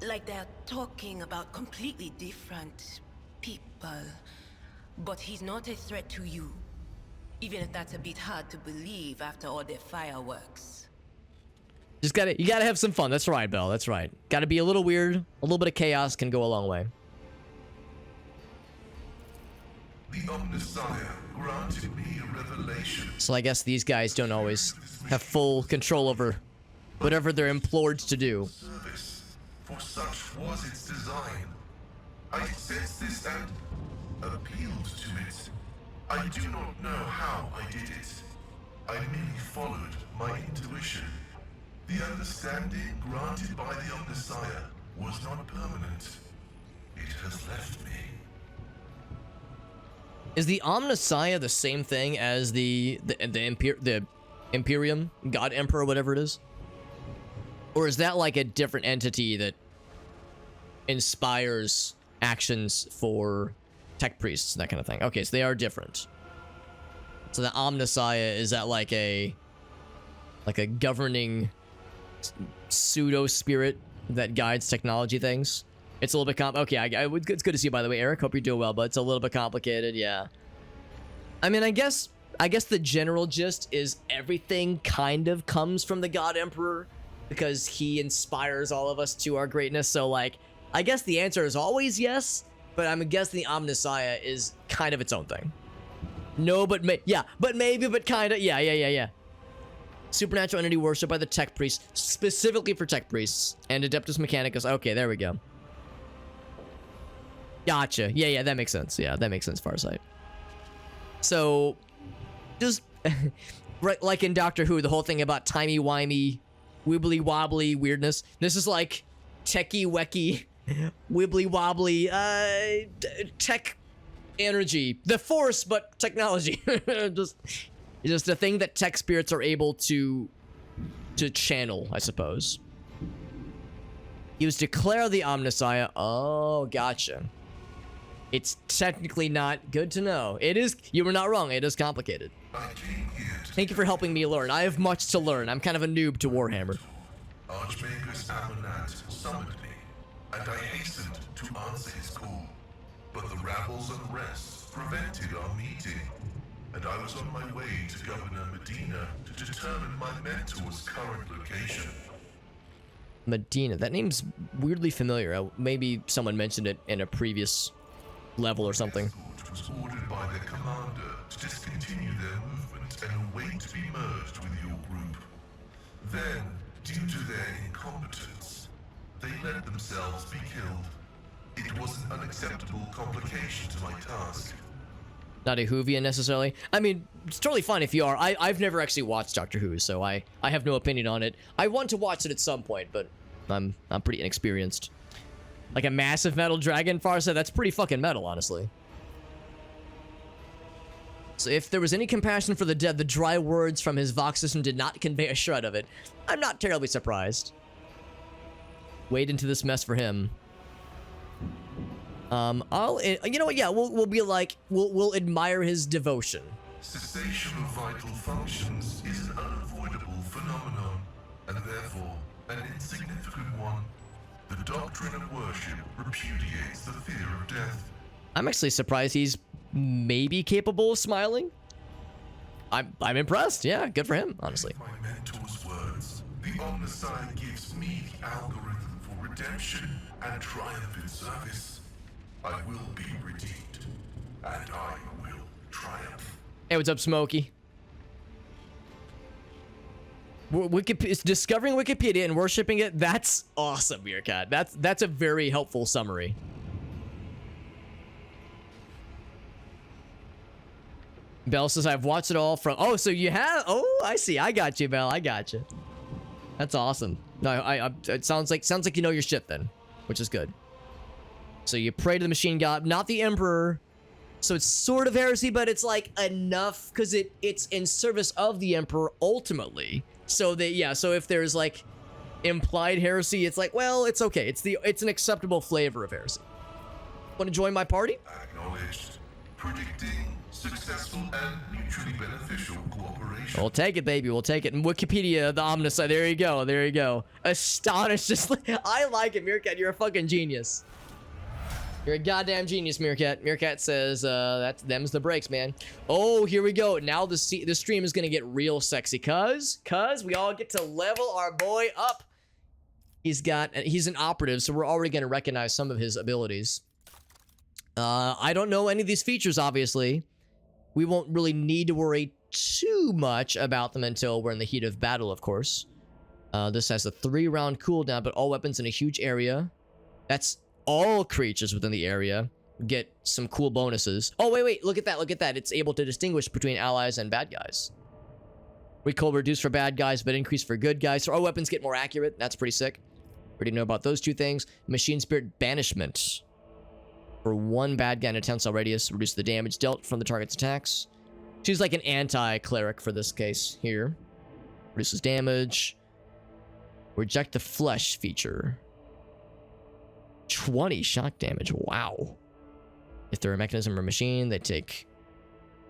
Like they're talking about completely different people. But he's not a threat to you. Even if that's a bit hard to believe after all the fireworks. You gotta have some fun. That's right, Belle. That's right. Gotta be a little weird. A little bit of chaos can go a long way. The Omnissiah granted me a revelation. So I guess these guys don't always have full control over whatever they're implored to do. Service, for such was its design. I sensed this and appealed to it. I do not know how I did it. I merely followed my intuition. The understanding granted by the Omnissiah was not permanent. It has left me. Is the Omnissiah the same thing as the Imperium, God Emperor, whatever it is? Or is that like a different entity that inspires actions for tech priests and that kind of thing? Okay, so they are different. So the Omnissiah, is that like a governing pseudo spirit that guides technology things? It's a little bit okay, it's good to see you, by the way, Eric. Hope you're doing well, but it's a little bit complicated, yeah. I mean, I guess the general gist is everything kind of comes from the God Emperor because he inspires all of us to our greatness. So, like, I guess the answer is always yes, but I'm guessing the Omnissiah is kind of its own thing. No, but maybe, but kind of, yeah. Supernatural entity worship by the tech priests, specifically for tech priests. And Adeptus Mechanicus. Okay, there we go. Gotcha. Yeah, that makes sense. Yeah, that makes sense, Farsight. So, just right, like in Doctor Who, the whole thing about timey-wimey, wibbly-wobbly weirdness. This is like techie-wecky, wibbly-wobbly, tech energy. The Force, but technology. just a thing that tech spirits are able to channel, I suppose. Use Declare the Omnissiah. Oh, gotcha. It's technically not good to know. It is, you were not wrong, it is complicated. Thank you for helping me learn. I have much to learn. I'm kind of a noob to Warhammer. Archmagus Amonat summoned me, and I hastened to answer his call. But the rabble's unrest prevented our meeting, and I was on my way to Governor Medina to determine my mentor's current location. Medina, that name's weirdly familiar. Maybe someone mentioned it in a previous level or something. Escort was ordered by their commander to discontinue their movement and await to be merged with your group. Then, due to their incompetence, they let themselves be killed. It was an unacceptable complication to my task. Not a Whovian necessarily. I mean, it's totally fine if you are. I've never actually watched Doctor Who, so I have no opinion on it. I want to watch it at some point, but I'm pretty inexperienced. Like a massive metal dragon, Farsa, that's pretty fucking metal, honestly. So if there was any compassion for the dead, the dry words from his Vox system did not convey a shred of it. I'm not terribly surprised. Wade into this mess for him. You know what, yeah, we'll be like, we'll admire his devotion. Cessation of vital functions is an unavoidable phenomenon, and therefore an insignificant one. The doctrine of worship repudiates the fear of death. I'm actually surprised he's maybe capable of smiling. I'm impressed. Yeah, good for him, honestly. My mentor's words, the Omnissiah gives me the algorithm for redemption and triumph in service. I will be redeemed, and I will triumph. Hey, what's up, Smokey? Discovering Wikipedia and worshipping it, that's awesome, Meerkat. That's a very helpful summary. Bell says, I've watched it all from... Oh, so you have... Oh, I see. I got you, Bell. I got you. That's awesome. No, it sounds like you know your shit then, which is good. So you pray to the machine god, not the emperor. So it's sort of heresy, but it's like enough because it's in service of the emperor ultimately. So that, yeah, so if there's like implied heresy, it's like, well, it's okay. It's an acceptable flavor of heresy. Want to join my party? Acknowledged. Predicting successful and mutually beneficial cooperation. We'll take it, baby. We'll take it. And Wikipedia, the Omnissiah. There you go. There you go. Astonished. Just I like it, Meerkat. You're a fucking genius. You're a goddamn genius, Meerkat. Meerkat says, them's the breaks, man. Oh, here we go. Now the stream is gonna get real sexy, cuz we all get to level our boy up. He's an operative, so we're already gonna recognize some of his abilities. I don't know any of these features, obviously. We won't really need to worry too much about them until we're in the heat of battle, of course. This has a 3-round cooldown, but all weapons in a huge area. That's all creatures within the area get some cool bonuses. Oh, wait, look at that. It's able to distinguish between allies and bad guys. Recoil reduced for bad guys, but increased for good guys. So our weapons get more accurate. That's pretty sick. Already know about those two things. Machine Spirit Banishment. For 1 bad guy in a 10-cell radius, reduce the damage dealt from the target's attacks. She's like an anti-cleric for this case here. Reduces damage. Reject the flesh feature. 20 shock damage. Wow. If they're a mechanism or machine, they take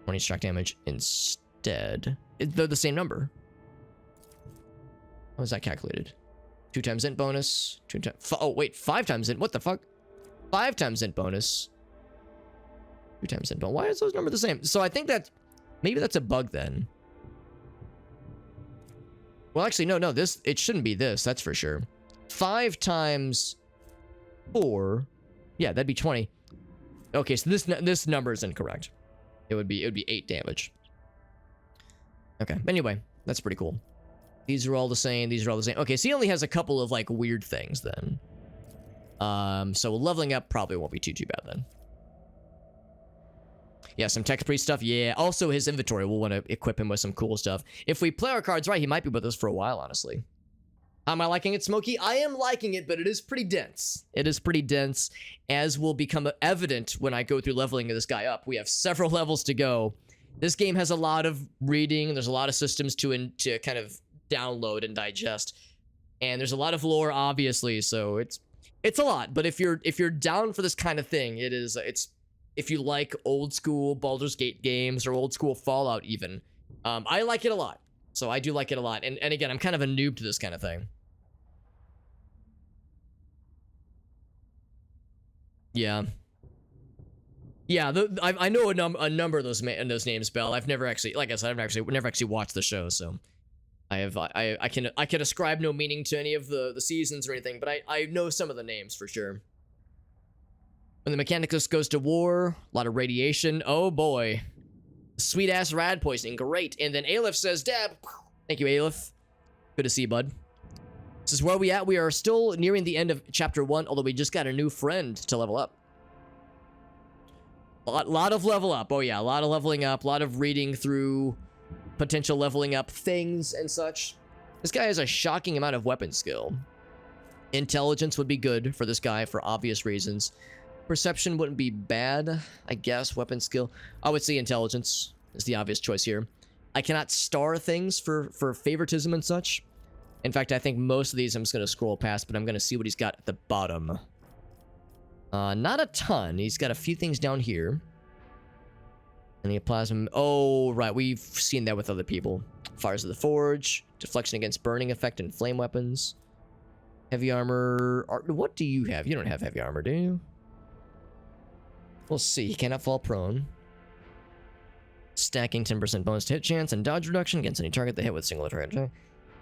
20 shock damage instead. They're the same number. How is that calculated? 2 times int bonus. 2 times. Oh, wait. 5 times int. What the fuck? 5 times int bonus. 2 times int bonus. Why is those numbers the same? So I think that maybe that's a bug then. Well, actually, no. It shouldn't be this. That's for sure. 5 times 4, yeah, that'd be 20. Okay, so this number is incorrect. It would be 8 damage. Okay, anyway, that's pretty cool. These are all the same. These are all the same. Okay, so he only has a couple of like weird things then. So leveling up probably won't be too bad then. Yeah, some tech priest stuff. Yeah. Also, his inventory. We'll want to equip him with some cool stuff. If we play our cards right, he might be with us for a while, honestly. How am I liking it, Smokey? I am liking it, but it is pretty dense. It is pretty dense, as will become evident when I go through leveling this guy up. We have several levels to go. This game has a lot of reading. There's a lot of systems to kind of download and digest, and there's a lot of lore, obviously. So it's a lot. But if you're down for this kind of thing, it's if you like old school Baldur's Gate games or old school Fallout even, I like it a lot. So I do like it a lot. And again, I'm kind of a noob to this kind of thing. Yeah. Yeah, I know a number of those names, Bell. I've never actually, like I said, I've never actually watched the show, so I can ascribe no meaning to any of the seasons or anything, but I know some of the names for sure. When the Mechanicus goes to war, a lot of radiation. Oh boy. Sweet ass rad poisoning, great. And then Aleph says, Dab. Thank you, Aleph. Good to see you, bud. This is where we at. We are still nearing the end of chapter 1, although we just got a new friend to level up. A lot of level up. Oh yeah, a lot of leveling up, a lot of reading through potential leveling up things and such. This guy has a shocking amount of weapon skill. Intelligence would be good for this guy for obvious reasons. Perception wouldn't be bad, I guess. Weapon skill. I would say intelligence is the obvious choice here. I cannot star things for favoritism and such. In fact, I think most of these I'm just going to scroll past, but I'm going to see what he's got at the bottom. Not a ton. He's got a few things down here. And the plasma. Oh, right. We've seen that with other people. Fires of the Forge. Deflection against burning effect and flame weapons. Heavy armor. What do you have? You don't have heavy armor, do you? We'll see. He cannot fall prone. Stacking 10% bonus to hit chance and dodge reduction against any target that hit with single target.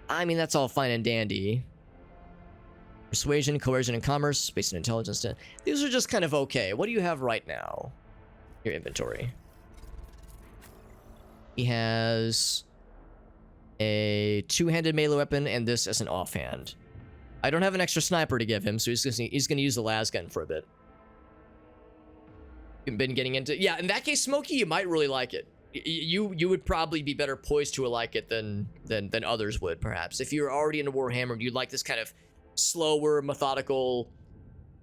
I mean, that's all fine and dandy. Persuasion, coercion, and commerce, based on intelligence. These are just kind of okay. What do you have right now? Your inventory. He has a two-handed melee weapon and this as an offhand. I don't have an extra sniper to give him, so he's going to use the las gun for a bit. You've been getting into... Yeah, in that case, Smokey, you might really like it. You would probably be better poised to like it than others would, perhaps. If you're already into Warhammer and you like this kind of slower, methodical...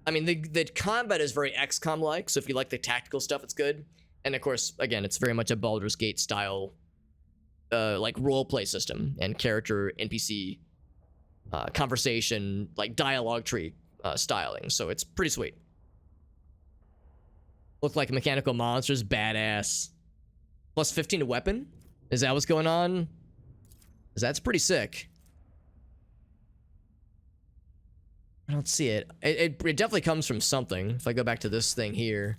I mean, the combat is very XCOM-like, so if you like the tactical stuff, it's good. And of course, again, it's very much a Baldur's Gate style, like role-play system and character NPC conversation, like dialogue tree styling. So it's pretty sweet. Look like mechanical monsters, badass. Plus 15 to weapon? Is that what's going on? That's pretty sick. I don't see it. It definitely comes from something. If I go back to this thing here.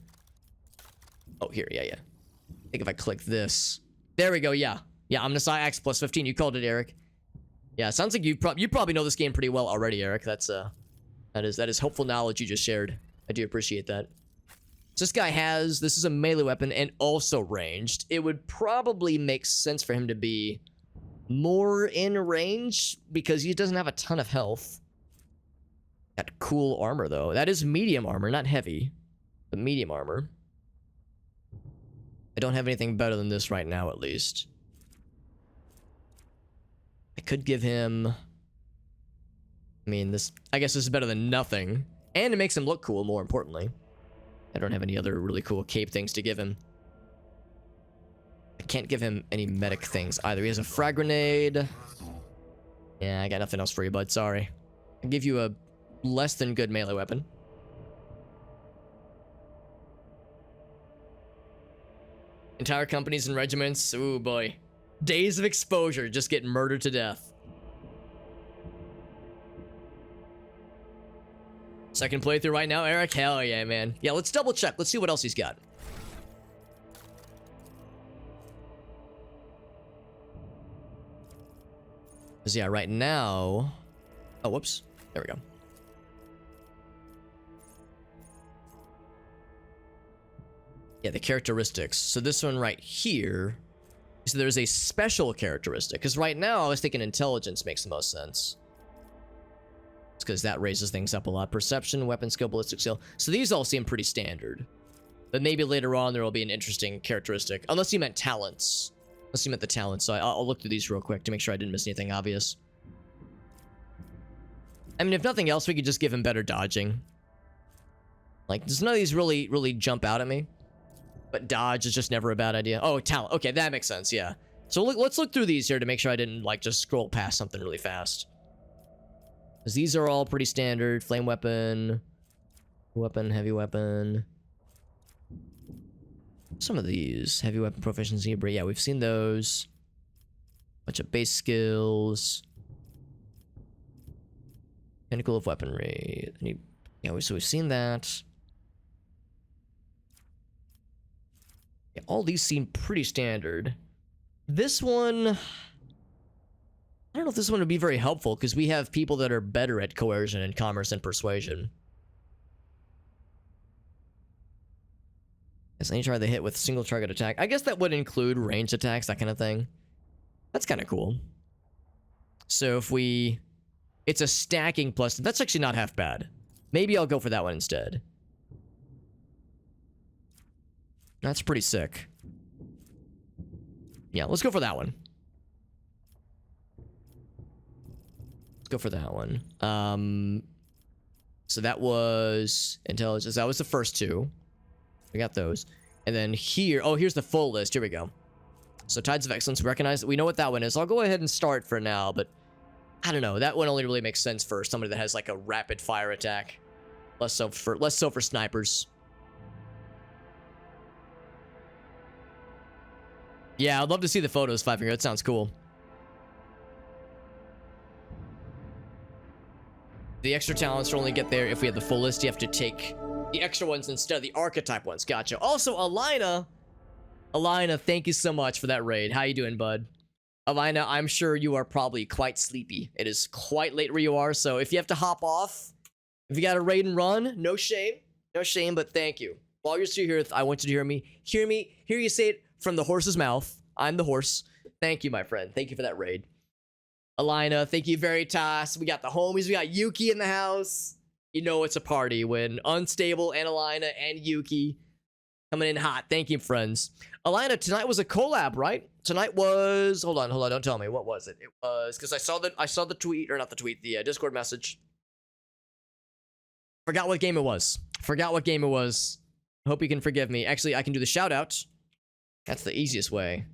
Oh, here, yeah. I think if I click this. There we go, yeah. Yeah, Omnisci Axe plus 15. You called it, Eric. Yeah, sounds like you probably know this game pretty well already, Eric. That is helpful knowledge you just shared. I do appreciate that. So this guy this is a melee weapon and also ranged. It would probably make sense for him to be more in range because he doesn't have a ton of health. Got cool armor though. That is medium armor, not heavy, but medium armor. I don't have anything better than this right now, at least. I could give him... I mean, I guess this is better than nothing. And it makes him look cool, more importantly. I don't have any other really cool cape things to give him. I can't give him any medic things either. He has a frag grenade. Yeah, I got nothing else for you, bud. Sorry. I'll give you a less than good melee weapon. Entire companies and regiments. Ooh, boy. Days of exposure. Just get murdered to death. Second playthrough right now, Eric? Hell yeah, man. Yeah, let's double check. Let's see what else he's got. Because yeah, right now... Oh, whoops. There we go. Yeah, the characteristics. So this one right here So there's a special characteristic. Because right now, I was thinking intelligence makes the most sense. It's because that raises things up a lot. Perception, weapon skill, ballistic skill. So these all seem pretty standard. But maybe later on there will be an interesting characteristic. Unless you meant talents. Unless you meant the talents. So I'll look through these real quick to make sure I didn't miss anything obvious. I mean, if nothing else, we could just give him better dodging. Like, does none of these really jump out at me? But dodge is just never a bad idea. Oh, talent. Okay, that makes sense, yeah. So let's look through these here to make sure I didn't, like, just scroll past something really fast. Because these are all pretty standard. Flame weapon. Weapon, heavy weapon. Some of these. Heavy weapon proficiency. But yeah, we've seen those. Bunch of base skills. Pinnacle of weaponry. Yeah, so we've seen that. Yeah, all these seem pretty standard. This one, I don't know if this one would be very helpful because we have people that are better at coercion and commerce and persuasion. Yes, any try the hit with single target attack. I guess that would include ranged attacks, that kind of thing. That's kind of cool. So if we... It's a stacking plus... That's actually not half bad. Maybe I'll go for that one instead. That's pretty sick. Yeah, let's go for that one. Let's go for that one. So that was intelligence. That was the first two. We got those. And then here... Oh, here's the full list. Here we go. So Tides of Excellence. We recognize that we know what that one is. I'll go ahead and start for now, but... I don't know. That one only really makes sense for somebody that has like a rapid fire attack. Less so for snipers. Yeah, I'd love to see the photos, Five Finger. That sounds cool. The extra talents will only get there if we have the full list. You have to take the extra ones instead of the archetype ones. Gotcha. Also, Alina, thank you so much for that raid. How you doing, bud? Alina, I'm sure you are probably quite sleepy. It is quite late where you are, so if you have to hop off, if you got to raid and run, no shame. No shame, but thank you. While you're still here, I want you to hear you say it from the horse's mouth. I'm the horse. Thank you, my friend. Thank you for that raid. Alina, thank you, Veritas. We got the homies. We got Yuki in the house. You know it's a party when Unstable and Alina and Yuki coming in hot. Thank you, friends. Alina, tonight was a collab, right? Tonight was... Hold on. Don't tell me. What was it? It was... Because I saw the tweet, or not the tweet, the Discord message. Forgot what game it was. Hope you can forgive me. Actually, I can do the shout out. That's the easiest way.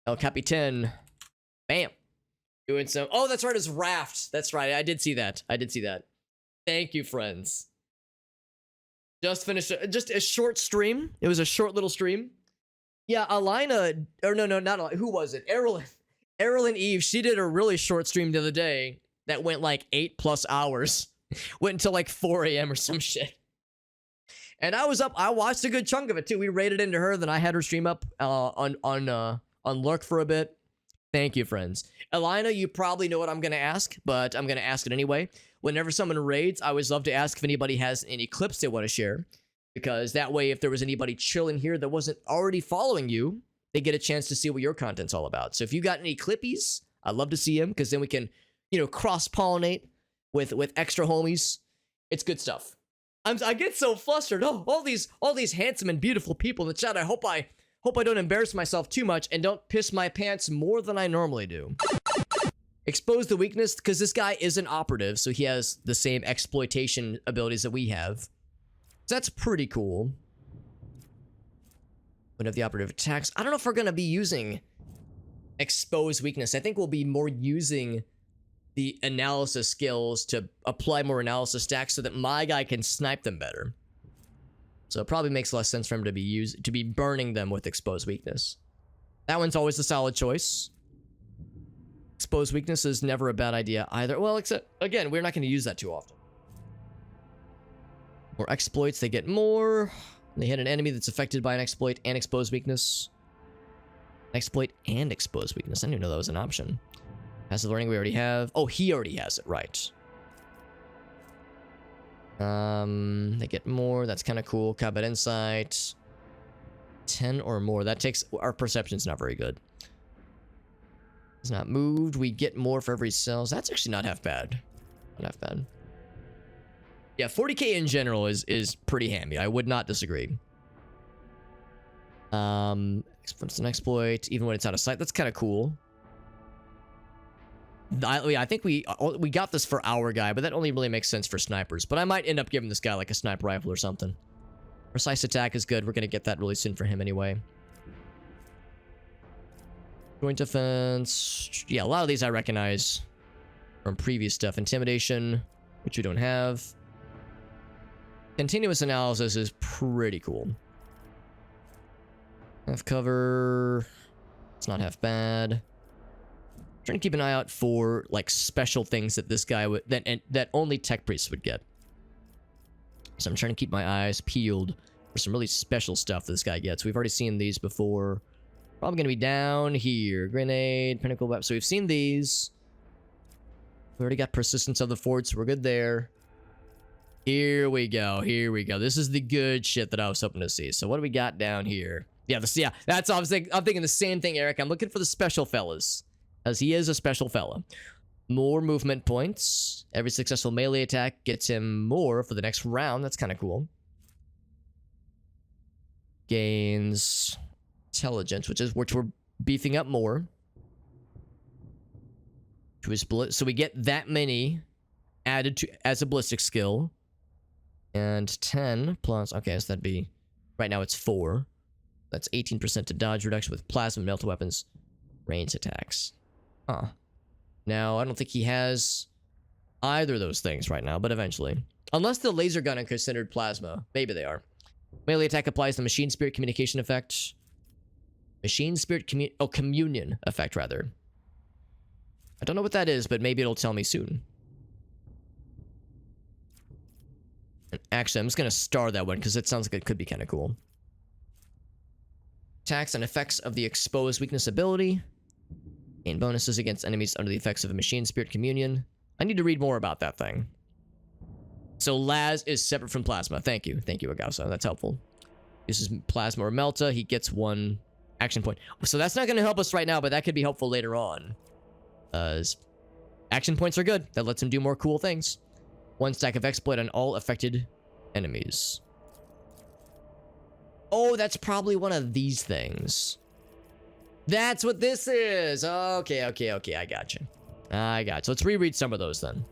El Capitan. Bam. Doing some... Oh, that's right. It's Raft. That's right. I did see that. Thank you, friends. Just finished... Just a short stream. It was a short little stream. Yeah, Alina... Or no, not Alina. Who was it? Errol Eve. She did a really short stream the other day that went like 8+ hours. Went until like 4 a.m. or some shit. And I was up. I watched a good chunk of it too. We raided into her. Then I had her stream up on Lurk for a bit. Thank you, friends. Alina, you probably know what I'm going to ask, but I'm going to ask it anyway. Whenever someone raids, I always love to ask if anybody has any clips they want to share. Because that way, if there was anybody chilling here that wasn't already following you, they get a chance to see what your content's all about. So if you got any clippies, I'd love to see them, because then we can, cross-pollinate with extra homies. It's good stuff. I get so flustered. Oh, all these handsome and beautiful people in the chat. I hope I don't embarrass myself too much and don't piss my pants more than I normally do. Expose the weakness, because this guy is an operative, so he has the same exploitation abilities that we have. So that's pretty cool. Whenever the operative attacks, I don't know if we're gonna be using expose weakness. I think we'll be more using the analysis skills to apply more analysis stacks so that my guy can snipe them better. So it probably makes less sense for him to be burning them with exposed weakness. That one's always a solid choice. Exposed weakness is never a bad idea either. Well, except again, we're not going to use that too often. More exploits, they get more. They hit an enemy that's affected by an exploit and exposed weakness. Exploit and exposed weakness. I didn't even know that was an option. Passive learning we already have. Oh, he already has it, right. They get more. That's kind of cool. Combat insight. 10 or more. That takes... Our perception's not very good. It's not moved. We get more for every cell. So that's actually not half bad. Not half bad. Yeah, 40k in general is pretty handy. I would not disagree. What's an exploit? Even when it's out of sight. That's kind of cool. I think we got this for our guy, but that only really makes sense for snipers. But I might end up giving this guy like a sniper rifle or something. Precise attack is good. We're going to get that really soon for him anyway. Joint defense. Yeah, a lot of these I recognize from previous stuff. Intimidation, which we don't have. Continuous analysis is pretty cool. Half cover. It's not half bad. Trying to keep an eye out for like special things that this guy would that only tech priests would get. So I'm trying to keep my eyes peeled for some really special stuff this guy gets. We've already seen these before. Probably gonna be down here. Grenade, pinnacle weapon. So we've seen these. We already got persistence of the fort, so we're good there. Here we go. Here we go. This is the good shit that I was hoping to see. So what do we got down here? Yeah, that's obviously I'm thinking the same thing, Eric. I'm looking for the special fellas. As he is a special fella. More movement points. Every successful melee attack gets him more for the next round. That's kind of cool. Gains intelligence, which we're beefing up more. To his so we get that many added to as a ballistic skill. And 10 plus, okay, so that'd be, right now it's 4. That's 18% to dodge reduction with plasma melta weapons. Range attacks. Huh. Now, I don't think he has either of those things right now, but eventually. Unless the laser gun is considered plasma. Maybe they are. Melee attack applies the machine spirit communication effect. Machine spirit communion effect, rather. I don't know what that is, but maybe it'll tell me soon. And actually, I'm just going to star that one because it sounds like it could be kind of cool. Attacks and effects of the exposed weakness ability. Gain bonuses against enemies under the effects of a machine spirit communion. I need to read more about that thing. So Laz is separate from plasma. Thank you. Thank you, Agauso. That's helpful. This is plasma or melta. He gets 1 action point. So that's not going to help us right now, but that could be helpful later on. Action points are good. That lets him do more cool things. 1 stack of exploit on all affected enemies. Oh, that's probably one of these things. That's what this is. Okay. I got you. So let's reread some of those then.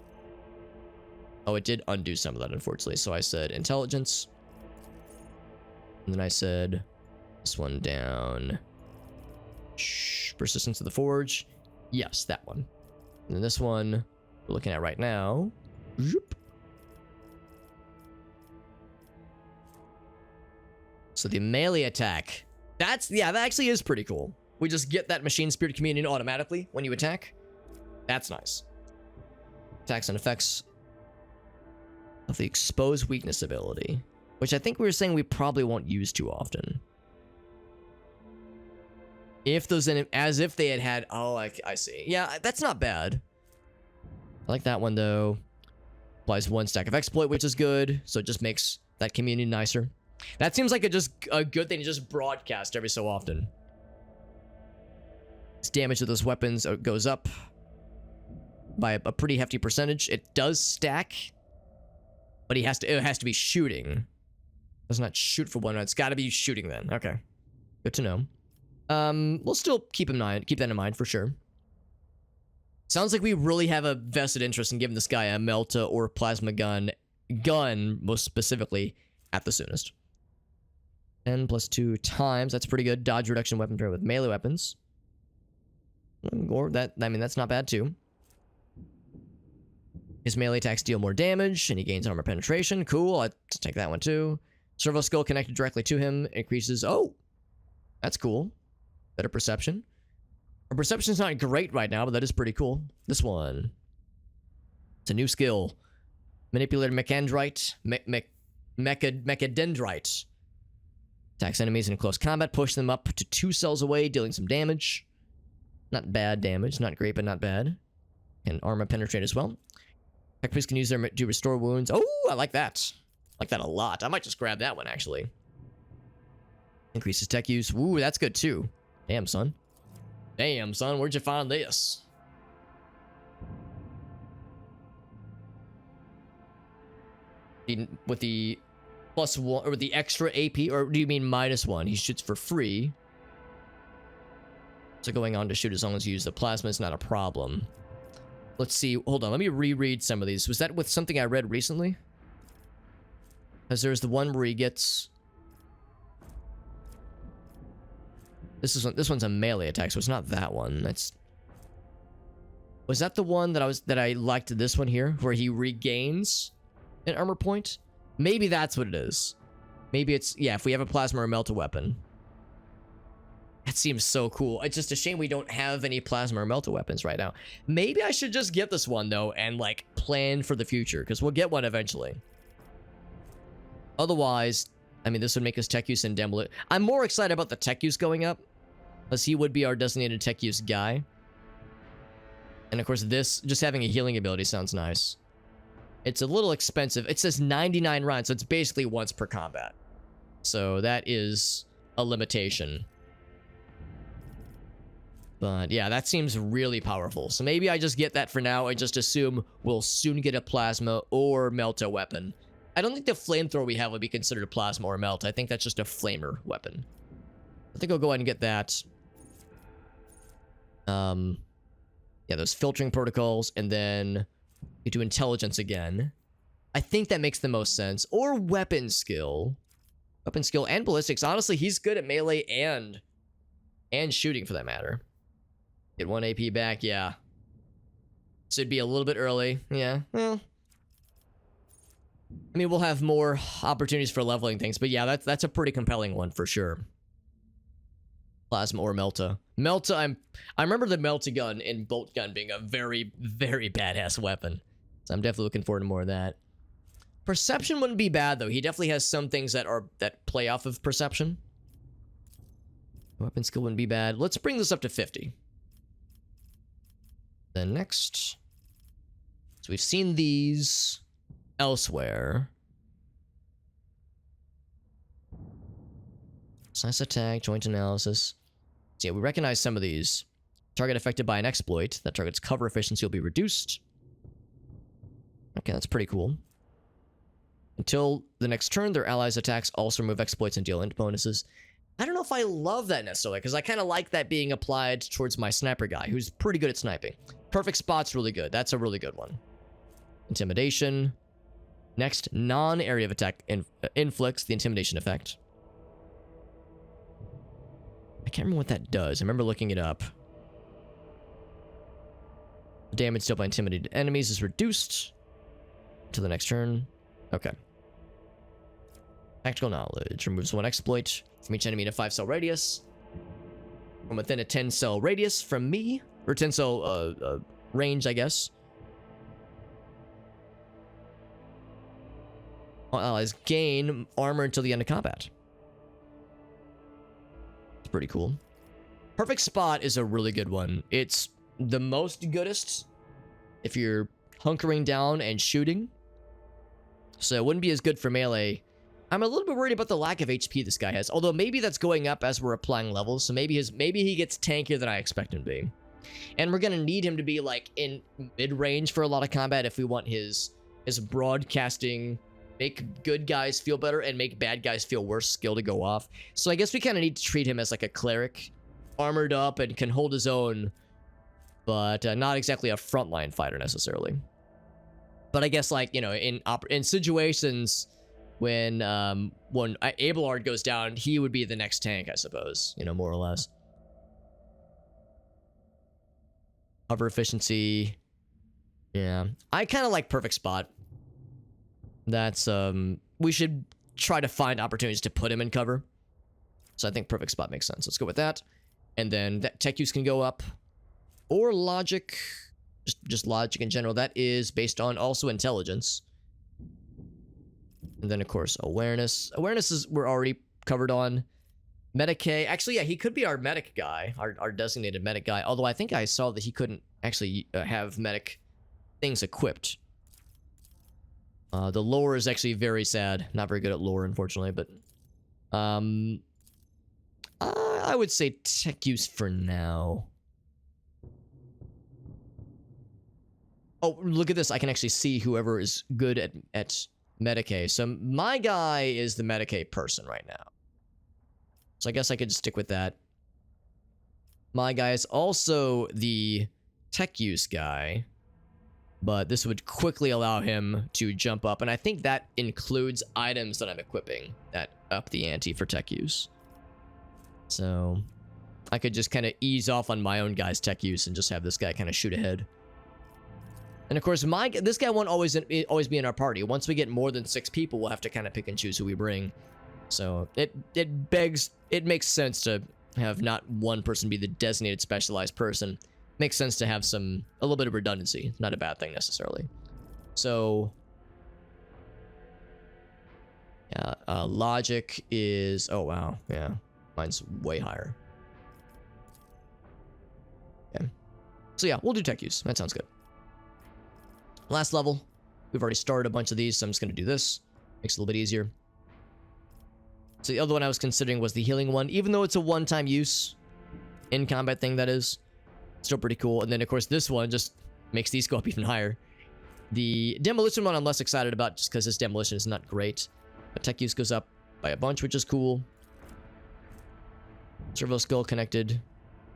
Oh, it did undo some of that, unfortunately. So I said intelligence. And then I said this one down. Persistence of the forge. Yes, that one. And then this one we're looking at right now. So the melee attack. That actually is pretty cool. We just get that machine spirit communion automatically when you attack. That's nice. Attacks and effects of the exposed weakness ability, which I think we were saying we probably won't use too often. If those as if they had oh, I see. Yeah, that's not bad. I like that one though. Applies 1 stack of exploit, which is good. So it just makes that communion nicer. That seems like a good thing to just broadcast every so often. Its damage to those weapons goes up by a pretty hefty percentage. It does stack, but it has to be shooting. Does not shoot for 1 round. It's got to be shooting then. Okay, good to know. We'll still keep that in mind for sure. Sounds like we really have a vested interest in giving this guy a melta or plasma gun most specifically at the soonest. 10 plus 2 times. That's pretty good. Dodge reduction weapon pair with melee weapons. Or that's not bad too. His melee attacks deal more damage, and he gains armor penetration. Cool, I'll take that one too. Servo skill connected directly to him increases. Oh, that's cool. Better perception. Our perception's not great right now, but that is pretty cool. This one. It's a new skill. Manipulator Mechadendrite. Mechadendrite. Attacks enemies in close combat, push them up to 2 cells away, dealing some damage. Not bad damage. Not great, but not bad. And armor penetrate as well. Tech priests can use them to restore wounds. Oh, I like that. I like that a lot. I might just grab that one, actually. Increases tech use. Ooh, that's good too. Damn, son. Damn, son, where'd you find this? With the +1, or with the extra AP, or do you mean -1? He shoots for free. So going on to shoot as long as you use the plasma is not a problem. Let's see. Hold on. Let me reread some of these. Was that with something I read recently? Because there's the one where he gets... This one's a melee attack, so it's not that one. That's... Was that the one that I liked this one here, where he regains an armor point? Maybe that's what it is. Maybe it's... Yeah, if we have a plasma or melt a weapon. That seems so cool. It's just a shame we don't have any plasma or melta weapons right now. Maybe I should just get this one, though, and, like, plan for the future, because we'll get one eventually. Otherwise, I mean, this would make us tech use and demolition. I'm more excited about the tech use going up, because he would be our designated tech use guy. And, of course, this, just having a healing ability sounds nice. It's a little expensive. It says 99 rounds, so it's basically once per combat. So that is a limitation. But yeah, that seems really powerful. So maybe I just get that for now and just assume we'll soon get a plasma or melta weapon. I don't think the flamethrower we have would be considered a plasma or melt. I think that's just a flamer weapon. I think I'll go ahead and get that. Yeah, those filtering protocols, and then you do intelligence again. I think that makes the most sense. Or weapon skill. Weapon skill and ballistics. Honestly, he's good at melee and shooting for that matter. Get 1 AP back, yeah. So it'd be a little bit early, yeah. Well, I mean, we'll have more opportunities for leveling things, but yeah, that's a pretty compelling one for sure. Plasma or melta. Melta, I remember the melta gun in bolt gun being a very, very badass weapon. So I'm definitely looking forward to more of that. Perception wouldn't be bad though. He definitely has some things that play off of perception. Weapon skill wouldn't be bad. Let's bring this up to 50. Then next. So we've seen these elsewhere. Slice attack, joint analysis. So yeah, we recognize some of these. Target affected by an exploit. That target's cover efficiency will be reduced. Okay, that's pretty cool. Until the next turn, their allies' attacks also remove exploits and deal int bonuses. I don't know if I love that necessarily, because I kind of like that being applied towards my sniper guy, who's pretty good at sniping. Perfect spot's really good. That's a really good one. Intimidation. Next, non-area of attack inflicts the intimidation effect. I can't remember what that does. I remember looking it up. The damage dealt by intimidated enemies is reduced until the next turn. Okay. Tactical knowledge. Removes 1 exploit from each enemy in a 5-cell radius. From within a 10-cell radius from me. Or 10-cell range, I guess. All allies gain armor until the end of combat. It's pretty cool. Perfect spot is a really good one. It's the most goodest if you're hunkering down and shooting. So it wouldn't be as good for melee. I'm a little bit worried about the lack of HP this guy has. Although maybe that's going up as we're applying levels. So maybe he gets tankier than I expect him to be. And we're going to need him to be like in mid-range for a lot of combat if we want his broadcasting, make good guys feel better and make bad guys feel worse skill to go off. So I guess we kind of need to treat him as like a cleric. Armored up and can hold his own. But not exactly a frontline fighter necessarily. But I guess like, you know, in situations when Abelard goes down, he would be the next tank, I suppose. You know, more or less. Cover efficiency. Yeah. I kind of like perfect spot. That's, we should try to find opportunities to put him in cover. So I think perfect spot makes sense. Let's go with that. And then that tech use can go up. Or logic. Just logic in general. That is based on also intelligence. And then, of course, awareness. Awareness is we're already covered on. Medicae. Actually, yeah, he could be our medic guy. Our designated medic guy. Although I think I saw that he couldn't actually have medic things equipped. The lore is actually very sad. Not very good at lore, unfortunately, but... I would say tech use for now. Oh, look at this. I can actually see whoever is good at Medicae. So my guy is the Medicae person right now. So I guess I could stick with that. My guy is also the tech use guy, but this would quickly allow him to jump up. And I think that includes items that I'm equipping that up the ante for tech use. So I could just kind of ease off on my own guy's tech use and just have this guy kind of shoot ahead. And of course, this guy won't always be in our party. Once we get more than 6 people, we'll have to kind of pick and choose who we bring. So it makes sense to have not one person be the designated specialized person. Makes sense to have a little bit of redundancy. Not a bad thing necessarily. So yeah, logic is, oh wow, yeah, mine's way higher. Okay, so yeah, we'll do tech use. That sounds good. Last level, we've already started a bunch of these, so I'm just going to do this. Makes it a little bit easier. So the other one I was considering was the healing one, even though it's a one-time use in combat thing, that is still pretty cool. And then of course this one just makes these go up even higher. The demolition one I'm less excited about just because this demolition is not great, but tech use goes up by a bunch, which is cool. Servo skill connected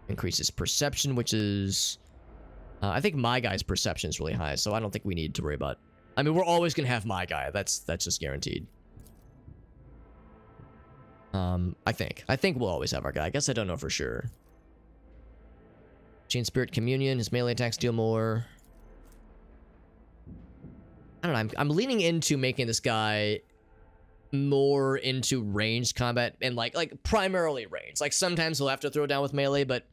increases perception, which is I think my guy's perception is really high, so I don't think we need to worry about. I mean, we're always gonna have my guy. That's just guaranteed. I think we'll always have our guy. I guess I don't know for sure. Chain Spirit Communion, his melee attacks deal more. I don't know, I'm leaning into making this guy more into ranged combat and like primarily ranged. Like sometimes he'll have to throw down with melee, but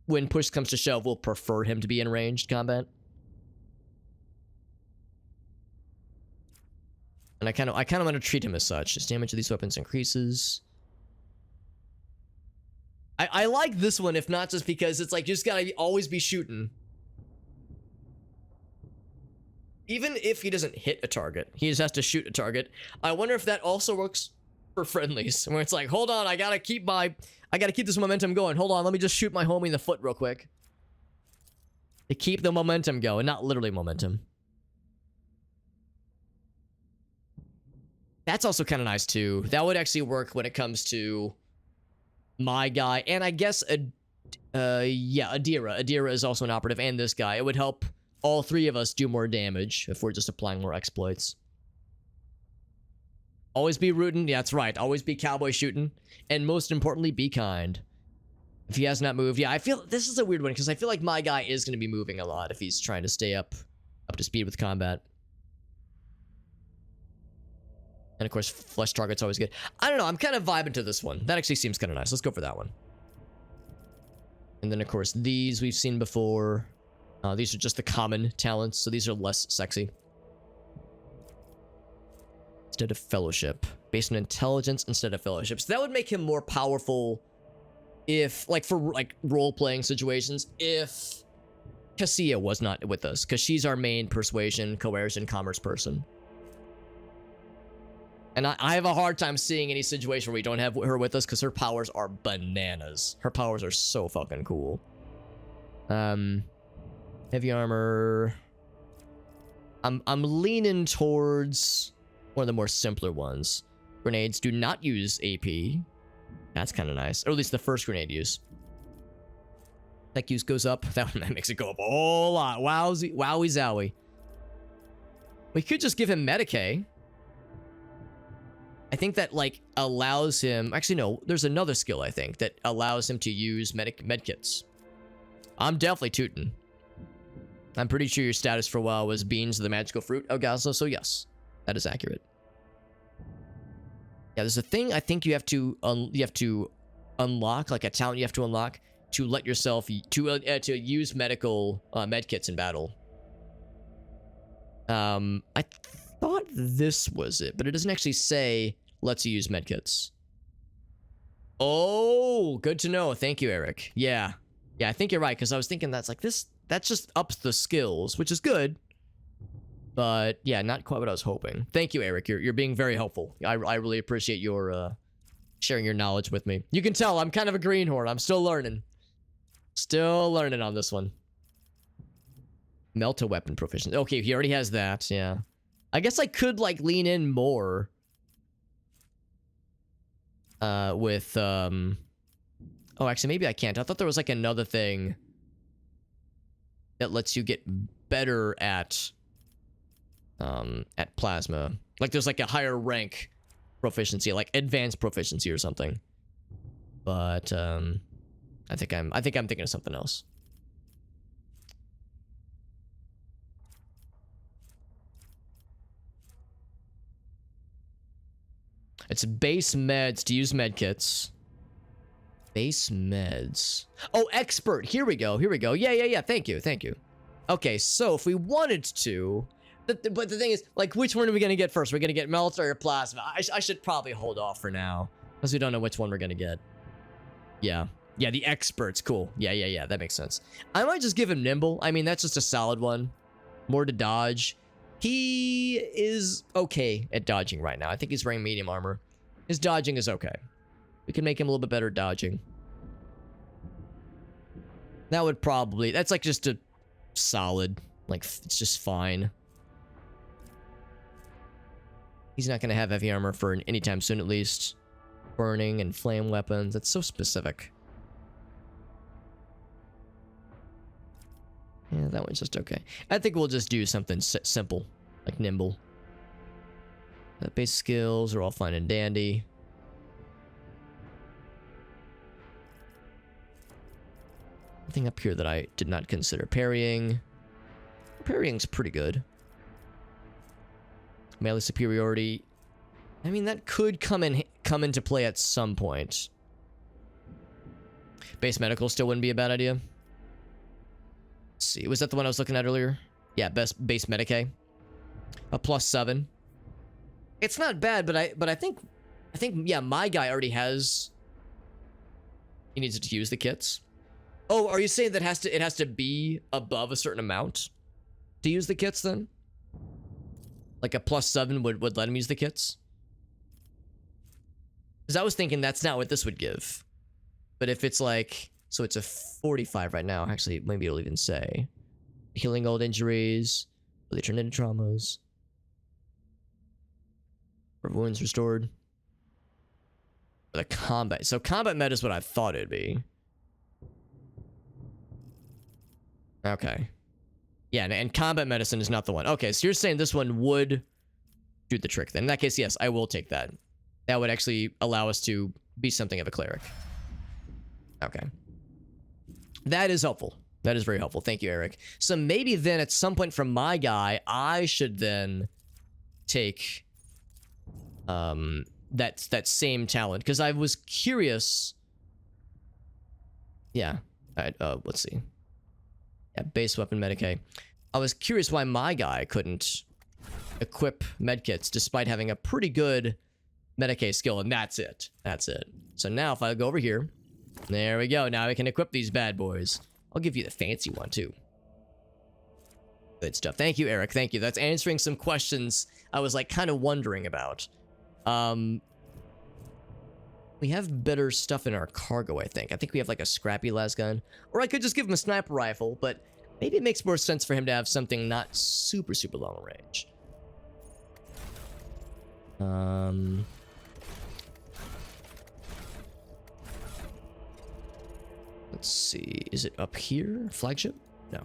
when push comes to shove, we'll prefer him to be in ranged combat. And I kind of want to treat him as such. His damage of these weapons increases. I like this one, if not just because it's like you just gotta always be shooting. Even if he doesn't hit a target, he just has to shoot a target. I wonder if that also works for friendlies, where it's like, hold on, I gotta keep this momentum going. Hold on, let me just shoot my homie in the foot real quick. To keep the momentum going, not literally momentum. That's also kind of nice too. That would actually work when it comes to my guy, and I guess yeah, Adira. Adira is also an operative, and this guy. It would help all 3 of us do more damage if we're just applying more exploits. Always be rooting. Yeah, that's right. Always be cowboy shooting. And most importantly, be kind. If he has not moved. Yeah, I feel this is a weird one because I feel like my guy is going to be moving a lot if he's trying to stay up to speed with combat. And of course, flesh target's always good. I don't know. I'm kind of vibing to this one. That actually seems kind of nice. Let's go for that one. And then of course, these we've seen before. These are just the common talents, so these are less sexy. Instead of fellowship, based on intelligence instead of fellowship. So that would make him more powerful if, like, for like role-playing situations, if Cassia was not with us, because she's our main persuasion, coercion, commerce person. And I have a hard time seeing any situation where we don't have her with us, because her powers are bananas. Her powers are so fucking cool. Heavy armor. I'm leaning towards one of the more simpler ones. Grenades do not use AP. That's kind of nice. Or at least the first grenade use. Tech use goes up. That makes it go up a whole lot. Wowie zowie. We could just give him Medicae. I think that, like, allows him... Actually, no. There's another skill, I think, that allows him to use medkits. I'm definitely tooting. I'm pretty sure your status for a while was Beans of the Magical Fruit, Elgazo, so yes. That is accurate. Yeah, there's a thing I think you have to unlock, like a talent you have to unlock, to let yourself... to use medical medkits in battle. I thought this was it, but it doesn't actually say lets you use medkits. Oh, good to know. Thank you, Eric. Yeah, I think you're right, because I was thinking that's like this. That just ups the skills, which is good. But yeah, not quite what I was hoping. Thank you, Eric. You're being very helpful. I really appreciate your sharing your knowledge with me. You can tell I'm kind of a greenhorn. I'm still learning. Still learning on this one. Melt-a weapon proficiency. Okay, he already has that, yeah. I guess I could, like, lean in more. With, Oh, actually, maybe I can't. I thought there was, like, another thing that lets you get better at plasma. Like, there's, like, a higher rank proficiency, like advanced proficiency or something. But, I think I'm thinking of something else. It's base meds to use med kits. Base meds. Oh, expert. Here we go. Here we go. Yeah. Thank you. Okay, so if we wanted to... but the thing is, like, which one are we going to get first? We're going to get melt or plasma? I should probably hold off for now. Because we don't know which one we're going to get. Yeah. Yeah, the expert's cool. Yeah. That makes sense. I might just give him nimble. I mean, that's just a solid one. More to dodge. He is okay at dodging right now. I think he's wearing medium armor. His dodging is okay. We can make him a little bit better at dodging. That would probably... that's like just a solid. Like, it's just fine. He's not going to have heavy armor for anytime soon, at least. Burning and flame weapons. That's so specific. Yeah, that one's just okay. I think we'll just do something simple, like nimble. The base skills are all fine and dandy. Nothing up here that I did not consider. Parrying. Parrying's pretty good. Melee superiority. I mean, that could come into play at some point. Base medical still wouldn't be a bad idea. Let's see, was that the one I was looking at earlier? Yeah, base Medicae. A +7. It's not bad, but I think yeah, my guy already has. He needs to use the kits. Oh, are you saying that it has to be above a certain amount to use the kits then? Like a +7 would let him use the kits? Because I was thinking that's not what this would give. But if it's like... so it's a 45 right now. Actually, maybe it'll even say. Healing old injuries. Will they turn into traumas? Or wounds restored. Or the combat. So combat med is what I thought it'd be. Okay. Yeah, and combat medicine is not the one. Okay, so you're saying this one would do the trick then. In that case, yes, I will take that. That would actually allow us to be something of a cleric. Okay. That is helpful. That is very helpful. Thank you, Eric. So maybe then at some point from my guy, I should then take that same talent. Because I was curious. Yeah. Alright, let's see. Yeah, base weapon Medicae. I was curious why my guy couldn't equip medkits despite having a pretty good Medicae skill, and that's it. That's it. So now if I go over here, there we go. Now I can equip these bad boys. I'll give you the fancy one too. Good stuff. Thank you, Eric. Thank you. That's answering some questions I was like kind of wondering about. We have better stuff in our cargo, I think. I think we have like a scrappy lasgun. Or I could just give him a sniper rifle, but maybe it makes more sense for him to have something not super long range. Let's see. Is it up here? Flagship? No.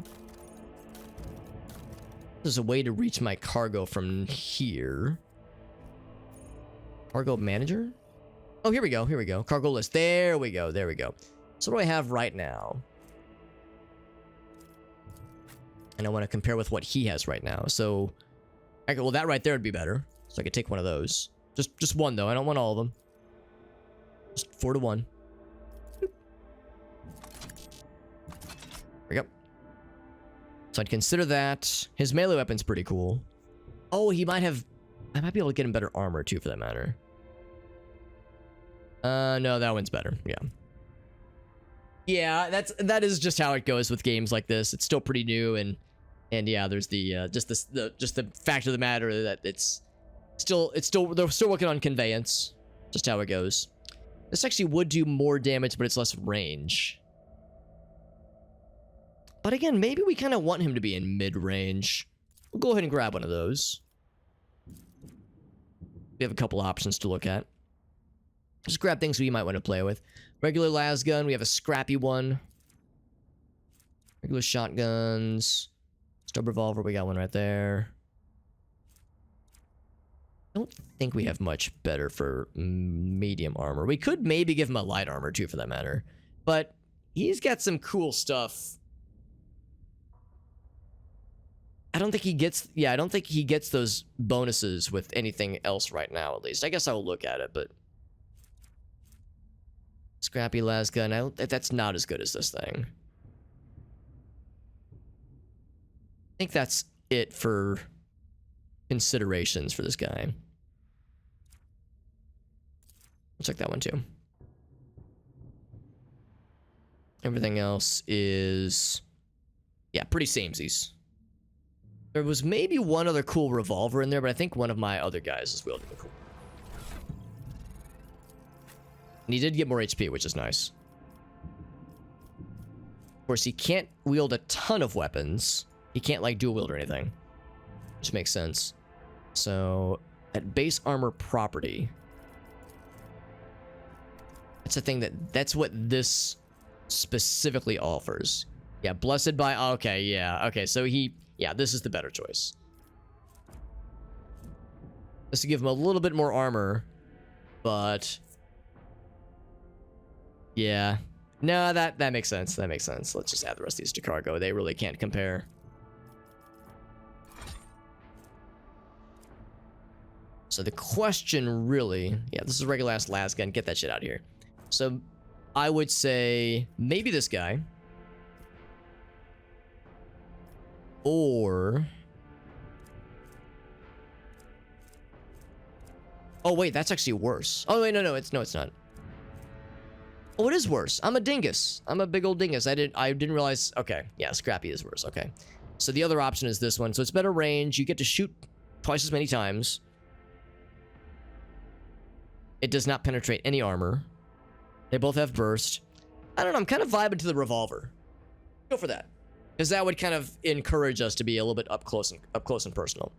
There's a way to reach my cargo from here. Cargo manager? Oh, here we go. Here we go. Cargo list. There we go. There we go. So what do I have right now? And I want to compare with what he has right now. So, okay, well, that right there would be better. So I could take one of those. Just one, though. I don't want all of them. Just 4 to 1. Boop. There we go. So I'd consider that. His melee weapon's pretty cool. Oh, he might have... I might be able to get him better armor, too, for that matter. No, that one's better. Yeah. Yeah, that is just how it goes with games like this. It's still pretty new, and yeah, there's the just the fact of the matter that they're still working on conveyance. Just how it goes. This actually would do more damage, but it's less range. But again, maybe we kind of want him to be in mid-range. We'll go ahead and grab one of those. We have a couple options to look at. Just grab things we might want to play with. Regular las gun, we have a scrappy one. Regular shotguns. Stub revolver, we got one right there. I don't think we have much better for medium armor. We could maybe give him a light armor too, for that matter. But he's got some cool stuff. I don't think he gets... Yeah, I don't think he gets those bonuses with anything else right now, at least. I guess I'll look at it, but... Scrappy las gun. That's not as good as this thing. I think that's it for considerations for this guy. I'll check that one too. Everything else is... Yeah, pretty samesies. There was maybe one other cool revolver in there, but I think one of my other guys is wielding the cool. And he did get more HP, which is nice. Of course, he can't wield a ton of weapons. He can't, like, dual wield or anything. Which makes sense. So, at base armor property... That's the thing that's what this specifically offers. Yeah, blessed by... Okay, yeah. Okay, so he... Yeah, this is the better choice. This will give him a little bit more armor, but... Yeah. No, that makes sense. That makes sense. Let's just add the rest of these to cargo. They really can't compare. So the question really... Yeah, this is a regular ass las gun. Get that shit out of here. So I would say maybe this guy. Or... Oh, wait, that's actually worse. Oh, wait, no, it's not. Oh, it is worse. I'm a dingus. I'm a big old dingus. I didn't realize... Okay, yeah, Scrappy is worse. Okay. So the other option is this one. So it's better range. You get to shoot twice as many times. It does not penetrate any armor. They both have burst. I don't know. I'm kind of vibing to the revolver. Go for that. Because that would kind of encourage us to be a little bit up close and personal.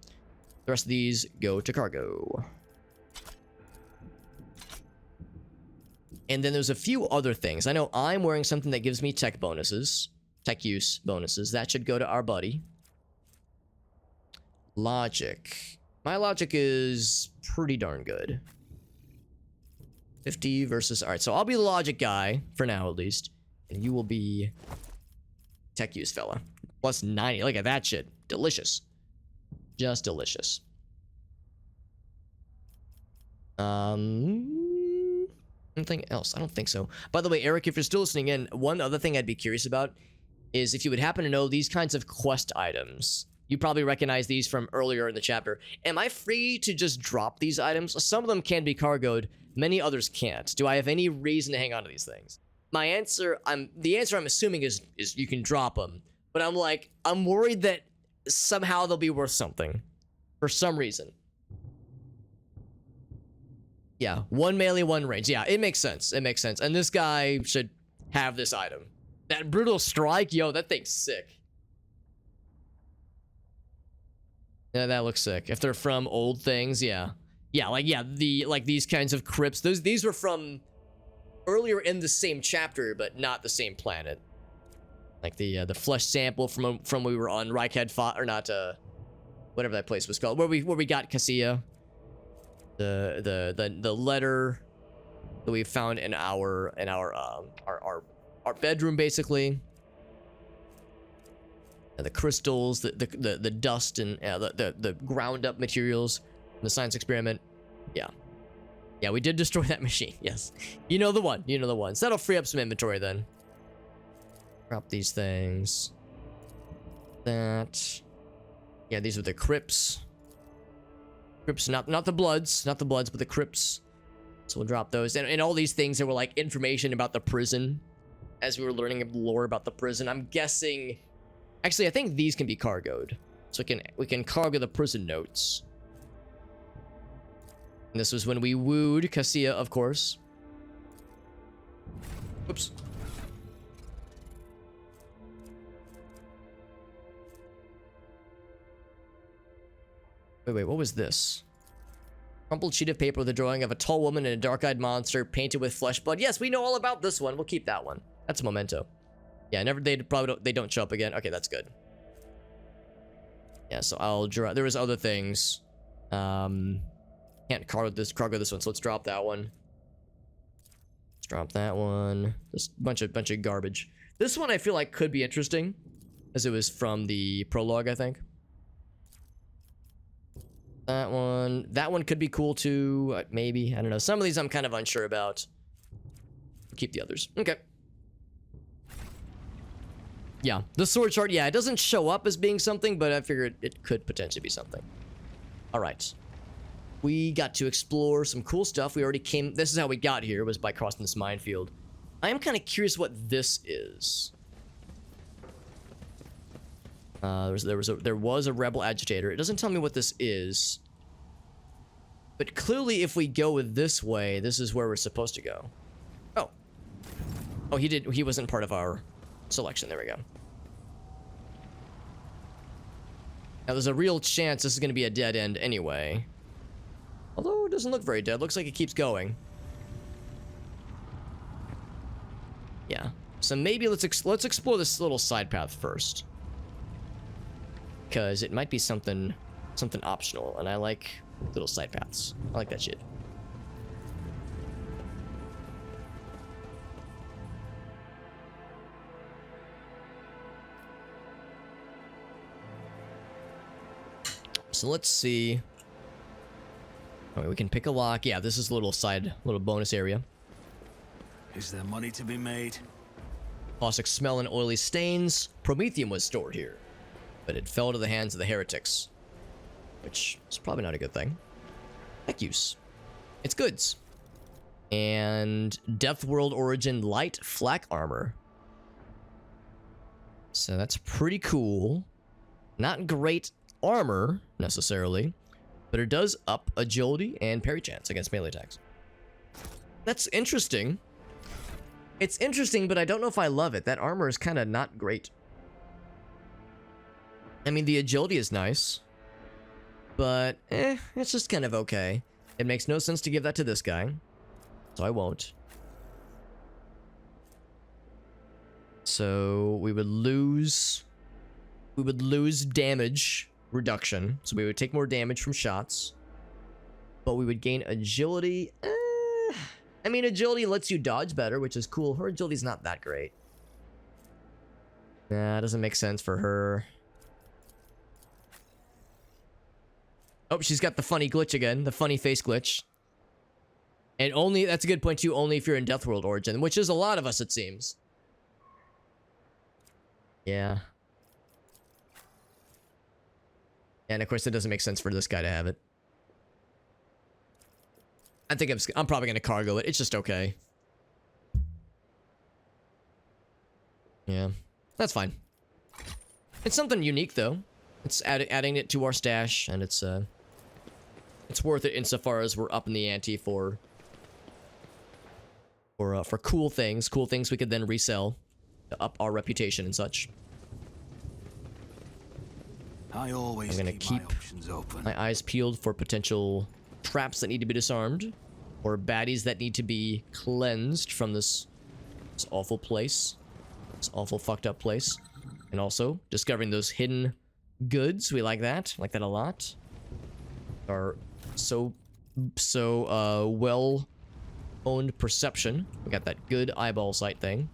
The rest of these go to cargo. And then there's a few other things. I know I'm wearing something that gives me tech bonuses. Tech use bonuses. That should go to our buddy. Logic. My logic is pretty darn good. 50 versus... Alright, so I'll be the logic guy, for now at least. And you will be... tech use fella. Plus 90. Look at that shit. Delicious. Just delicious. Anything else? I don't think so. By the way, Eric, if you're still listening in, one other thing I'd be curious about is if you would happen to know these kinds of quest items. You probably recognize these from earlier in the chapter. Am I free to just drop these items? Some of them can be cargoed. Many others can't. Do I have any reason to hang on to these things? My answer, the answer I'm assuming is you can drop them. But I'm worried that somehow they'll be worth something. For some reason. Yeah, one melee, one range. Yeah, it makes sense. It makes sense. And this guy should have this item. That brutal strike, yo, that thing's sick. Yeah, that looks sick. If they're from old things, yeah. Yeah, these kinds of crypts. These were from earlier in the same chapter, but not the same planet. Like the flesh sample from when we were on Rykad, or not, whatever that place was called, where we got Cassia. The letter that we found in our bedroom, basically. And the crystals, the dust, and the ground up materials from the science experiment. Yeah, we did destroy that machine. Yes, you know the one. So that'll free up some inventory then. Drop these things. That. Yeah, these are the crypts. Crypts, not the bloods, but the crypts. So we'll drop those. And all these things that were like information about the prison. As we were learning lore about the prison. I'm guessing... Actually, I think these can be cargoed. So we can cargo the prison notes. And this was when we wooed Cassia, of course. Oops. Wait, what was this? Crumpled sheet of paper with a drawing of a tall woman and a dark-eyed monster painted with flesh blood. Yes, we know all about this one. We'll keep that one. That's a memento. Yeah, they don't show up again. Okay, that's good. Yeah, so I'll draw. There was other things. Can't cargo this one, so let's drop that one. Let's drop that one. Just bunch of garbage. This one I feel like could be interesting, as it was from the prologue, I think. That one could be cool too. Maybe, I don't know. Some of these I'm kind of unsure about. Keep the others. Okay. Yeah, the sword chart. Yeah, it doesn't show up as being something, but I figured it could potentially be something. All right. We got to explore some cool stuff. We already came. This is how we got here, was by crossing this minefield. I am kind of curious what this is. There was a rebel agitator. It doesn't tell me what this is. But clearly, if we go with this way, this is where we're supposed to go. Oh, he wasn't part of our selection. There we go. Now, there's a real chance this is going to be a dead end anyway. Although, it doesn't look very dead. Looks like it keeps going. Yeah. So maybe let's explore this little side path first. Because it might be something optional, and I like little side paths. I like that shit. So let's see. Okay, we can pick a lock. Yeah, this is a little bonus area. Is there money to be made? Caustic smell and oily stains. Promethium was stored here, but it fell to the hands of the heretics, which is probably not a good thing. Heck use. It's goods. And Death World Origin light flak armor. So that's pretty cool. Not great armor, necessarily, but it does up agility and parry chance against melee attacks. That's interesting. It's interesting, but I don't know if I love it. That armor is kind of not great. I mean, the agility is nice, but it's just kind of okay. It makes no sense to give that to this guy, so I won't. So we would lose damage reduction, so we would take more damage from shots, but we would gain agility. I mean, agility lets you dodge better, which is cool. Her agility's not that great. Nah, it doesn't make sense for her. Oh, she's got the funny glitch again, the funny face glitch. And only, that's a good point too, only if you're in Death World Origin, which is a lot of us, it seems. Yeah. And of course, it doesn't make sense for this guy to have it. I think I'm probably going to cargo it. It's just okay. Yeah, that's fine. It's something unique, though. It's adding it to our stash, and it's worth it insofar as we're up in the ante for cool things we could then resell to up our reputation and such. I always I'm gonna keep my options open. My eyes peeled for potential traps that need to be disarmed, or baddies that need to be cleansed from this awful place, this awful fucked up place, and also discovering those hidden goods. We like that a lot. Our so well owned perception. We got that good eyeball sight thing.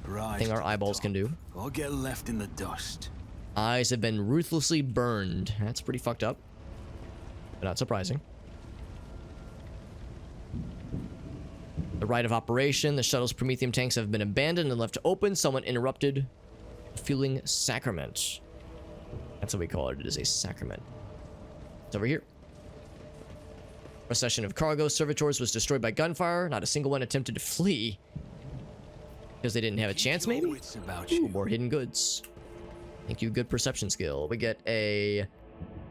Thing our eyeballs can do. Or get left in the dust. Eyes have been ruthlessly burned. That's pretty fucked up, but not surprising. The rite of operation. The shuttle's Promethium tanks have been abandoned and left open. Someone interrupted the fueling sacrament. That's what we call it. It is a sacrament. It's over here. Procession of cargo servitors was destroyed by gunfire. Not a single one attempted to flee because they didn't have a chance, maybe? Ooh, more hidden goods. Thank you, good perception skill. We get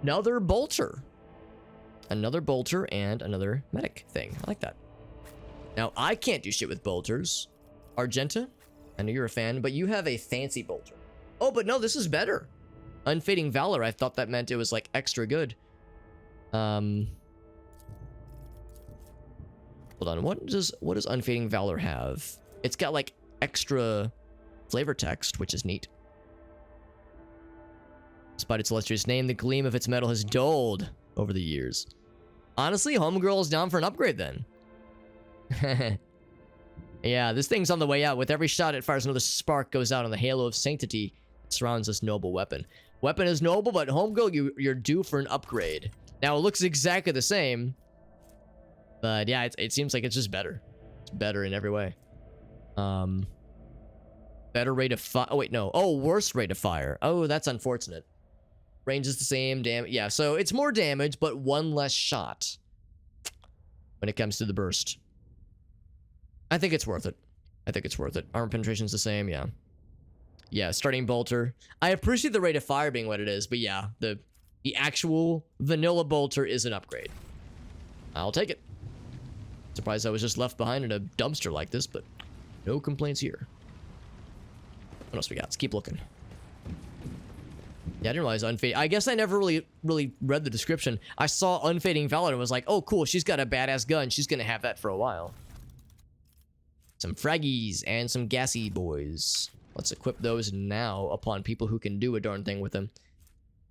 another bolter. Another bolter and another medic thing. I like that. Now, I can't do shit with bolters. Argenta, I know you're a fan, but you have a fancy bolter. Oh, but no, this is better. Unfading Valor, I thought that meant it was like extra good. Hold on, what does Unfading Valor have? It's got like extra flavor text, which is neat. Despite its illustrious name, the gleam of its metal has dulled over the years. Honestly, Homegirl is down for an upgrade then. Yeah, this thing's on the way out. With every shot it fires, another spark goes out on the halo of sanctity that surrounds this noble weapon. Weapon is noble, but Homegirl, you're due for an upgrade. Now, it looks exactly the same, but yeah, it seems like it's just better. It's better in every way. Better rate of fire. Oh, wait, no. Oh, worse rate of fire. Oh, that's unfortunate. Range is the same. Damage. Yeah, so it's more damage, but one less shot when it comes to the burst. I think it's worth it. I think it's worth it. Armor penetration's the same, yeah. Yeah, starting bolter. I appreciate the rate of fire being what it is, but yeah, the actual vanilla bolter is an upgrade. I'll take it. Surprised I was just left behind in a dumpster like this, but no complaints here. What else we got? Let's keep looking. Yeah, I didn't realize Unfading. I guess I never really read the description. I saw Unfading Valor and was like, oh, cool, she's got a badass gun. She's gonna have that for a while. Some fraggies and some gassy boys. Let's equip those now upon people who can do a darn thing with them.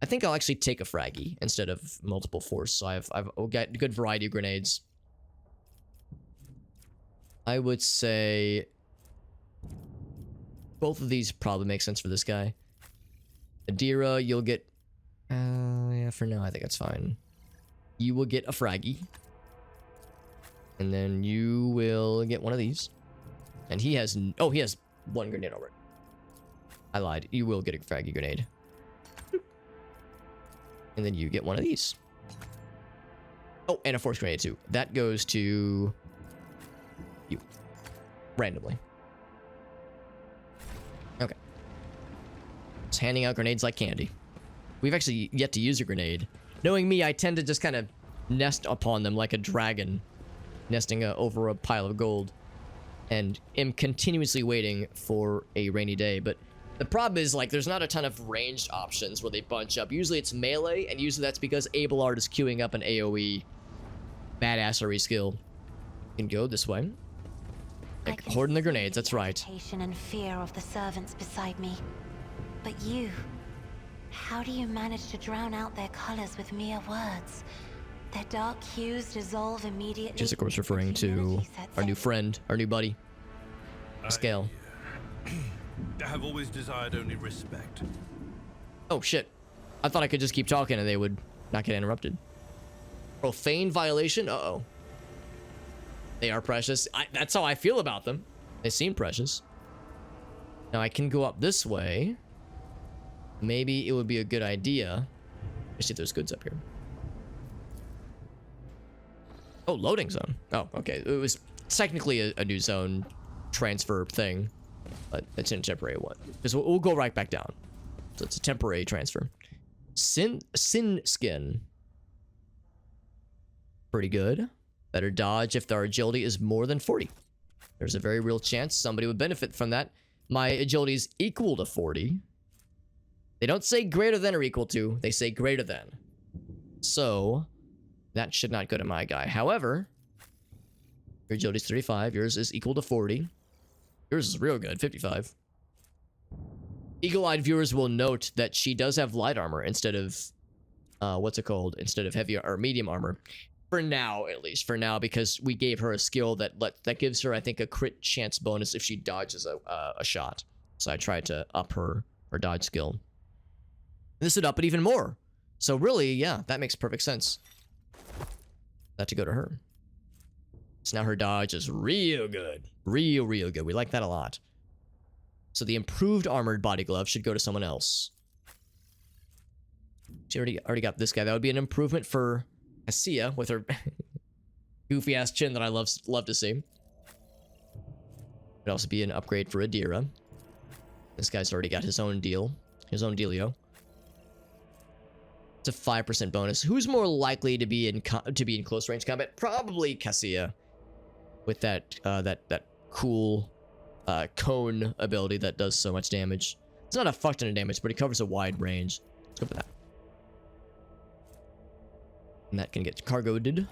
I think I'll actually take a fraggy instead of multiple force. So I've got a good variety of grenades. I would say both of these probably make sense for this guy. Adira, you'll get... yeah, for now, I think that's fine. You will get a fraggy. And then you will get one of these. And he has... Oh, he has one grenade already. I lied. You will get a fraggy grenade. And then you get one of these. Oh, and a force grenade too. That goes to... you. Randomly. Okay. Just handing out grenades like candy. We've actually yet to use a grenade. Knowing me, I tend to just kind of nest upon them like a dragon. Nesting over a pile of gold. And am continuously waiting for a rainy day. But the problem is, like, there's not a ton of ranged options where they bunch up. Usually it's melee, and usually that's because Abelard is queuing up an AoE badassery skill. You can go this way. Like, hoarding the grenades, that's right. And fear of the servants beside me. But you, how do you manage to drown out their colors with mere words? Their dark hues dissolve immediately. Just, of course, referring to our new friend, our new buddy, Pasqual. I have always desired only respect. Oh, shit. I thought I could just keep talking and they would not get interrupted. Profane violation? Uh-oh. They are precious. That's how I feel about them. They seem precious. Now, I can go up this way. Maybe it would be a good idea. Let's see if there's goods up here. Oh, loading zone. Oh, okay. It was technically a new zone transfer thing, but it's a temporary one. Because we'll go right back down. So it's a temporary transfer. Sin skin. Pretty good. Better dodge if their agility is more than 40. There's a very real chance somebody would benefit from that. My agility is equal to 40. They don't say greater than or equal to. They say greater than. So... that should not go to my guy. However, your agility is 35. Yours is equal to 40. Yours is real good, 55. Eagle-eyed viewers will note that she does have light armor instead of, what's it called? Instead of heavy or medium armor. For now, at least. For now, because we gave her a skill that gives her, I think, a crit chance bonus if she dodges a shot. So I tried to up her dodge skill. This would up it even more. So really, yeah, that makes perfect sense. That to go to her. So now her dodge is real good. Real good. We like that a lot. So the improved armored body glove should go to someone else. She already got this guy. That would be an improvement for Cassia with her goofy ass chin that I love to see. It'd also be an upgrade for Adira. This guy's already got his own deal. His own dealio. It's a 5% bonus. Who's more likely to be in close range combat? Probably Cassia, with that cool cone ability that does so much damage. It's not a fuck ton of damage, but it covers a wide range. Let's go for that. And that can get cargoed.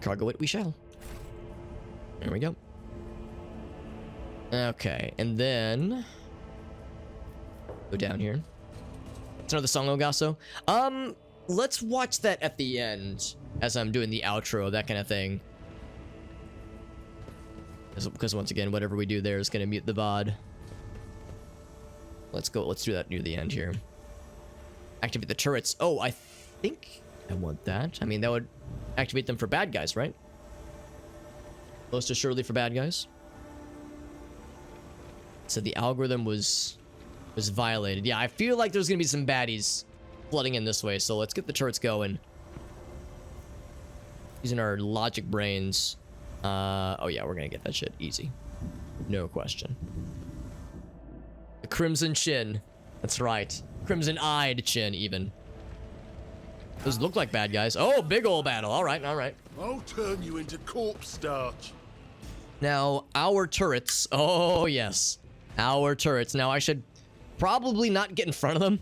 Cargo it we shall. There we go. Okay, and then go down here. It's another song, Ogasso. Let's watch that at the end as I'm doing the outro, that kind of thing. Because once again, whatever we do there is going to mute the VOD. Let's go. Let's do that near the end here. Activate the turrets. Oh, I think I want that. I mean, that would activate them for bad guys, right? Most assuredly for bad guys. So the algorithm was violated. Yeah, I feel like there's going to be some baddies flooding in this way. So let's get the turrets going. Using our logic brains. Oh yeah, we're gonna get that shit easy. No question. The Crimson Chin. That's right. Crimson-eyed Chin, even. Those look like bad guys. Oh, big old battle. All right, all right. I'll turn you into corpse starch. Now, our turrets. Oh, yes. Our turrets. Now, I should probably not get in front of them.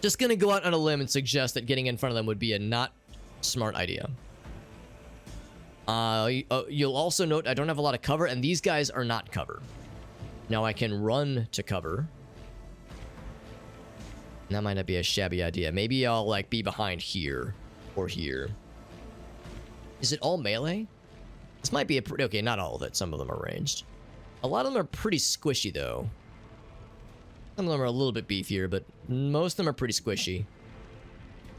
Just gonna go out on a limb and suggest that getting in front of them would be a not smart idea. You'll also note I don't have a lot of cover, and these guys are not cover. Now I can run to cover. That might not be a shabby idea. Maybe I'll, like, be behind here or here. Is it all melee? This might be a pretty... Okay, not all of it. Some of them are ranged. A lot of them are pretty squishy, though. Some of them are a little bit beefier, but most of them are pretty squishy.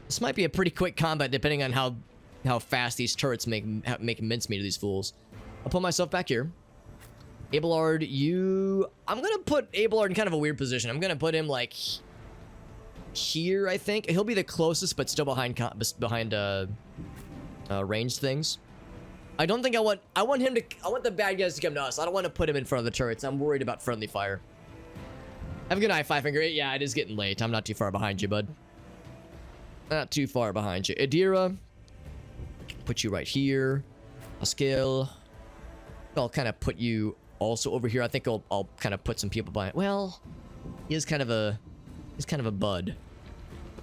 This might be a pretty quick combat, depending on how fast these turrets make mincemeat of these fools. I'll put myself back here. Abelard, I'm gonna put Abelard in kind of a weird position. I'm gonna put him, like, here, I think. He'll be the closest, but still behind ranged things. I don't think I want the bad guys to come to us. I don't want to put him in front of the turrets. I'm worried about friendly fire. Have a good night, Five Finger. Yeah, it is getting late. I'm not too far behind you, bud. Not too far behind you. Adira, put you right here. Pasqual, I'll kind of put you also over here. I think I'll kind of put some people behind. Well, he's kind of a bud.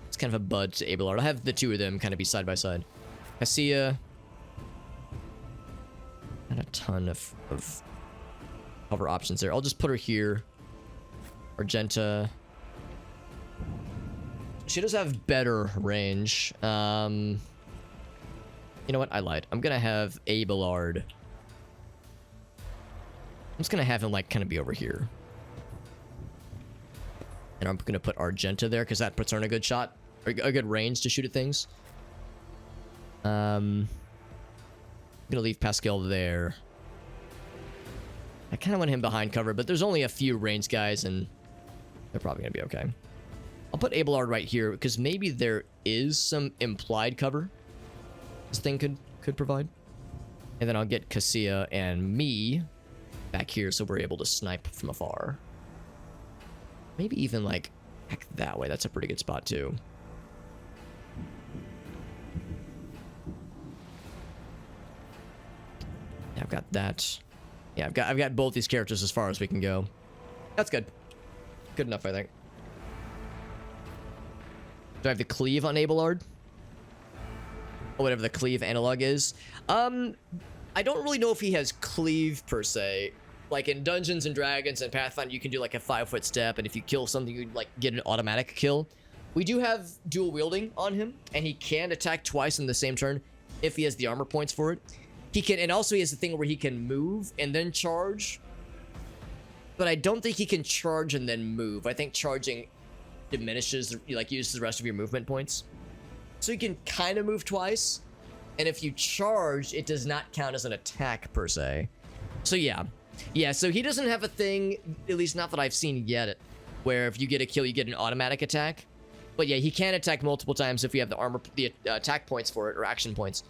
It's kind of a bud to Abelard. I'll have the two of them kind of be side by side. Cassia, not a ton of cover options there. I'll just put her here. Argenta. She does have better range. You know what? I lied. I'm gonna have Abelard. I'm just gonna have him, like, kind of be over here. And I'm gonna put Argenta there because that puts her in a good shot, or a good range to shoot at things. I'm gonna leave Pasqual there. I kind of want him behind cover, but there's only a few ranged guys, and they're probably gonna be okay. I'll put Abelard right here because maybe there is some implied cover this thing could provide. And then I'll get Cassia and me back here so we're able to snipe from afar. Maybe even, like, back that way. That's a pretty good spot too. Yeah, I've got that. Yeah, I've got both these characters as far as we can go. That's good. Good enough, I think. Do I have the cleave on Abelard? Or whatever the cleave analog is. I don't really know if he has cleave per se. Like in Dungeons and Dragons and Pathfinder, you can do like a 5-foot step, and if you kill something, you like get an automatic kill. We do have dual wielding on him, and he can attack twice in the same turn if he has the armor points for it. He can, and also he has the thing where he can move and then charge. But I don't think he can charge and then move. I think charging diminishes, like, uses the rest of your movement points. So you can kind of move twice, and if you charge, it does not count as an attack per se. So yeah, so he doesn't have a thing, at least not that I've seen yet, where if you get a kill, you get an automatic attack. But yeah, he can attack multiple times if you have the armor, the attack points for it, or action points,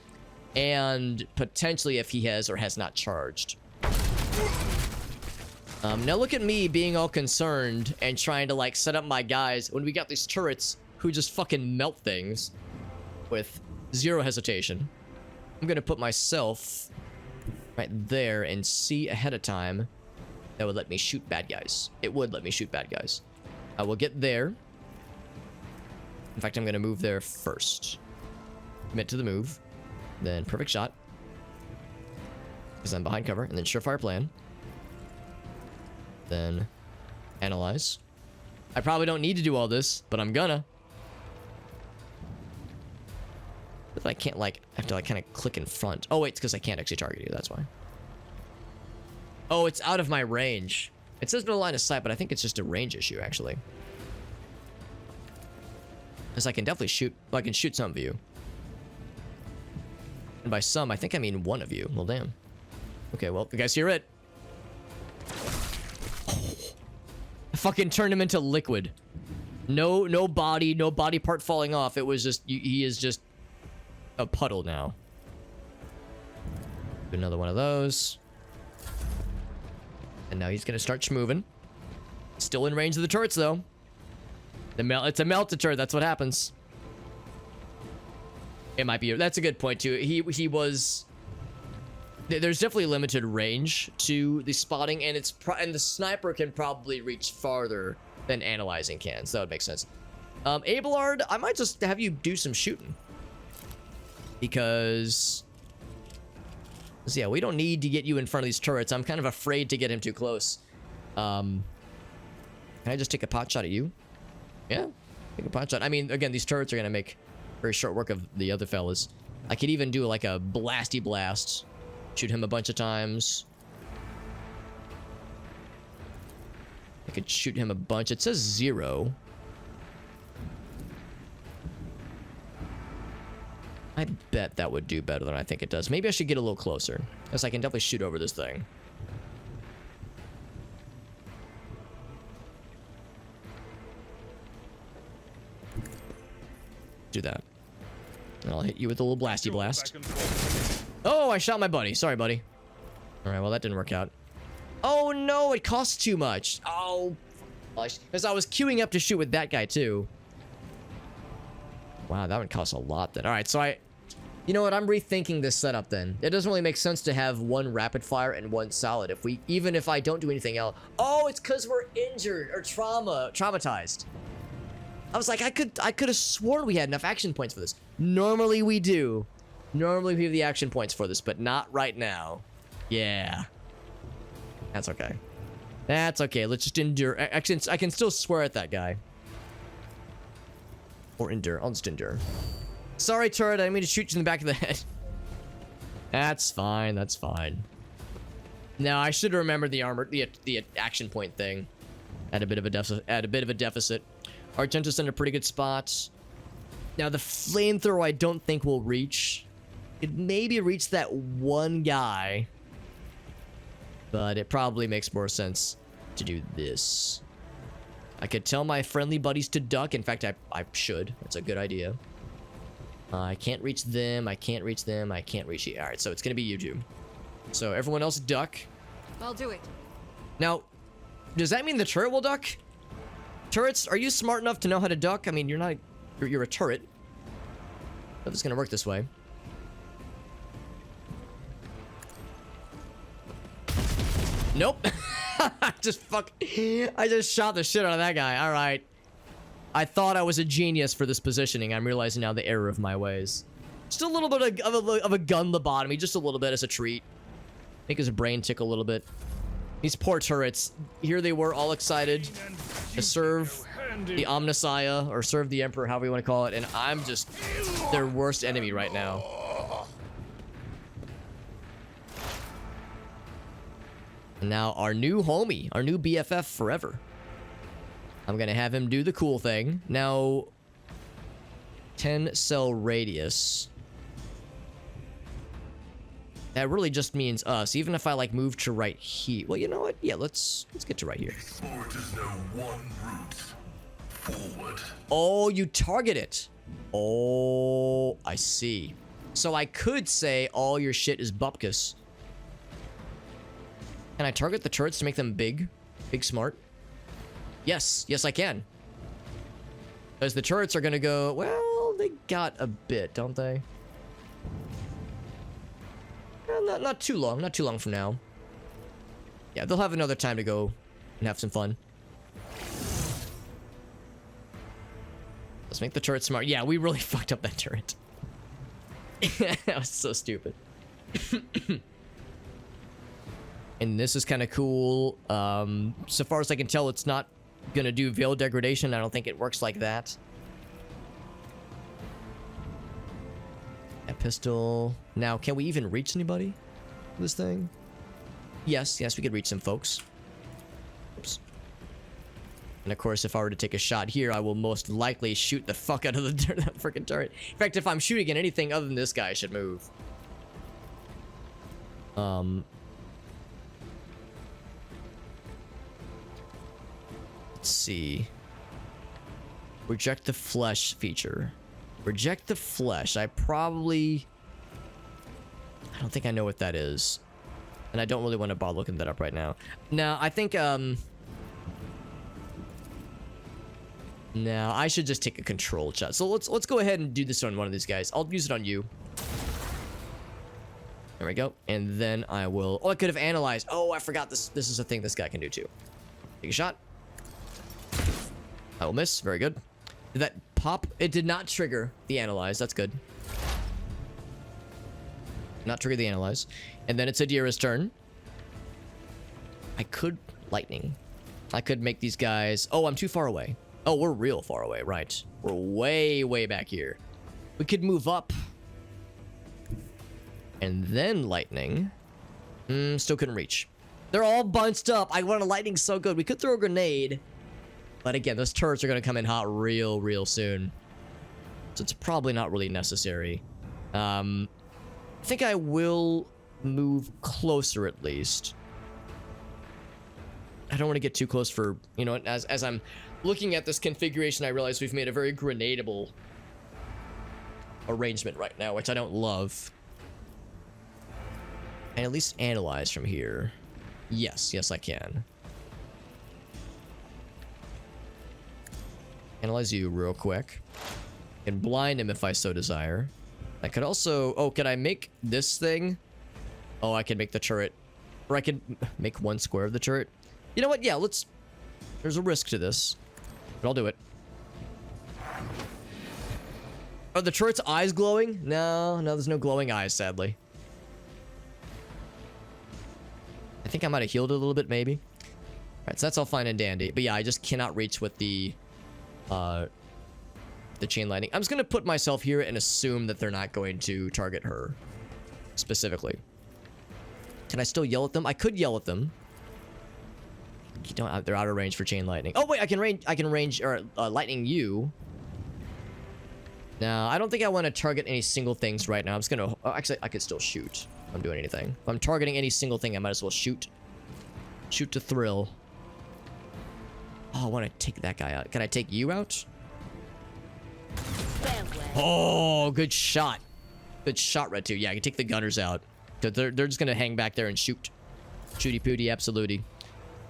and potentially if he has or has not charged. Now look at me being all concerned and trying to, like, set up my guys when we got these turrets who just fucking melt things with zero hesitation. I'm gonna put myself right there and see ahead of time that would let me shoot bad guys. It would let me shoot bad guys. I will get there. In fact, I'm going to move there first. Commit to the move. Then perfect shot. Because I'm behind cover. And then surefire plan. Then analyze. I probably don't need to do all this, but I'm gonna. If I can't, like, I have to, like, kind of click in front. Oh, wait, it's because I can't actually target you. That's why. Oh, it's out of my range. It says no line of sight, but I think it's just a range issue, actually. Because I can definitely shoot. Well, I can shoot some of you. And by some, I think I mean one of you. Well, damn. Okay, well, you guys hear it. I fucking turned him into liquid. No body part falling off. It was just, he is just a puddle now. Do another one of those. And now he's gonna start schmoving. Still in range of the turrets, though. It's a melted turret. That's what happens. It might be. That's a good point too. He was. There's definitely limited range to the spotting, and and the sniper can probably reach farther than analyzing can. So that would make sense. Abelard, I might just have you do some shooting because. Yeah, we don't need to get you in front of these turrets. I'm kind of afraid to get him too close. Can I just take a pot shot at you? Yeah, take a pot shot. I mean, again, these turrets are going to make very short work of the other fellas. I could even do like a blasty blast. Shoot him a bunch of times. I could shoot him a bunch. It says 0. I bet that would do better than I think it does. Maybe I should get a little closer, because I can definitely shoot over this thing. Do that. And I'll hit you with a little blasty blast. Oh, I shot my buddy. Sorry, buddy. Alright, well, that didn't work out. Oh, no, it costs too much. Oh, because I was queuing up to shoot with that guy, too. Wow, that would cost a lot then. Alright, so you know what? I'm rethinking this setup then. It doesn't really make sense to have one rapid fire and one solid. Even if I don't do anything else. Oh, it's because we're injured or traumatized. I was like, I could have sworn we had enough action points for this. Normally we do. Normally we have the action points for this, but not right now. Yeah. That's okay. That's okay. Let's just endure. Actually, I can still swear at that guy. Or endure. I'll just endure. Sorry, turret. I didn't mean to shoot you in the back of the head. That's fine. That's fine. Now, I should remember the action point thing. At a bit of a deficit. Argento's in a pretty good spot. Now, the flamethrower I don't think will reach. It maybe reach that one guy. But it probably makes more sense to do this. I could tell my friendly buddies to duck. In fact, I should. That's a good idea. I can't reach them. I can't reach them. I can't reach you. All right, so it's going to be you two. So everyone else duck. I'll do it. Now, does that mean the turret will duck? Turrets, are you smart enough to know how to duck? I mean, you're not... You're a turret. But it's going to work this way. Nope. I just shot the shit out of that guy. All right. I thought I was a genius for this positioning. I'm realizing now the error of my ways. Just a little bit of a gun lobotomy. Just a little bit as a treat. Make his brain tick a little bit. These poor turrets. Here they were all excited to serve the Omnissiah or serve the Emperor, however you want to call it. And I'm just their worst enemy right now. And now our new homie, our new BFF forever. I'm going to have him do the cool thing. Now, 10 cell radius. That really just means us. Even if I like move to right here. Well, you know what? Yeah, let's get to right here. Forward is no one route. Forward. Oh, you target it. Oh, I see. So I could say all your shit is bupkis. Can I target the turrets to make them big? Big smart? Yes. Yes, I can. Because the turrets are going to go... Well, they got a bit, don't they? Well, not too long. Not too long from now. Yeah, they'll have another time to go and have some fun. Let's make the turret smart. Yeah, we really fucked up that turret. That was so stupid. And this is kind of cool. So far as I can tell, it's not gonna do veil degradation. I don't think it works like that. A pistol. Now, can we even reach anybody? This thing? Yes, we could reach some folks. Oops. And of course, if I were to take a shot here, I will most likely shoot the fuck out of the freaking turret. In fact, if I'm shooting at anything other than this guy, I should move. Let's see. Reject the flesh feature. Reject the flesh. I don't think I know what that is. And I don't really want to bother looking that up right now. Now, I think, now, I should just take a control shot. So let's go ahead and do this on one of these guys. I'll use it on you. There we go. And then I will... Oh, I could have analyzed. Oh, I forgot this. This is a thing this guy can do too. Take a shot. I will miss. Very good. Did that pop? It did not trigger the analyze. That's good. Not trigger the analyze. And then it's Adira's turn. I could lightning. I could make these guys... Oh, I'm too far away. Oh, we're real far away, right? We're way, way back here. We could move up. And then lightning. Still couldn't reach. They're all bunched up. I want a lightning so good. We could throw a grenade. But again, those turrets are going to come in hot real soon. So it's probably not really necessary. I think I will move closer at least. I don't want to get too close for, you know, as I'm looking at this configuration, I realize we've made a very grenadable arrangement right now, which I don't love. And at least analyze from here. Yes, I can. Analyze you real quick. And blind him if I so desire. I could also... Oh, can I make this thing? Oh, I can make the turret. Or I can make one square of the turret. You know what? Yeah, let's... There's a risk to this. But I'll do it. Are the turret's eyes glowing? No, there's no glowing eyes, sadly. I think I might have healed it a little bit, maybe. Alright, so that's all fine and dandy. But yeah, I just cannot reach with the chain lightning. I'm just gonna put myself here and assume that they're not going to target her specifically. Can I still yell at them? I could yell at them. You don't. They're out of range for chain lightning. Oh wait, I can range or lightning you. Now I don't think I want to target any single things right now. I'm just gonna. Oh, actually, I could still shoot. If I'm doing anything. If I'm targeting any single thing, I might as well shoot. Shoot to thrill. Oh, I want to take that guy out. Can I take you out? Oh, good shot. Good shot, Red 2. Yeah, I can take the gunners out. They're just going to hang back there and shoot. Shooty pooty, absolutely.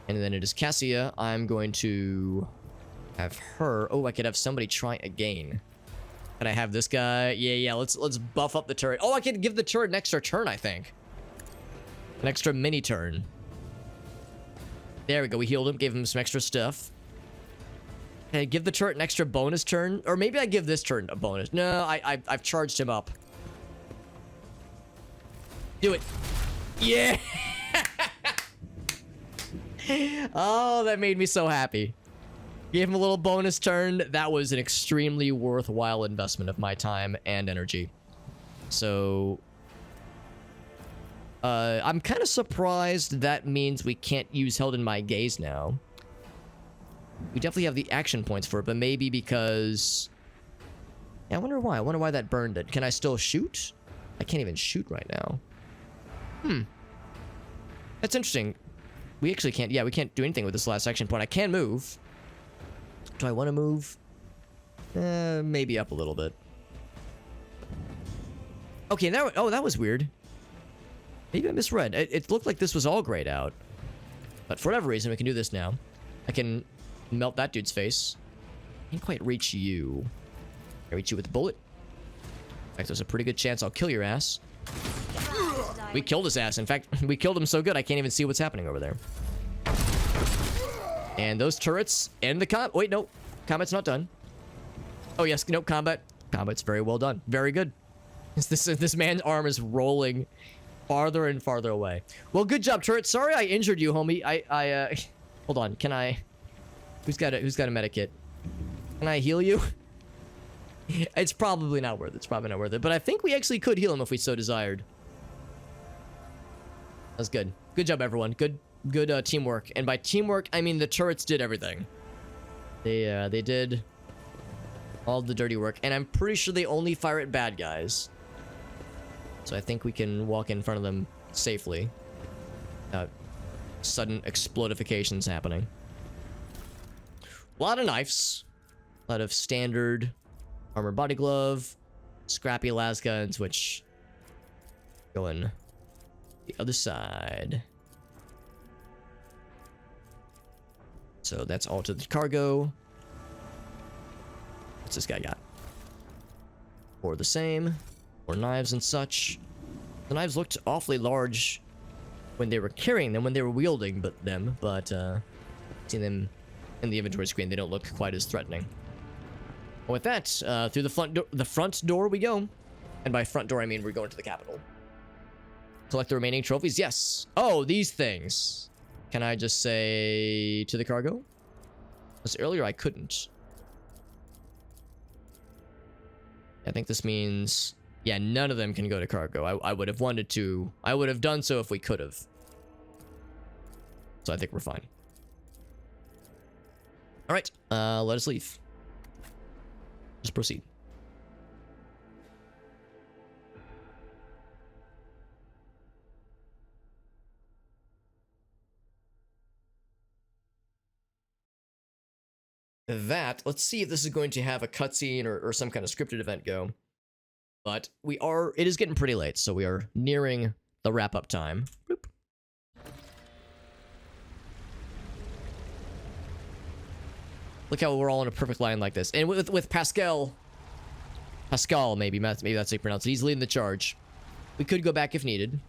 And then it is Cassia. I'm going to have her. Oh, I could have somebody try again. Can I have this guy? Yeah. Let's buff up the turret. Oh, I can give the turret an extra turn, I think. An extra mini turn. There we go. We healed him. Gave him some extra stuff. Can I give the turret an extra bonus turn? Or maybe I give this turn a bonus. No, I've charged him up. Do it. Yeah. Oh, that made me so happy. Gave him a little bonus turn. That was an extremely worthwhile investment of my time and energy. So... I'm kind of surprised that means we can't use Held in My Gaze now. We definitely have the action points for it, but maybe because... Yeah, I wonder why. I wonder why that burned it. Can I still shoot? I can't even shoot right now. That's interesting. We actually can't... Yeah, we can't do anything with this last action point. I can move. Do I want to move? Maybe up a little bit. Okay, that was weird. Maybe I misread. It looked like this was all grayed out. But for whatever reason, we can do this now. I can melt that dude's face. Can't quite reach you. I reach you with a bullet. In fact, there's a pretty good chance I'll kill your ass. We killed his ass. In fact, we killed him so good I can't even see what's happening over there. And those turrets and the combat. Wait, no. Combat's not done. Oh, yes. Nope. Combat's very well done. Very good. This man's arm is rolling farther and farther away. Well, good job, turret. Sorry I injured you, homie. Hold on. Can I... Who's got a medikit? Can I heal you? It's probably not worth it. It's probably not worth it. But I think we actually could heal him if we so desired. That's good. Good job, everyone. Good teamwork. And by teamwork, I mean the turrets did everything. They did all the dirty work. And I'm pretty sure they only fire at bad guys. So I think we can walk in front of them safely. Without sudden explodifications happening. A lot of knives. A lot of standard armor body glove. Scrappy las guns, which... Going the other side. So that's all to the cargo. What's this guy got? Or the same. Or knives and such. The knives looked awfully large when they were carrying them, when they were wielding them, but seeing them in the inventory screen, they don't look quite as threatening. With that, through the front door we go. And by front door, I mean we're going to the capital. Collect the remaining trophies? Yes. Oh, these things. Can I just say to the cargo? Because earlier I couldn't. I think this means... Yeah, none of them can go to cargo. I would have wanted to. I would have done so if we could have. So I think we're fine. All right, let us leave. Just proceed. Let's see if this is going to have a cutscene or some kind of scripted event go. But it is getting pretty late, so we are nearing the wrap-up time. Boop. Look how we're all in a perfect line like this. And with Pasqual, maybe that's how you pronounce it. He's leading the charge. We could go back if needed.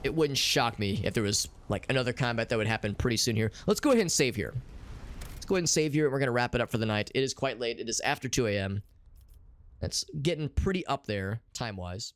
It wouldn't shock me if there was, like, another combat that would happen pretty soon here. Let's go ahead and save here. Go ahead and save here, and we're going to wrap it up for the night. It is quite late. It is after 2 a.m. That's getting pretty up there, time-wise.